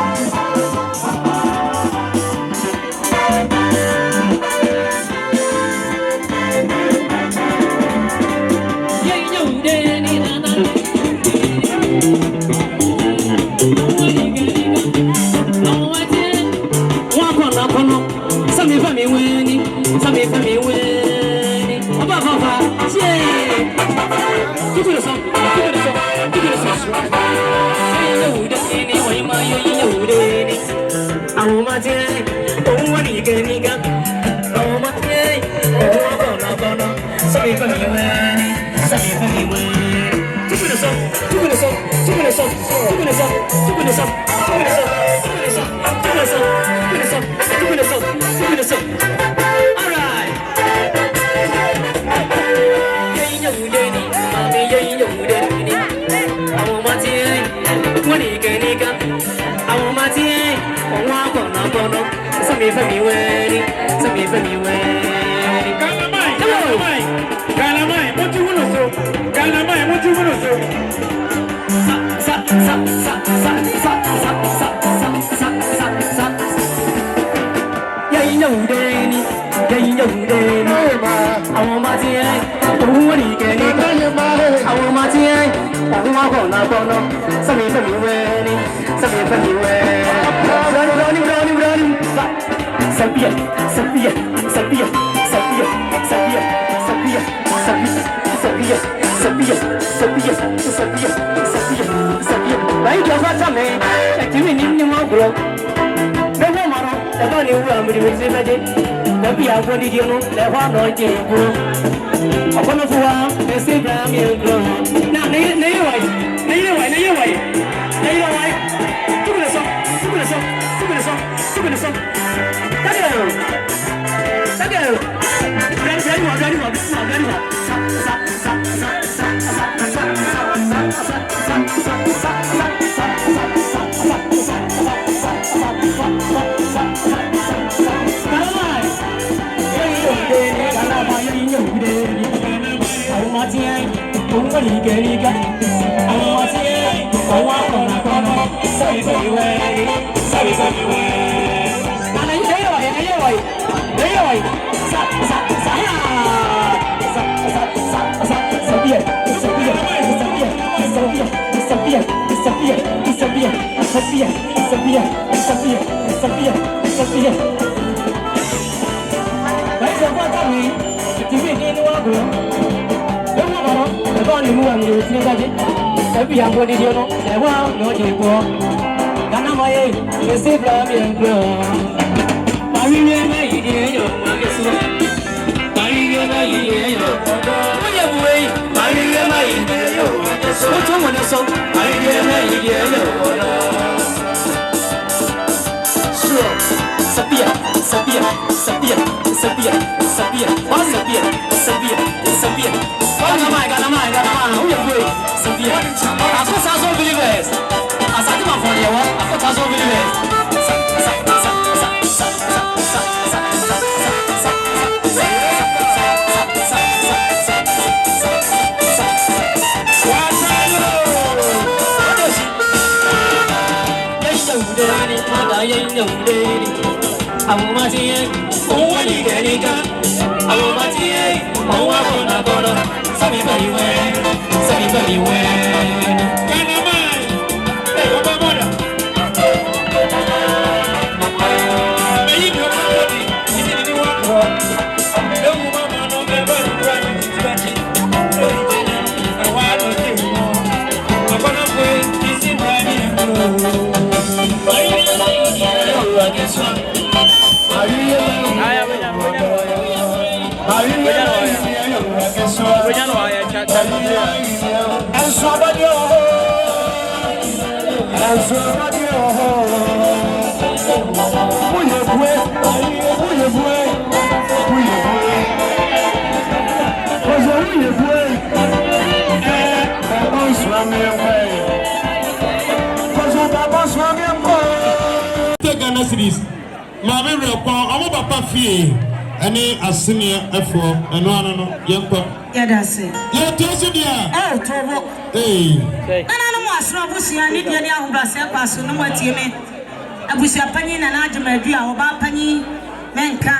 Any a senior effort and one young pop. Yeah, that's it. Yeah, told you, dear. Oh, Tobo. Hey. And I was not pushing any young Brass, no more team. I wish a penny and Ajamadia or Bapani, Menka,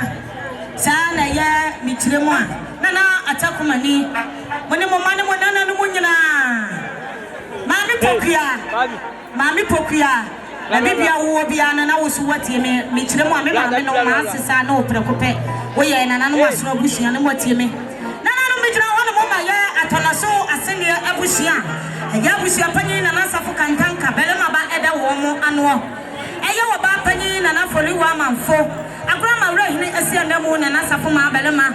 Sana, ya, Michilema, Nana, Atakumani, when the Momana, Mammy Pokia. Na bibi awo bia na wo so watie me kire mo ame ma me no ma asesa na oprekope wo ye na na no asoro abusia na watie me na na no me kire wo no mo ma ye atonaso asene abusia ya abusia panyi na na safo kantanka bele ma ba eda wo mo ano eye wo ba panyi na na fori wa manfo agora ma wra hini ese na mu na na safo ma bele ma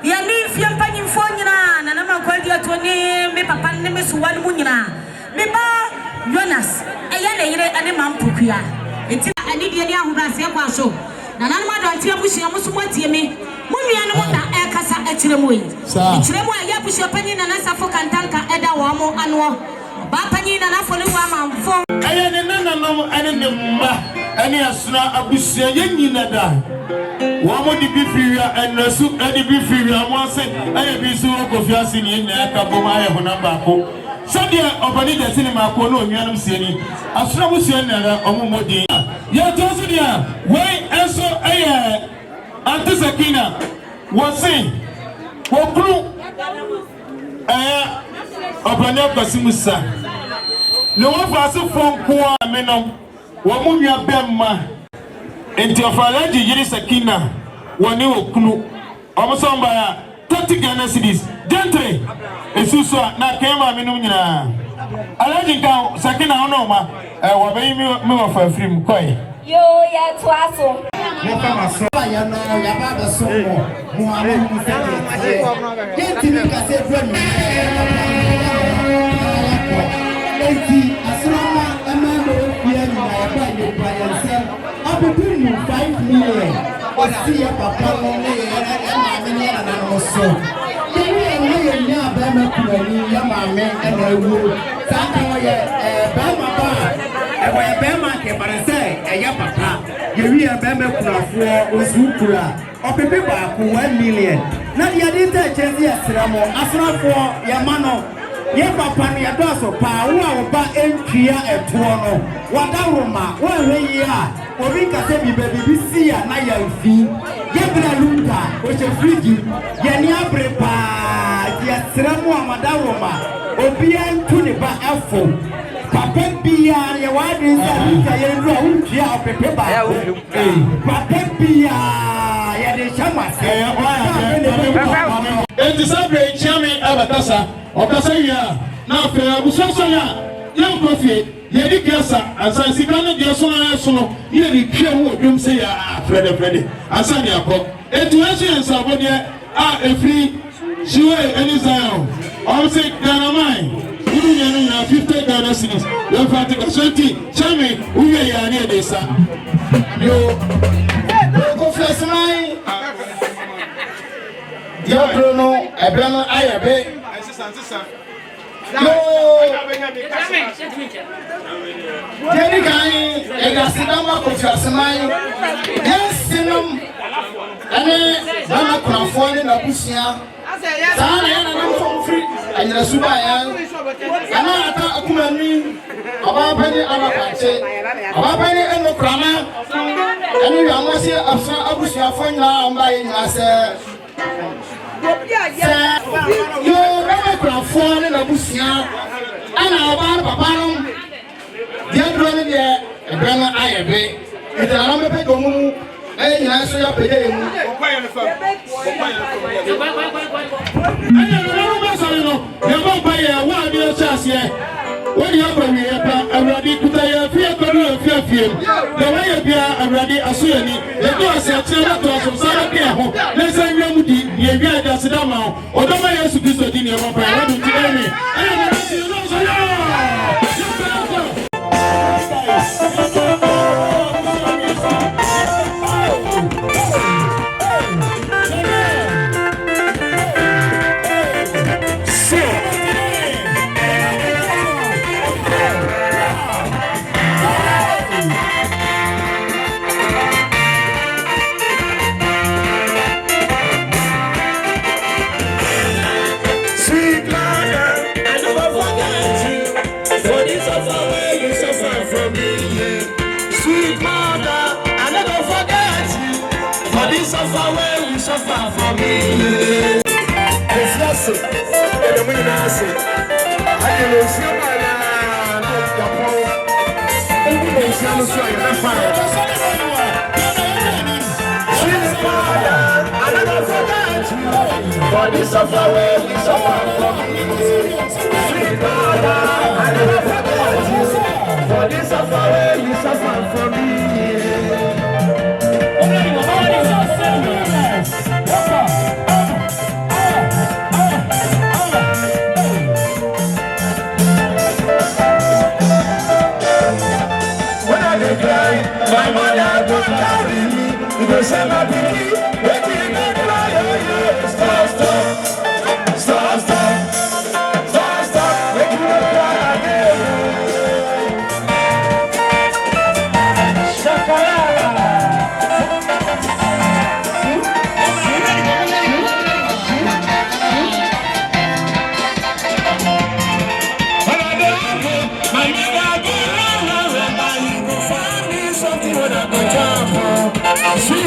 ye ni fie panyi fo nyina na na ma kwadi atoni me papa ne me suwa mu nyina me ba Jonas, aya na yire ane mampukua. Enti ani de ahobase kwa so. Na nanu ma do tie abusia muso motie me. Munua no na ekasa akire mo yi. Akire mo aya abusia panyi na nasafo kantanka eda wo mo ano. Ba panyi na nafole wa mamfo. Aya ne nananom ane ne mma ane asuna abusia yenyina da. Wo mo di bi firia enasu ade bi firia mo se aya bi su Kofiase ni na ka bom aya ho namba ko. Sadia obani de cinema ko no nnuanum sieni asura mu sien na omumodi ya tosu dia wai enso aye antisakina wasi wokru obani akasimusa no wafaso fonko amenom wo munua bemma enti ofalaji yiri sakina woni okunu omsomba ya 30 Ghana cedis dentre esuso na kema menum nyina alaji nka sakina ono ma wa bayi me wa fa frim koi yo ya twaso mo fa maso ya no ya baba so mo mo amo mu se denti mi ka se fro mi enti asrama ama mo bia ni na ba ye ba ya se abedu mu 5 million o si ya papa no ne ya ma me ne na no so ya ba ma kurani ya ma me na ewu saka ye ba ma ba e wo ya ba ma ke barese e ya papa ye wi ya ba ma kurafo osukura opepe ba ku 1 million na dia de ta chezi asramo asrafo ya mano ye papa no ya do so pa wo a wo ba entria eto no wadaroma wo hwe yi a obi ka se bi baby si ya na ya fi ye bra lunta o che frigi ye ni abre pa ya sramo amadaroma obi antu ne ba afo papa bia ye wa de sa ka ye ru a untia opepe ba papa bia ye de chama se Enti sabre chiame abatasa okasa ya na afra busosonya yam Kofi ye di kasa ansan sika no de so na so no ye di twa ho dwom se ya frede ansan ya ko enti weso yen sabode a efri shiwe Elizayo all say Ganamai udu nyanu na 50 Ghana cedis yo fatika 20 chame uye ya ne de sa yo Kofiase mai ya Bruno Ebrano ayabe Jenny Guy, and I sit down with your mind. Yes, Sinum, and Mama Crawford and Abusia. I'm from free, and the Subaya. And I thought a woman, about Penny about Penny and the Crama. And you almost here of Abusia for now by myself. You never Crawford and Abusia. And our Papa. Dear brother, a brother, I have it. It's a number of people who answer your pay. You won't buy a 1 year chance here. When you have a ready to tell you, fear, the way you are ready, as soon as the door said, to Sarah, let's say you're going sit down, or the way you do in your mobile. I don't tell me. For this of our way, we suffer from you. Sweet mother, I never forget you. For this of our way, we suffer from you. When I decline, my mother don't carry me. You go send my baby, waiting in the line. Stop, stop, stop, stop, stop, stop, make you not cry again. See